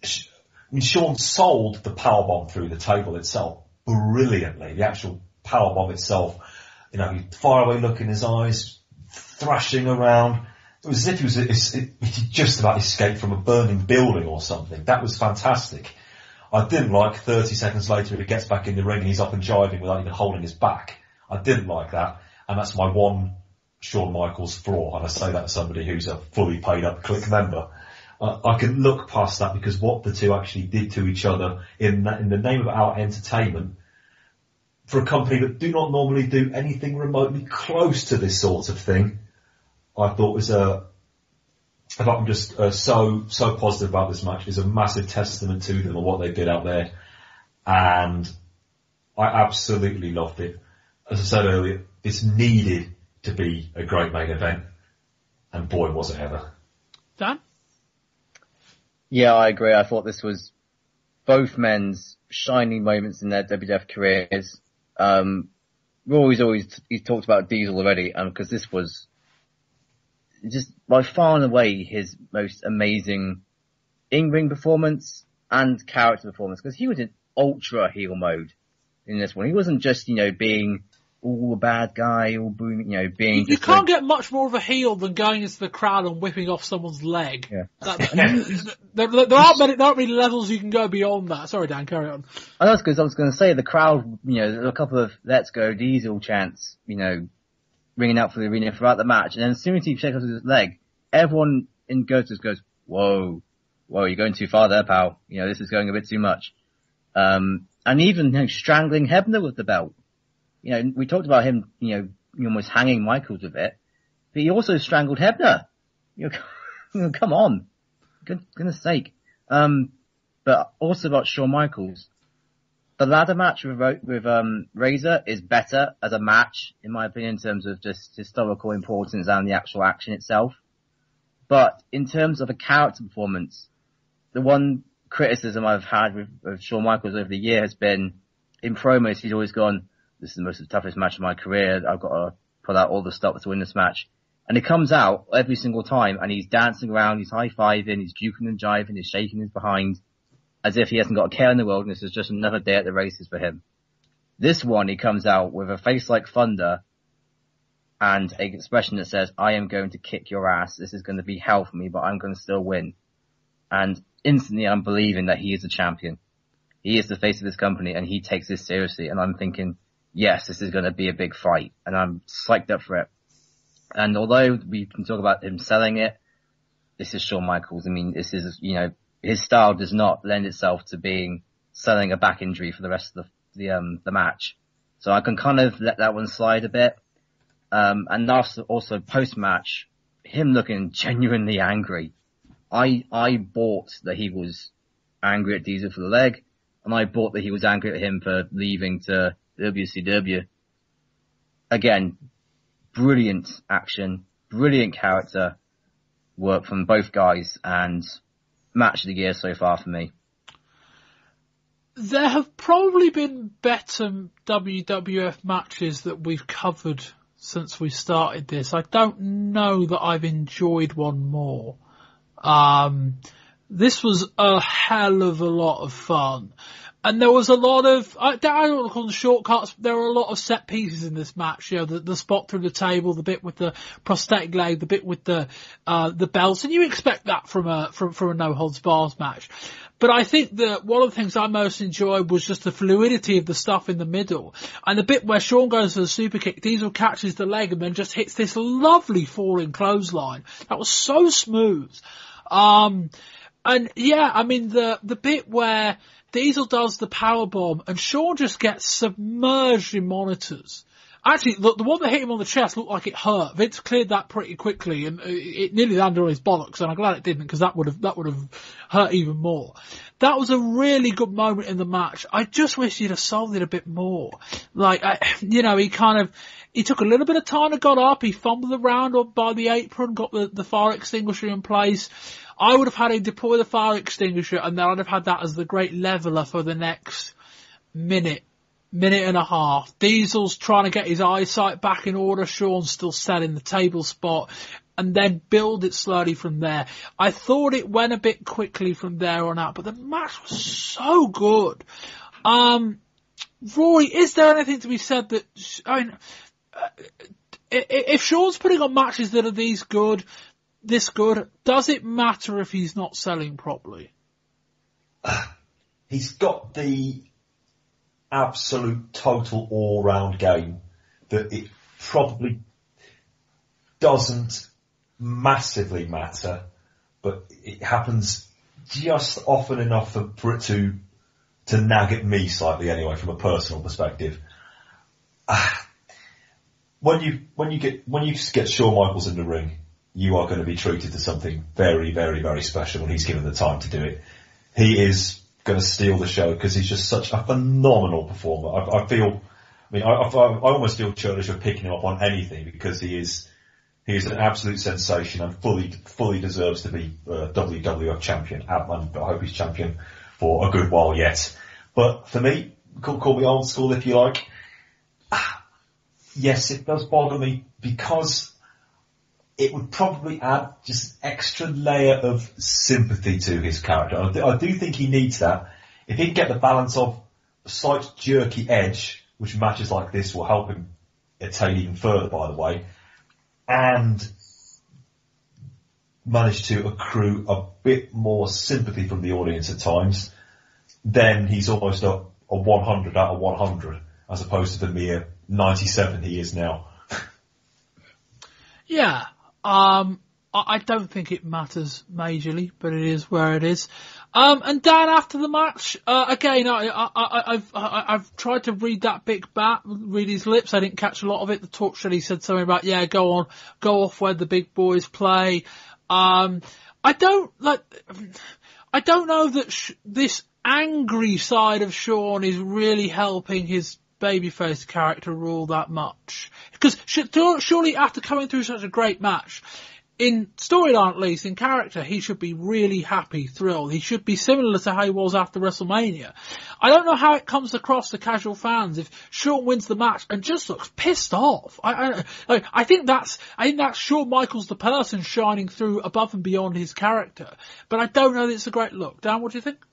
I mean, Shawn sold the powerbomb through the table itself brilliantly. The actual powerbomb itself, you know, faraway look in his eyes, thrashing around. It was as if he just about escaped from a burning building or something. That was fantastic. I didn't like 30 seconds later he gets back in the ring and he's up and jiving without even holding his back. I didn't like that. And that's my one Shawn Michaels flaw. And I say that as somebody who's a fully paid up Click member. I can look past that because what the two actually did to each other in the name of our entertainment, for a company that do not normally do anything remotely close to this sort of thing, I thought was I'm just so positive about this match. It's a massive testament to them and what they did out there, and I absolutely loved it. As I said earlier, this needed to be a great main event, and boy was it ever. Dan? Yeah, I agree. I thought this was both men's shining moments in their WWF careers. Rory's he's talked about Diesel already, because this was just by far and away his most amazing in-ring performance and character performance, because he was in ultra heel mode in this one. He wasn't just, being all a bad guy, all booming, being... You can't get much more of a heel than going into the crowd and whipping off someone's leg. Yeah. There aren't many levels you can go beyond that. Sorry, Dan, carry on. And that's because I was going to say, the crowd, there were a couple of "Let's Go Diesel" chants, ringing out for the arena throughout the match. And then as soon as he shakes off his leg, everyone in Goaters goes, whoa, you're going too far there, pal. This is going a bit too much. And even strangling Hebner with the belt. We talked about him, almost hanging Michaels a bit, but he also strangled Hebner. Come on. Goodness sake. But also about Shawn Michaels. The ladder match with Razor is better as a match, in my opinion, in terms of just historical importance and the actual action itself. But in terms of a character performance, the one criticism I've had with Shawn Michaels over the year has been, in promos, he's always gone, this is the toughest match of my career, I've got to pull out all the stops to win this match. And he comes out every single time and he's dancing around, he's high-fiving, he's juking and jiving, he's shaking his behind, as if he hasn't got a care in the world and this is just another day at the races for him. This one, he comes out with a face like thunder and an expression that says, I am going to kick your ass, this is going to be hell for me, but I'm going to still win. And instantly I'm believing that he is the champion. He is the face of this company and he takes this seriously, and I'm thinking, yes, this is going to be a big fight, and I'm psyched up for it. And although we can talk about him selling it, this is Shawn Michaels. I mean, this is, his style does not lend itself to selling a back injury for the rest of the match. So I can kind of let that one slide a bit. And also post-match, him looking genuinely angry. I bought that he was angry at Diesel for the leg, and I bought that he was angry at him for leaving to WCW. Again, brilliant action, brilliant character work from both guys, and match of the year so far for me. There have probably been better WWF matches that we've covered since we started this. I don't know that I've enjoyed one more. This was a hell of a lot of fun. And there was a lot of, I don't want to call them shortcuts, but there were a lot of set pieces in this match. The spot through the table, the bit with the prosthetic leg, the bit with the belts, and you expect that from a no holds bars match. But I think that one of the things I most enjoyed was just the fluidity of the stuff in the middle. And the bit where Shawn goes for the super kick, Diesel catches the leg and then just hits this lovely falling clothesline. That was so smooth. And yeah, I mean, the bit where Diesel does the powerbomb and Shawn just gets submerged in monitors. Actually, the one that hit him on the chest looked like it hurt. Vince cleared that pretty quickly, and it nearly landed on his bollocks, and I'm glad it didn't, because that would have hurt even more. That was a really good moment in the match. I just wish he'd have solved it a bit more. He took a little bit of time and got up. He fumbled around by the apron, got the fire extinguisher in place. I would have had him deploy the fire extinguisher, and then I'd have had that as the great leveler for the next minute and a half. Diesel's trying to get his eyesight back in order. Shawn's still selling the table spot, and then build it slowly from there. I thought it went a bit quickly from there on out, but the match was so good. Rory, is there anything to be said that, if Shawn's putting on matches that are this good, does it matter if he's not selling properly? He's got the absolute total all-round game that it probably doesn't massively matter, but it happens just often enough for it to nag at me slightly anyway, from a personal perspective. When you get Shawn Michaels in the ring, you are going to be treated to something very, very, very special when he's given the time to do it. He is going to steal the show because he's just such a phenomenal performer. I almost feel churlish of picking him up on anything because he is an absolute sensation and fully deserves to be WWF champion. I hope he's champion for a good while yet. But for me, call me old school if you like. Yes, it does bother me because it would probably add just an extra layer of sympathy to his character. I do think he needs that. If he can get the balance of a slight jerky edge, which matches like this will help him attain even further, by the way, and manage to accrue a bit more sympathy from the audience at times, then he's almost a 100 out of 100, as opposed to the mere 97 he is now. Yeah. I don't think it matters majorly, but it is where it is. And Dan, after the match, again, I've tried to read that big bat, read his lips. I didn't catch a lot of it. The talk show, he said something about, go off where the big boys play. I don't know that this angry side of Shawn is really helping his babyface character rule that much. Because surely after coming through such a great match, in storyline at least, in character, he should be really happy, thrilled. He should be similar to how he was after WrestleMania. I don't know how it comes across to casual fans if Shawn wins the match and just looks pissed off. I think that's Shawn Michaels the person shining through above and beyond his character. But I don't know that it's a great look. Dan, what do you think?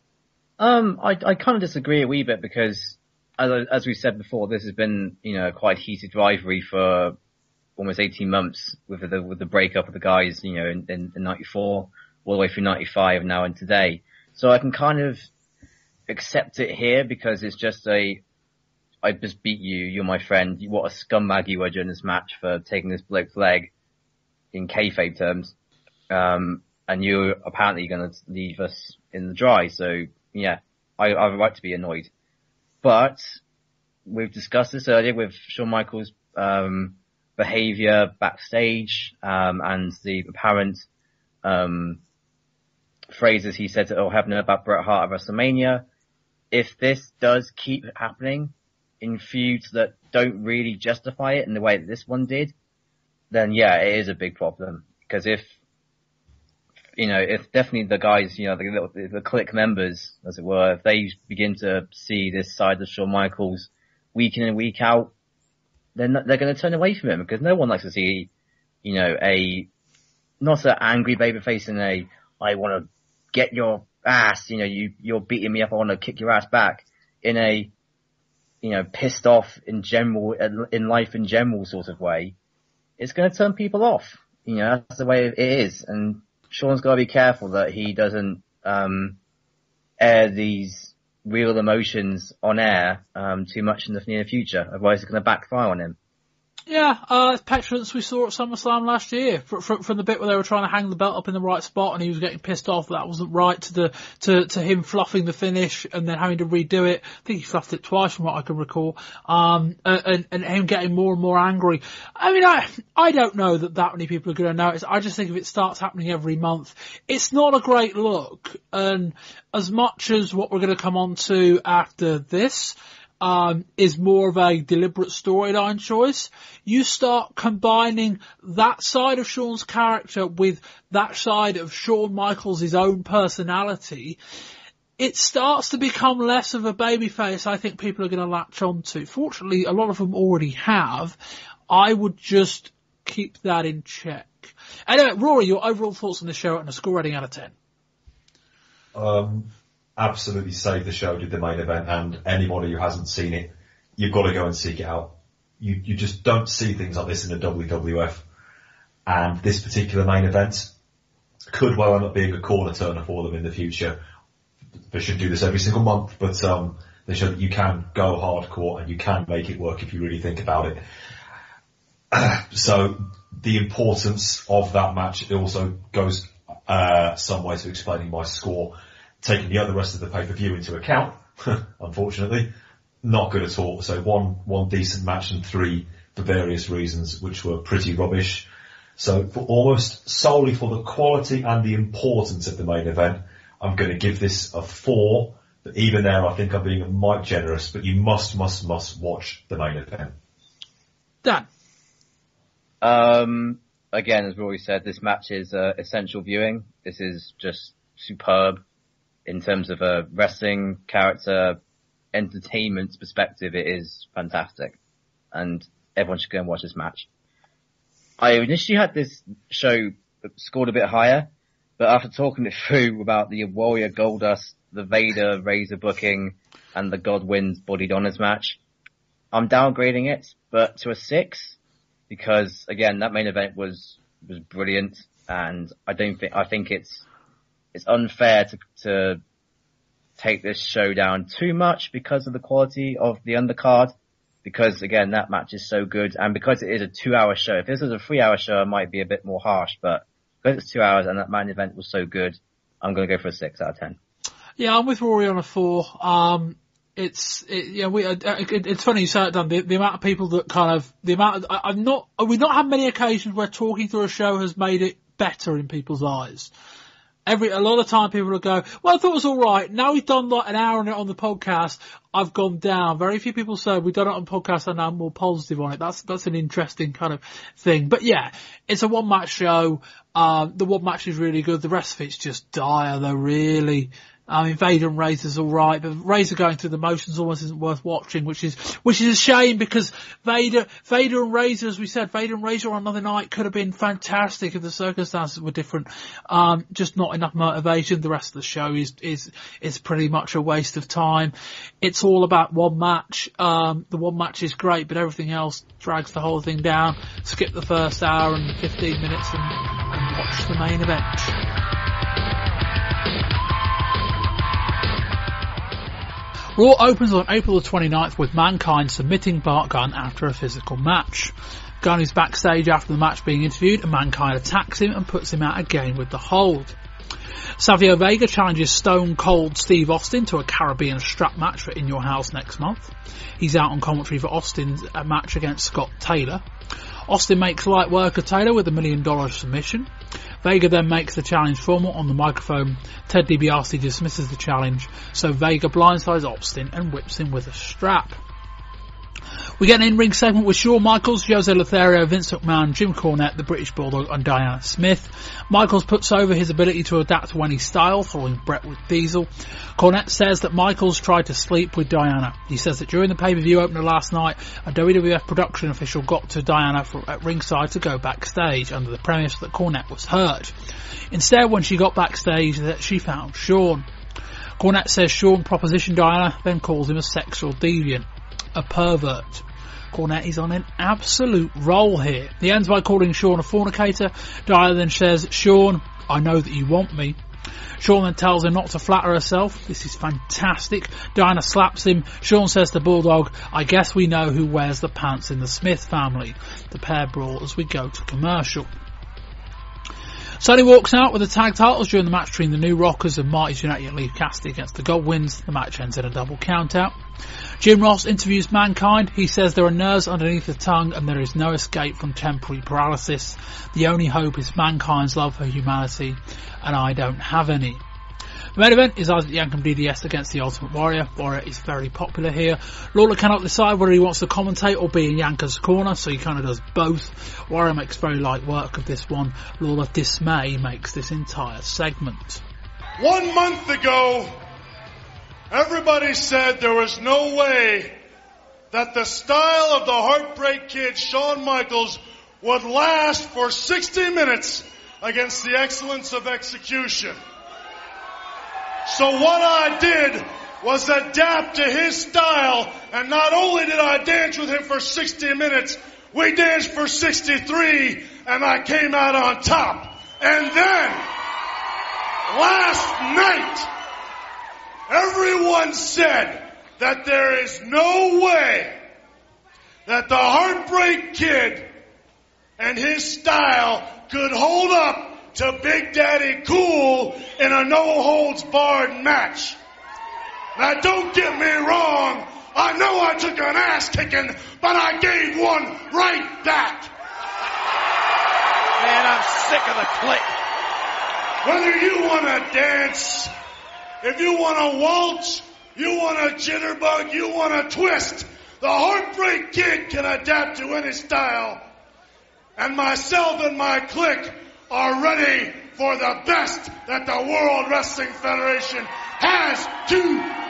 I kind of disagree a wee bit because, as we said before, this has been, quite heated rivalry for almost 18 months with the breakup of the guys, in 94, all the way through 95 now and today. So I can kind of accept it here because it's just I just beat you, you're my friend, what a scumbag you were during this match for taking this bloke's leg in kayfabe terms. And you're apparently going to leave us in the dry. So yeah, I have a right to be annoyed. But we've discussed this earlier with Shawn Michaels' behavior backstage, and the apparent phrases he said to Earl Hebner about Bret Hart at WrestleMania. If this does keep happening in feuds that don't really justify it in the way that this one did, then yeah, it is a big problem. Because if definitely the guys, the clique members, as it were, if they begin to see this side of Shawn Michaels week in and week out, then they're going to turn away from him because no one likes to see, not an angry babyface and I want to get your ass, you're beating me up, I want to kick your ass back, in a, pissed off in life in general sort of way. It's going to turn people off. That's the way it is. And Shawn's got to be careful that he doesn't, air these real emotions on air too much in the near future, otherwise it's going to backfire on him. Yeah, petulance we saw at SummerSlam last year from the bit where they were trying to hang the belt up in the right spot and he was getting pissed off that wasn't right, to him fluffing the finish and then having to redo it. I think he fluffed it twice from what I can recall, and him getting more and more angry. I mean, I don't know that many people are going to notice. I just think if it starts happening every month, it's not a great look. And as much as what we're going to come on to after this is more of a deliberate storyline choice, you start combining that side of Shawn's character with that side of Shawn Michaels' own personality, it starts to become less of a babyface I think people are going to latch onto. Fortunately, a lot of them already have. I would just keep that in check. Anyway, Rory, your overall thoughts on the show and a score rating out of 10? Absolutely saved the show, did the main event, and anybody who hasn't seen it, you've got to go and seek it out. You just don't see things like this in the WWF, and this particular main event could well end up being a corner turner for them in the future. They should do this every single month, but they show that you can go hardcore and you can make it work if you really think about it. So the importance of that match also goes some way to explaining my score. Taking the other rest of the pay-per-view into account, unfortunately, not good at all. So one decent match and 3 for various reasons, which were pretty rubbish. So almost solely for the quality and the importance of the main event, I'm going to give this a 4. But even there, I think I'm being a mite generous, but you must watch the main event. Dan? Again, as Rory said, this match is essential viewing. This is just superb in terms of a wrestling character, entertainment perspective. It is fantastic, and everyone should go and watch this match. I initially had this show scored a bit higher, but after talking it through about the Warrior Goldust, the Vader Razor booking, and the Godwin's Bodied Honors match, I'm downgrading it, but to a 6, because again, that main event was brilliant, and I think it's unfair to take this show down too much because of the quality of the undercard, because again, that match is so good, and because it is a 2-hour show. If this was a 3-hour show, it might be a bit more harsh, but because it's 2 hours and that main event was so good, I'm going to go for a 6 out of 10. Yeah, I'm with Rory on a 4. It's funny you say it, Dan. The amount of people that we've not had many occasions where talking through a show has made it better in people's eyes. A lot of time people will go, well, I thought it was alright. Now we've done like an hour on it on the podcast, I've gone down. Very few people say we've done it on podcast and I'm more positive on it. That's an interesting kind of thing. But yeah, it's a one match show. The one match is really good. The rest of it's just dire. They're really, I mean, Vader and Razor's alright, but Razor going through the motions almost isn't worth watching, which is a shame, because Vader and Razor, as we said, Vader and Razor on another night could have been fantastic if the circumstances were different. Just not enough motivation. The rest of the show is pretty much a waste of time. It's all about one match. The one match is great, but everything else drags the whole thing down. Skip the first hour and 15 minutes and watch the main event. Raw opens on April the 29th with Mankind submitting Bart Gunn after a physical match. Gunn is backstage after the match being interviewed, and Mankind attacks him and puts him out again with the hold. Savio Vega challenges Stone Cold Steve Austin to a Caribbean strap match for In Your House next month. He's out on commentary for Austin's match against Scott Taylor. Austin makes light work of Taylor with $1 million submission. Vega then makes the challenge formal on the microphone. Ted DiBiase dismisses the challenge, so Vega blindsides Austin and whips him with a strap. We get an in-ring segment with Shawn Michaels, Jose Lothario, Vince McMahon, Jim Cornette, the British Bulldog and Diana Smith. Michaels puts over his ability to adapt to any style, following Bret with Diesel. Cornette says that Michaels tried to sleep with Diana. He says that during the pay-per-view opener last night, a WWF production official got to Diana at ringside to go backstage under the premise that Cornette was hurt. Instead, when she got backstage, that she found Shawn. Cornette says Shawn propositioned Diana, then calls him a sexual deviant, a pervert. Cornette is on an absolute roll here. He ends by calling Shawn a fornicator. Diana then says, Shawn, I know that you want me. Shawn then tells her not to flatter herself. This is fantastic. Diana slaps him. Shawn says to Bulldog, I guess we know who wears the pants in the Smith family. The pair brawl as we go to commercial. Sonny walks out with the tag titles during the match between the New Rockers and Marty Jannetty and Lee Cassidy against the Godwins. The match ends in a double countout. Jim Ross interviews Mankind. He says there are nerves underneath the tongue and there is no escape from temporary paralysis. The only hope is Mankind's love for humanity, and I don't have any. The main event is Isaac Yankem DDS against the Ultimate Warrior. Warrior is very popular here. Lawler cannot decide whether he wants to commentate or be in Yanker's corner, so he kind of does both. Warrior makes very light work of this one. Lawler dismay makes this entire segment. 1 month ago, everybody said there was no way that the style of the Heartbreak Kid, Shawn Michaels, would last for 60 minutes against the excellence of execution. So what I did was adapt to his style, and not only did I dance with him for 60 minutes, we danced for 63, and I came out on top. And then, last night, everyone said that there is no way that the Heartbreak Kid and his style could hold up to Big Daddy Cool in a no-holds-barred match. Now, don't get me wrong. I know I took an ass-kicking, but I gave one right back. Man, I'm sick of the click. Whether you want to dance, if you want to waltz, you want to jitterbug, you want to twist, the Heartbreak Kid can adapt to any style. And myself and my clique are ready for the best that the World Wrestling Federation has to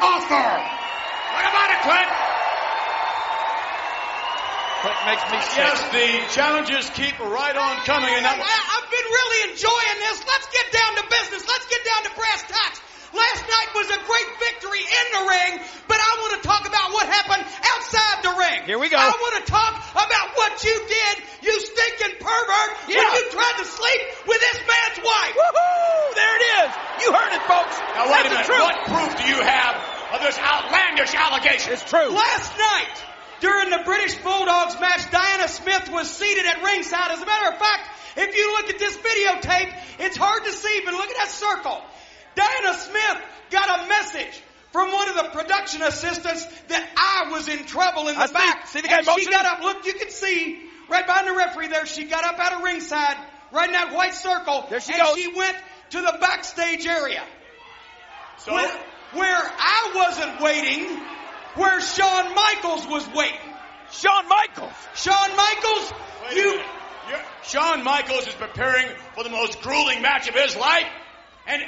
offer. What about it, Clint? Click makes me sick. Yes, the challenges keep right on coming. And I've been really enjoying this. Let's get down to business. Let's get down to brass tacks. Last night was a great victory in the ring, but I want to talk about what happened outside the ring. Here we go. I want to talk about what you did, you stinking pervert, when you tried to sleep with this man's wife. Woohoo! There it is. You heard it, folks. Now, wait a minute. What proof do you have of this outlandish allegation? It's true. Last night, during the British Bulldogs match, Diana Smith was seated at ringside. As a matter of fact, if you look at this videotape, it's hard to see, but look at that circle. Diana Smith got a message from one of the production assistants that I was in trouble in the back. See the guy motioning? She got up. Look, you can see right behind the referee there. She got up out of ringside, right in that white circle. There she goes. She went to the backstage area. So where I wasn't waiting, where Shawn Michaels was waiting. Shawn Michaels. Shawn Michaels, Shawn Michaels is preparing for the most grueling match of his life, and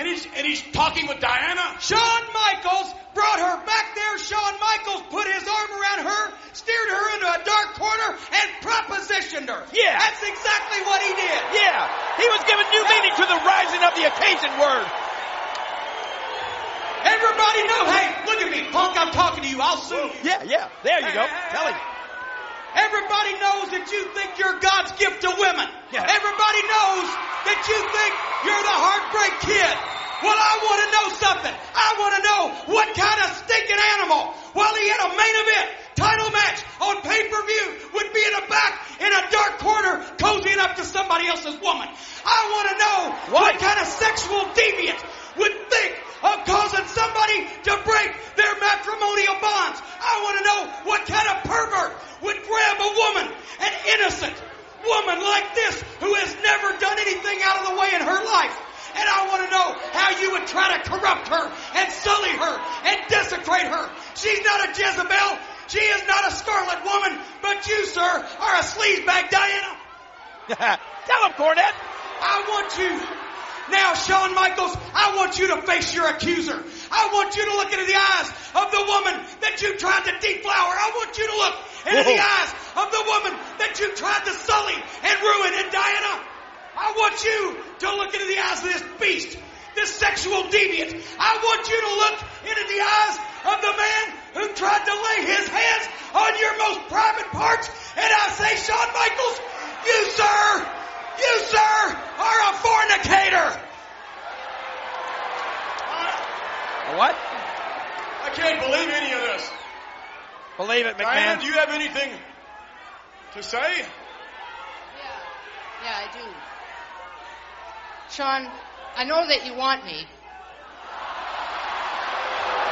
he's talking with Diana? Shawn Michaels brought her back there. Shawn Michaels put his arm around her, steered her into a dark corner, and propositioned her. Yeah. That's exactly what he did. Yeah. He was giving new meaning to the rising of the occasion word. Everybody know, hey, look at me, punk, I'm talking to you. I'll sue you. Yeah. There you go. Tell him. Everybody knows that you think you're God's gift to women. Yeah. Everybody knows that you think you're the Heartbreak Kid. Well, I want to know something. I want to know what kind of stinking animal, while he had a main event title match on pay-per-view, would be in the back in a dark corner cozying up to somebody else's woman. I want to know what kind of sexual deviant would think of causing somebody to break their matrimonial bonds. I want to know what kind of pervert would grab a woman, an innocent woman like this who has never done anything out of the way in her life. And I want to know how you would try to corrupt her and sully her and desecrate her. She's not a Jezebel. She is not a scarlet woman. But you, sir, are a sleazebag, Diana. Tell him, Cornette. I want you. Now, Shawn Michaels, I want you to face your accuser. I want you to look into the eyes of the woman that you tried to deflower. I want you to look into the eyes of the woman that you tried to sully and ruin. And Diana, I want you to look into the eyes of this beast, this sexual deviant. I want you to look into the eyes of the man who tried to lay his hands on your most private parts. And I say, Shawn Michaels, you, sir, are a fornicator. What? I can't believe any of this. Believe it, McMahon. Diana, do you have anything to say? Yeah, I do. Shawn, I know that you want me.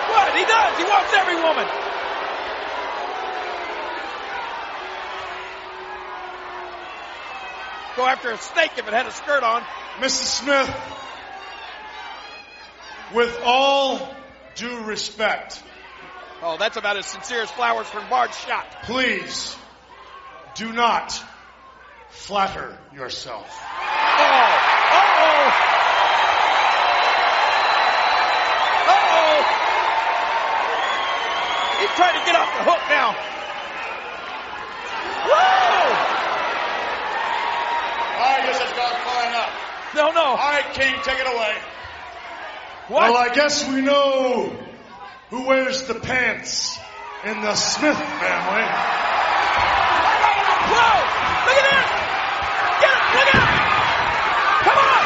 What? He does. He wants every woman. Go after a snake if it had a skirt on. Mrs. Smith, with all due respect. Oh, that's about as sincere as flowers from Bard's shot. Please, do not flatter yourself. Uh-oh. He's trying to get off the hook now. Whoa! I guess it's gone far enough. No. All right, King, take it away. What? Well, I guess we know who wears the pants in the Smith family. Whoa! Look at this! Get it! Look at it! Come on!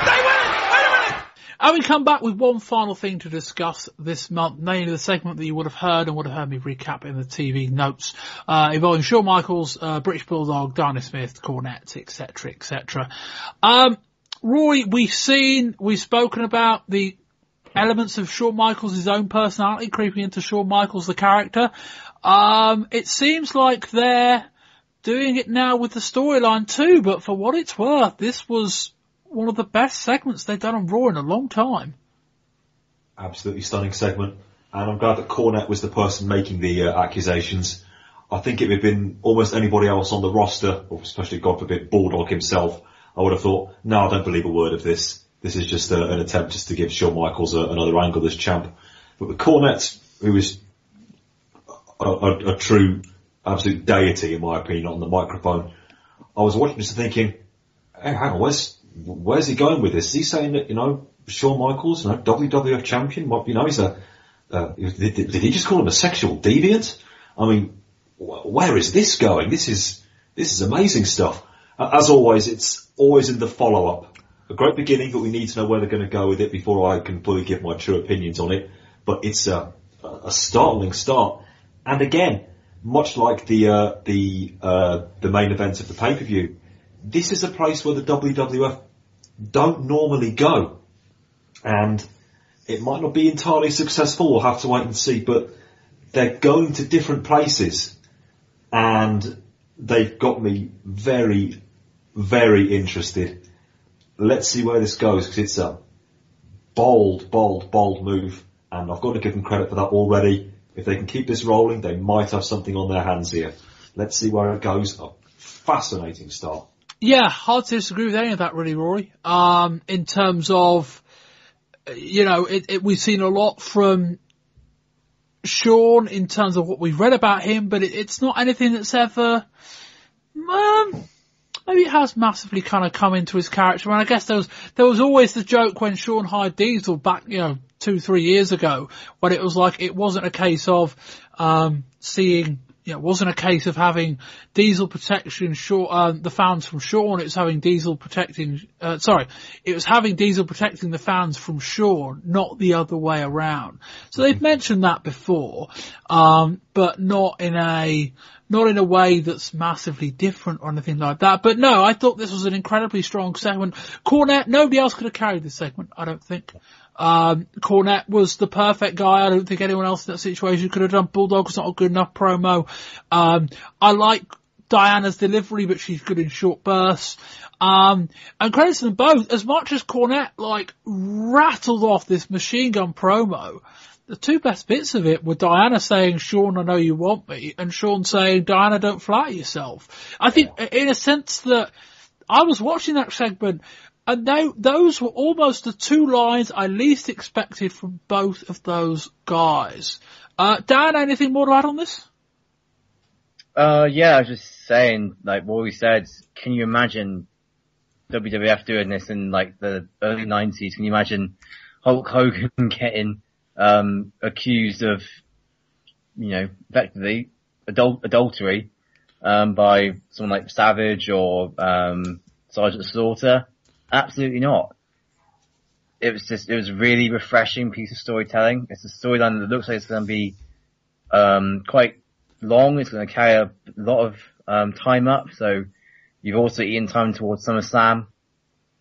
Stay with it! Wait a minute! And we come back with one final thing to discuss this month, namely the segment that you would have heard and would have heard me recap in the TV notes, involving Shawn Michaels, British Bulldog, Diana Smith, Cornette, etc., etc. Rory, we've spoken about the elements of Shawn Michaels' own personality creeping into Shawn Michaels, the character. It seems like they're doing it now with the storyline too, but for what it's worth, this was one of the best segments they've done on Raw in a long time. Absolutely stunning segment. And I'm glad that Cornette was the person making the accusations. I think it would have been almost anybody else on the roster, or especially, God forbid, Bulldog himself. I would have thought, no, I don't believe a word of this. This is just an attempt just to give Shawn Michaels another angle as champ. But with Cornette, who is a true, absolute deity, in my opinion, on the microphone, I was watching this and thinking, hey, hang on, where's he going with this? Is he saying that, Shawn Michaels, WWF champion, he's did he just call him a sexual deviant? I mean, where is this going? This is amazing stuff. As always, it's always in the follow-up. A great beginning, but we need to know where they're going to go with it before I can fully give my true opinions on it. But it's a startling start. And again, much like the main event of the pay-per-view, this is a place where the WWF don't normally go. And it might not be entirely successful, we'll have to wait and see, but they're going to different places. And they've got me very, very interested. Let's see where this goes, because it's a bold move. And I've got to give them credit for that already. If they can keep this rolling, they might have something on their hands here. Let's see where it goes. A fascinating start. Yeah, hard to disagree with any of that, really, Rory. In terms of, we've seen a lot from Shawn in terms of what we've read about him, but it's not anything that's ever, maybe it has massively kind of come into his character. And I guess there was always the joke when Shawn hired Diesel back, 2-3 years ago, when it was like, it wasn't a case of, it wasn't a case of having Diesel protection the fans from Shawn. It was having Diesel protecting, it was having Diesel protecting the fans from Shawn, not the other way around. So they've mentioned that before, but not in a way that's massively different or anything like that. But no, I thought this was an incredibly strong segment. Cornette, nobody else could have carried this segment, I don't think. Cornette was the perfect guy. I don't think anyone else in that situation could have done. Bulldog's not a good enough promo. I like Diana's delivery, but she's good in short bursts. And credit to them both. As much as Cornette, rattled off this machine gun promo, the two best bits of it were Diana saying, Shawn, I know you want me, and Shawn saying, Diana, don't flatter yourself. I think, in a sense that I was watching that segment, and those were almost the two lines I least expected from both of those guys. Dan, anything more to add on this? Yeah, I was just saying, like what we said, can you imagine WWF doing this in the early 90s? Can you imagine Hulk Hogan getting accused of, effectively adultery by someone like Savage or Sergeant Slaughter? Absolutely not. It was a really refreshing piece of storytelling. It's a storyline that looks like it's going to be quite long. It's going to carry a lot of time up. So you've also eaten time towards SummerSlam.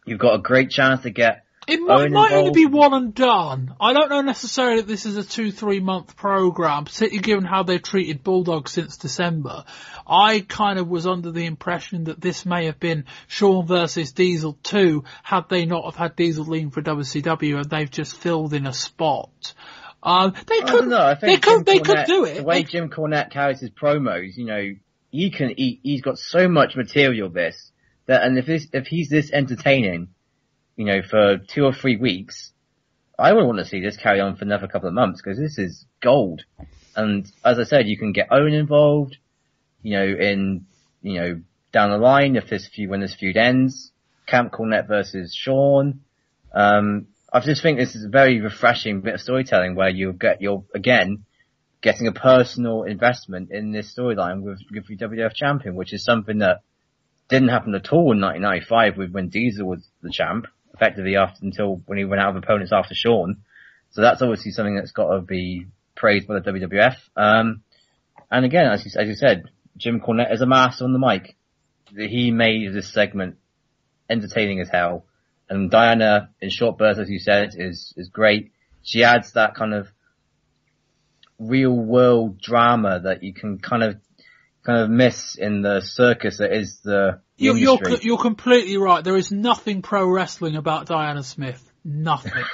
You've got a great chance to get It might only be one and done. I don't know necessarily that this is a 2-3 month program, particularly given how they've treated Bulldog since December. I kind of was under the impression that this may have been Shawn versus Diesel 2 had they not have had Diesel leaving for WCW and they've just filled in a spot. They could do it. The way Jim Cornette carries his promos, he can eat. He's got so much material. And if he's this entertaining, for 2 or 3 weeks, I would want to see this carry on for another couple of months because this is gold. And as I said, you can get Owen involved, down the line when this feud ends. Camp Cornette versus Shawn. I just think this is a very refreshing bit of storytelling where you're again getting a personal investment in this storyline with the WWF champion, which is something that didn't happen at all in 1995 when Diesel was the champ, effectively until when he went out of opponents after Shawn. So that's obviously something that's got to be praised by the WWF. And again, as you said, Jim Cornette is a master on the mic. He made this segment entertaining as hell. And Diana, in short bursts, as you said, is great. She adds that kind of real world drama that you can kind of kind of miss in the circus that is the industry. You're completely right. There is nothing pro wrestling about Diana Smith. Nothing.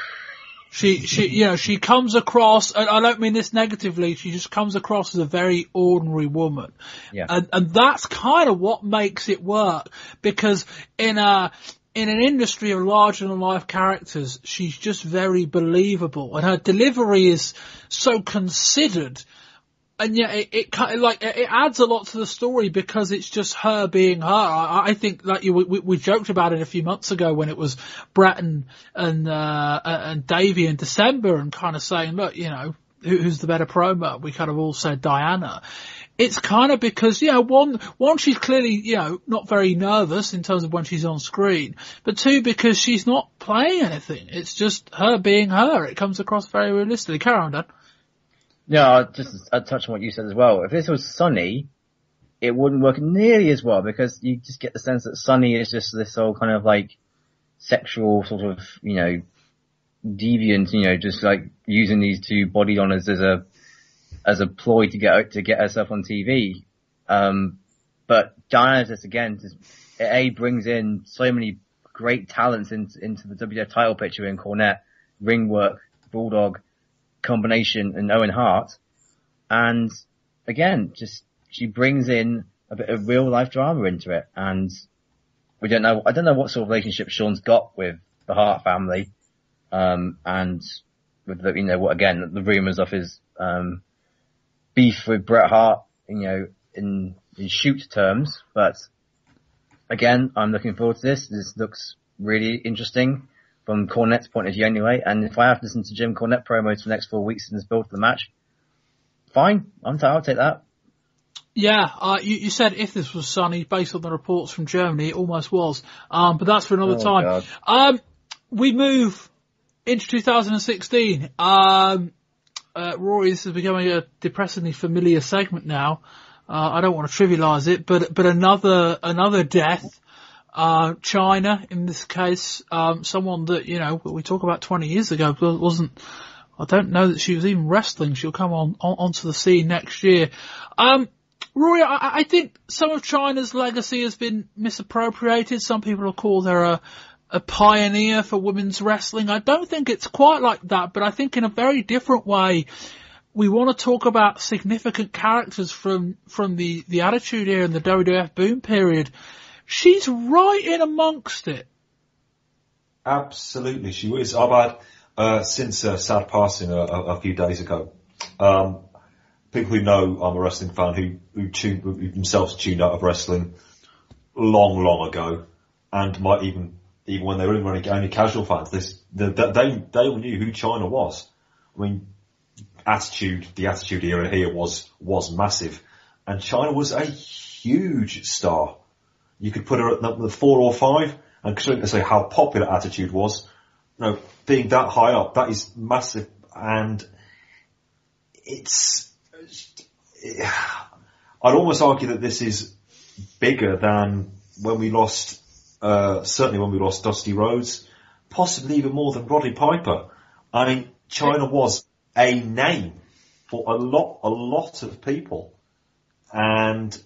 She comes across, and I don't mean this negatively, she just comes across as a very ordinary woman. Yeah. And that's kind of what makes it work, because in an industry of larger than life characters, she's just very believable, and her delivery is so considered. And yet it adds a lot to the story because it's just her being her. I think like we joked about it a few months ago when it was Bret and Davey in December, and kind of saying, look, who's the better promo? We kind of all said Diana. It's kind of because, one, she's clearly, not very nervous in terms of when she's on screen, but two, because she's not playing anything. It's just her being her. It comes across very realistically. Carry on, Dan. Yeah, I'd touch on what you said as well. If this was Sunny, it wouldn't work nearly as well, because you just get the sense that Sunny is just this whole kind of like sexual sort of, deviant, just like using these two body donors as a ploy to get herself on TV. But Diana just brings in so many great talents into the WWF title picture in Cornette, ring work, Bulldog, combination, and Owen Hart, and again, she brings in a bit of real life drama into it, and I don't know what sort of relationship Sean's got with the Hart family, and with the rumours of his beef with Bret Hart, in shoot terms, but again, I'm looking forward to this. This looks really interesting from Cornette's point of view anyway, and if I have to listen to Jim Cornette promos for the next 4 weeks in this build to the match, fine, I'll take that. Yeah, you said if this was Sunny, based on the reports from Germany, it almost was, but that's for another time. God. We move into 2016. Rory, this is becoming a depressingly familiar segment now. I don't want to trivialise it, but another death. China, in this case, someone that, we talk about 20 years ago, I don't know that she was even wrestling. She'll come onto the scene next year. Rory, I think some of China's legacy has been misappropriated. Some people have called her a pioneer for women's wrestling. I don't think it's quite like that, but I think in a very different way, we want to talk about significant characters from the Attitude Era and the WWF boom period. She's right in amongst it. Absolutely, she is. I've had, since sad passing a few days ago, people who know I'm a wrestling fan who themselves tuned out of wrestling long ago, and might even when they were only casual fans, they all knew who China was. I mean, the Attitude Era here was massive, and China was a huge star. You could put her at the 4 or 5, and considering to say how popular Attitude was, being that high up, that is massive, and I'd almost argue that this is bigger than when we lost, certainly when we lost Dusty Rhodes, possibly even more than Roddy Piper. I mean, China was a name for a lot of people, and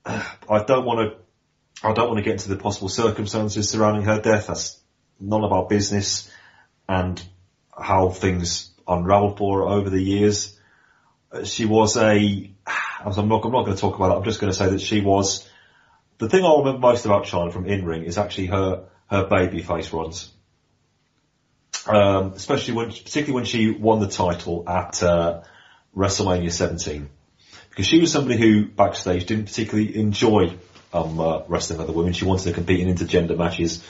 I don't want to get into the possible circumstances surrounding her death. That's none of our business, and how things unraveled for her over the years. She was I'm not going to talk about it. I'm just going to say that she was, the thing I remember most about China from in-ring is actually her babyface runs. Particularly when she won the title at WrestleMania 17. Because she was somebody who backstage didn't particularly enjoy wrestling other women. She wanted to compete in intergender matches.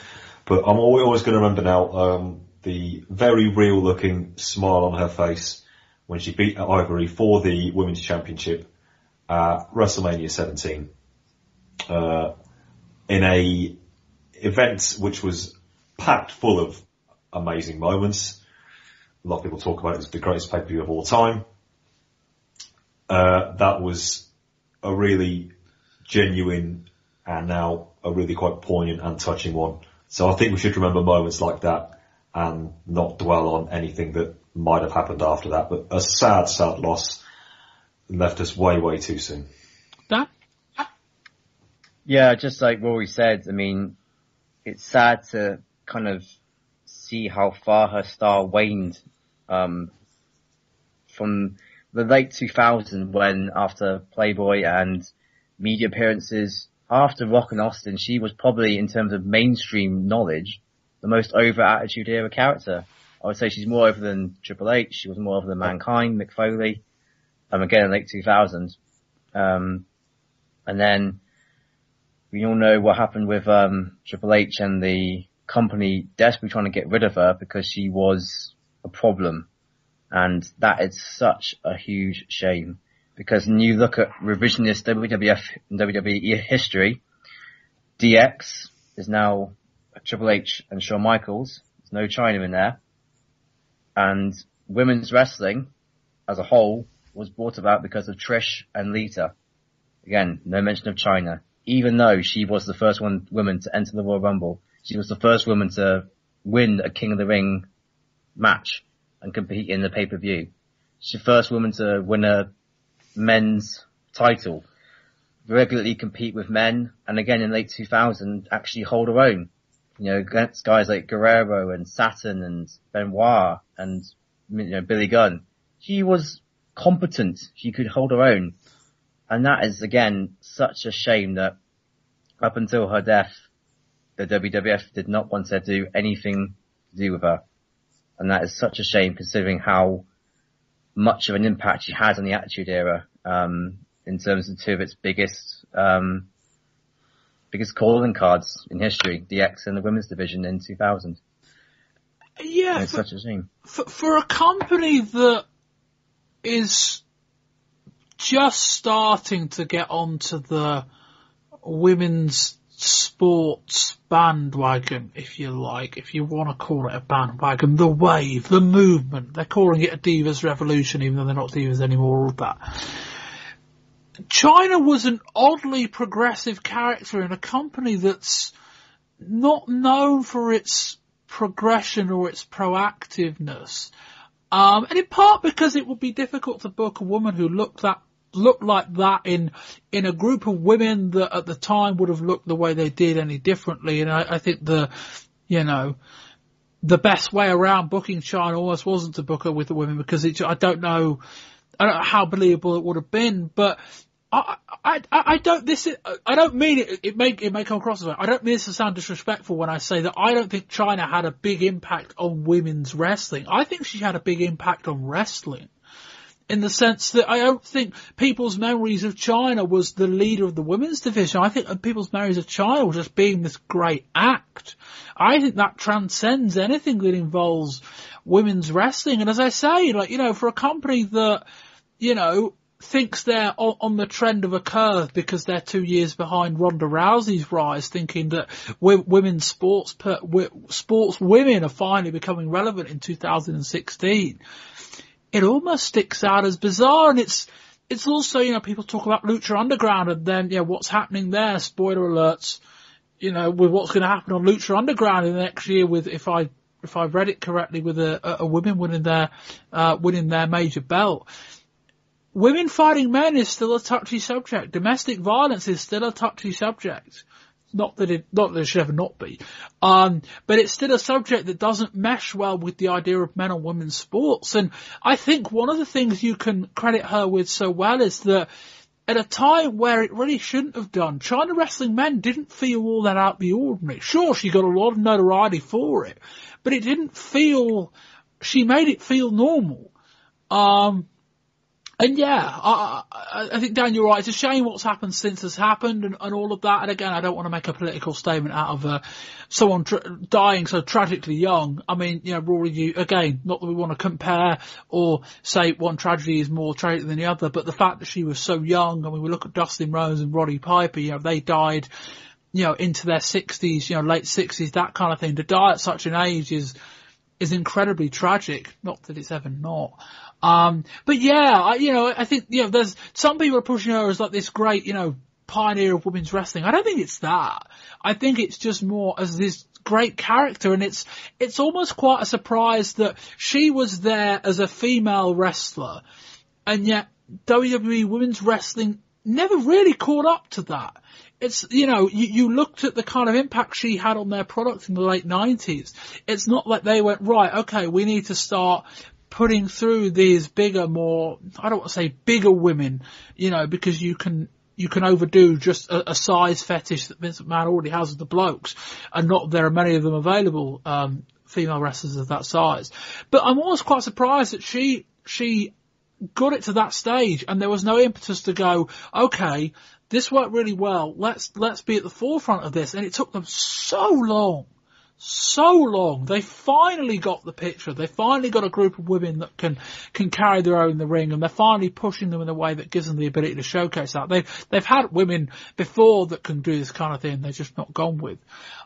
But I'm always going to remember now the very real looking smile on her face when she beat Ivory for the Women's Championship at WrestleMania 17. In a event which was packed full of amazing moments. A lot of people talk about it as the greatest pay-per-view of all time. That was a really genuine and now a really quite poignant and touching one. So I think we should remember moments like that and not dwell on anything that might have happened after that. But a sad loss left us way too soon. Dan? Yeah, just like Rory said, I mean, it's sad to kind of see how far her star waned from the late 2000s, when after Playboy and media appearances, after Rock and Austin, she was probably, in terms of mainstream knowledge, the most over Attitude Era character. I would say she's more over than Triple H. She was more over than Mankind, Mick Foley, again in late 2000s. And then we all know what happened with Triple H and the company desperately trying to get rid of her because she was a problem. And that is such a huge shame, because when you look at revisionist WWF and WWE history, DX is now Triple H and Shawn Michaels. There's no China in there. And women's wrestling as a whole was brought about because of Trish and Lita. Again, no mention of China. Even though she was the first woman to enter the Royal Rumble, she was the first woman to win a King of the Ring match and compete in the pay-per-view. She's the first woman to win a men's title, regularly compete with men, and again in late 2000 actually hold her own. You know, against guys like Guerrero and Saturn and Benoit and, you know, Billy Gunn. She was competent. She could hold her own. And that is, again, such a shame that up until her death, the WWF did not want to do anything to do with her. And that is such a shame, considering how much of an impact she had on the Attitude Era, in terms of two of its biggest calling cards in history, DX and the women's division in 2000. Yeah. It's such a shame. For a company that is just starting to get onto the women's sports bandwagon, if you like, if you want to call it a bandwagon, the wave, the movement, they're calling it a Divas Revolution, even though they're not Divas anymore, all of that. China was an oddly progressive character in a company that's not known for its progression or its proactiveness. And in part because it would be difficult to book a woman who looked like that in a group of women that at the time would have looked the way they did any differently. And I think the best way around booking China almost wasn't to book her with the women, because I don't know how believable it would have been, but I don't mean it. It may come across as I don't mean this to sound disrespectful when I say that I don't think China had a big impact on women's wrestling. I think she had a big impact on wrestling, in the sense that I don't think people's memories of China was the leader of the women's division. I think people's memories of China was just being this great act. I think that transcends anything that involves women's wrestling. And as I say, for a company that, thinks they're on the trend of a curve because they're 2 years behind Ronda Rousey's rise, thinking that women's sports women are finally becoming relevant in 2016. It almost sticks out as bizarre. And it's also, people talk about Lucha Underground and then, what's happening there, spoiler alerts, with what's going to happen on Lucha Underground in the next year with, if I've read it correctly, with a women winning their major belt. Women fighting men is still a touchy subject. Domestic violence is still a touchy subject. Not that it should ever not be. But it's still a subject that doesn't mesh well with the idea of men and women's sports. And I think one of the things you can credit her with so well is that at a time where it really shouldn't have done, China wrestling men didn't feel all that out of the ordinary. Sure, she got a lot of notoriety for it, but it didn't feel, she made it feel normal. And yeah, I think, Dan, you're right. It's a shame what's happened since has happened and all of that. And again, I don't want to make a political statement out of someone dying so tragically young. I mean, Rory, again, not that we want to compare or say one tragedy is more tragic than the other, but the fact that she was so young, I mean, we look at Dustin Rhodes and Roddy Piper, they died, into their 60s, late 60s, that kind of thing. To die at such an age is incredibly tragic. Not that it's ever not. But yeah, I think, there's some people are pushing her as like this great, pioneer of women's wrestling. I don't think it's that. I think it's just more as this great character, and it's almost quite a surprise that she was there as a female wrestler, and yet WWE women's wrestling never really caught up to that. It's, you looked at the kind of impact she had on their product in the late 90s. It's not like they went, right, okay, we need to start putting through these bigger, more, I don't want to say bigger women, because you can overdo just a size fetish that Vince McMahon already has with the blokes, and not there are many of them available, female wrestlers of that size. But I'm always quite surprised that she got it to that stage, and there was no impetus to go, okay, this worked really well, let's be at the forefront of this. And it took them so long. They finally got the picture. They finally got a group of women that can carry their own in the ring, and they're finally pushing them in a way that gives them the ability to showcase that. They've had women before that can do this kind of thing. They're just not gone with.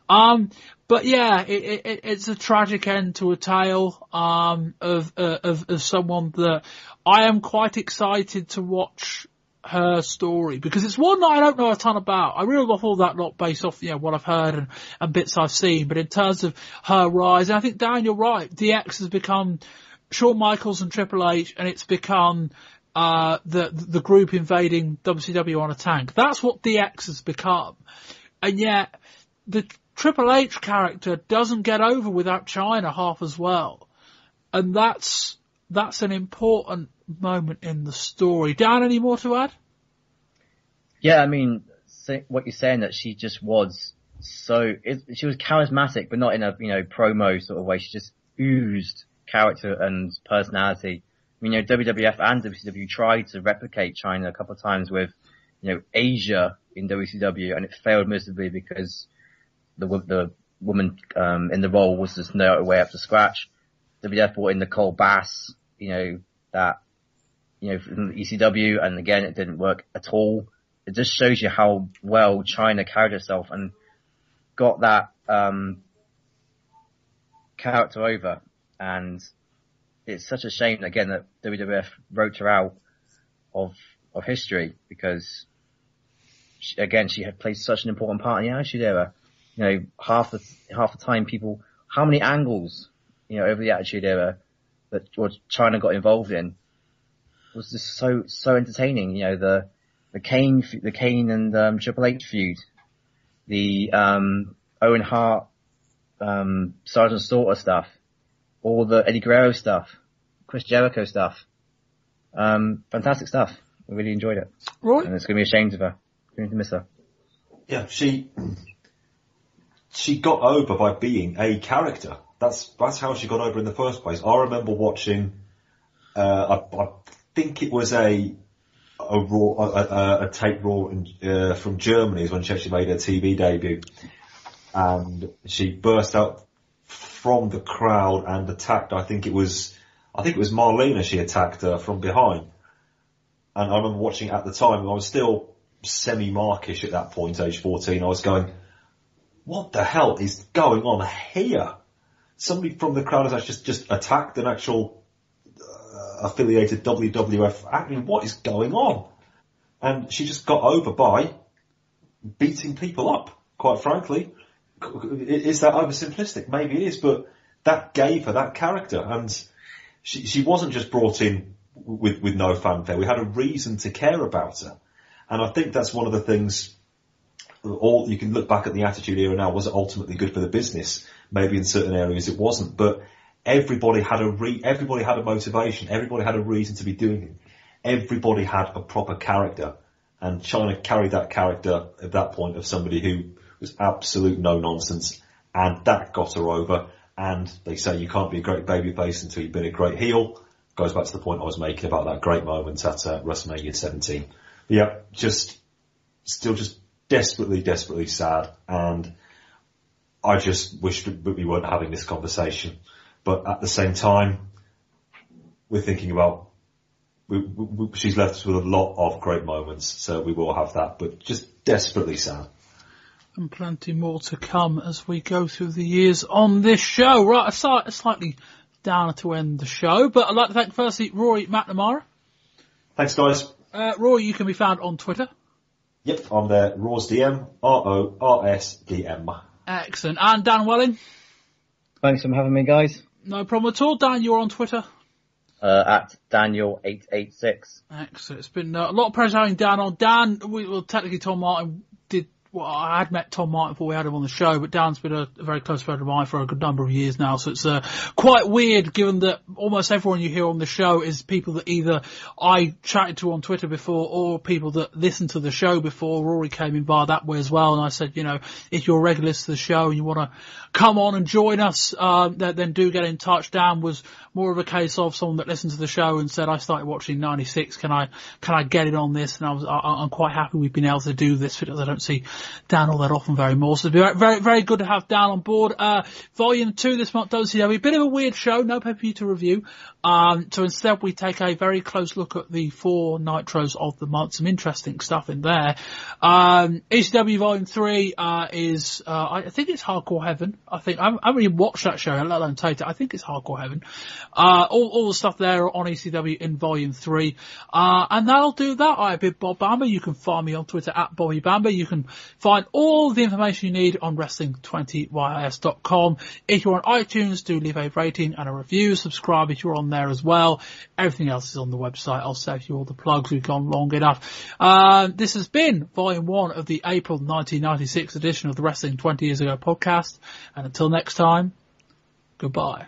But yeah, it's a tragic end to a tale, of someone that I am quite excited to watch her story, because it's one that I don't know a ton about. I reeled off all that lot based off, what I've heard and bits I've seen, but in terms of her rise, and I think, Dan, you're right, DX has become Shawn Michaels and Triple H, and it's become the group invading WCW on a tank. That's what DX has become. And yet the Triple H character doesn't get over without China half as well. And that's an important moment in the story. Dan, any more to add? Yeah, I mean, what you're saying, that she just was she was charismatic, but not in a, promo sort of way. She just oozed character and personality. I mean, WWF and WCW tried to replicate China a couple of times with, Asia in WCW, and it failed miserably because the woman, in the role was just no way up to scratch. WWF brought in Nicole Bass, that, from ECW, and again, it didn't work at all. It just shows you how well China carried herself and got that, character over. And it's such a shame, again, that WWF wrote her out of history, because she had played such an important part in the Attitude Era. Half the time how many angles, over the Attitude Era that China got involved in was just so entertaining. The Kane and Triple H feud, the Owen Hart, Sergeant Slaughter stuff, all the Eddie Guerrero stuff, Chris Jericho stuff. Fantastic stuff. I really enjoyed it. Rory? And it's going to be a shame of her. Going to miss her. Yeah, she got over by being a character. That's how she got over in the first place. I remember watching, I think it was a tape raw from Germany is when she actually made her TV debut, and she burst out from the crowd and attacked. I think it was Marlena. She attacked her from behind, and I remember watching at the time. I was still semi-markish at that point, age 14. I was going, "What the hell is going on here?" Somebody from the crowd has just attacked an actual affiliated WWF. I mean, what is going on? And she just got over by beating people up, quite frankly. Is that oversimplistic? Maybe it is, but that gave her that character. And she wasn't just brought in with no fanfare. We had a reason to care about her. And I think that's one of the things, you can look back at the Attitude Era now, was it ultimately good for the business? Maybe in certain areas it wasn't, but everybody had a motivation. Everybody had a reason to be doing it. Everybody had a proper character, and China carried that character at that point of somebody who was absolute no nonsense, and that got her over. And they say you can't be a great babyface until you've been a great heel. Goes back to the point I was making about that great moment at WrestleMania 17. But yeah, still desperately, desperately sad, and I just wish that we weren't having this conversation. But at the same time, we're thinking about, she's left us with a lot of great moments, so we will have that, but just desperately sad. And plenty more to come as we go through the years on this show. Right, a slightly downer to end the show, but I'd like to thank firstly Rory McNamara. Thanks, guys. Rory, you can be found on Twitter. Yep, I'm there, RorsDM, RORSDM. Excellent. And Dan Welling. Thanks for having me, guys. No problem at all. Dan, you're on Twitter. at Daniel886. Excellent. It's been a lot of pressure having Dan on. Dan, technically Tom Martin did. Well, I had met Tom Martin before we had him on the show, but Dan's been a very close friend of mine for a good number of years now, so it's quite weird given that almost everyone you hear on the show is people that either I chatted to on Twitter before or people that listened to the show before. Rory came in via that way as well, and I said, if you're regulars to the show and you want to come on and join us, then do get in touch. Dan was more of a case of someone that listened to the show and said, I started watching in 96, can I get in on this? And I'm quite happy we've been able to do this because I don't see Dan all that often very more. So it'd be very, very good to have Dan on board. Volume 2 this month, WCW. A bit of a weird show, no pay-per-view to review. So instead we take a very close look at the 4 Nitros of the month. Some interesting stuff in there. ECW Volume 3 is, I think it's Hardcore Heaven. I haven't really watched that show, let alone taped it. I think it's Hardcore Heaven. All the stuff there on ECW in Volume 3. And that'll do that. I've been Bob Bamber. You can find me on Twitter at Bobby Bamber. You can find all the information you need on Wrestling20YIS.com. If you're on iTunes, do leave a rating and a review. Subscribe if you're on there as well. Everything else is on the website. I'll save you all the plugs. We've gone long enough. This has been Volume 1 of the April 1996 edition of the Wrestling 20 Years Ago podcast. And until next time, goodbye.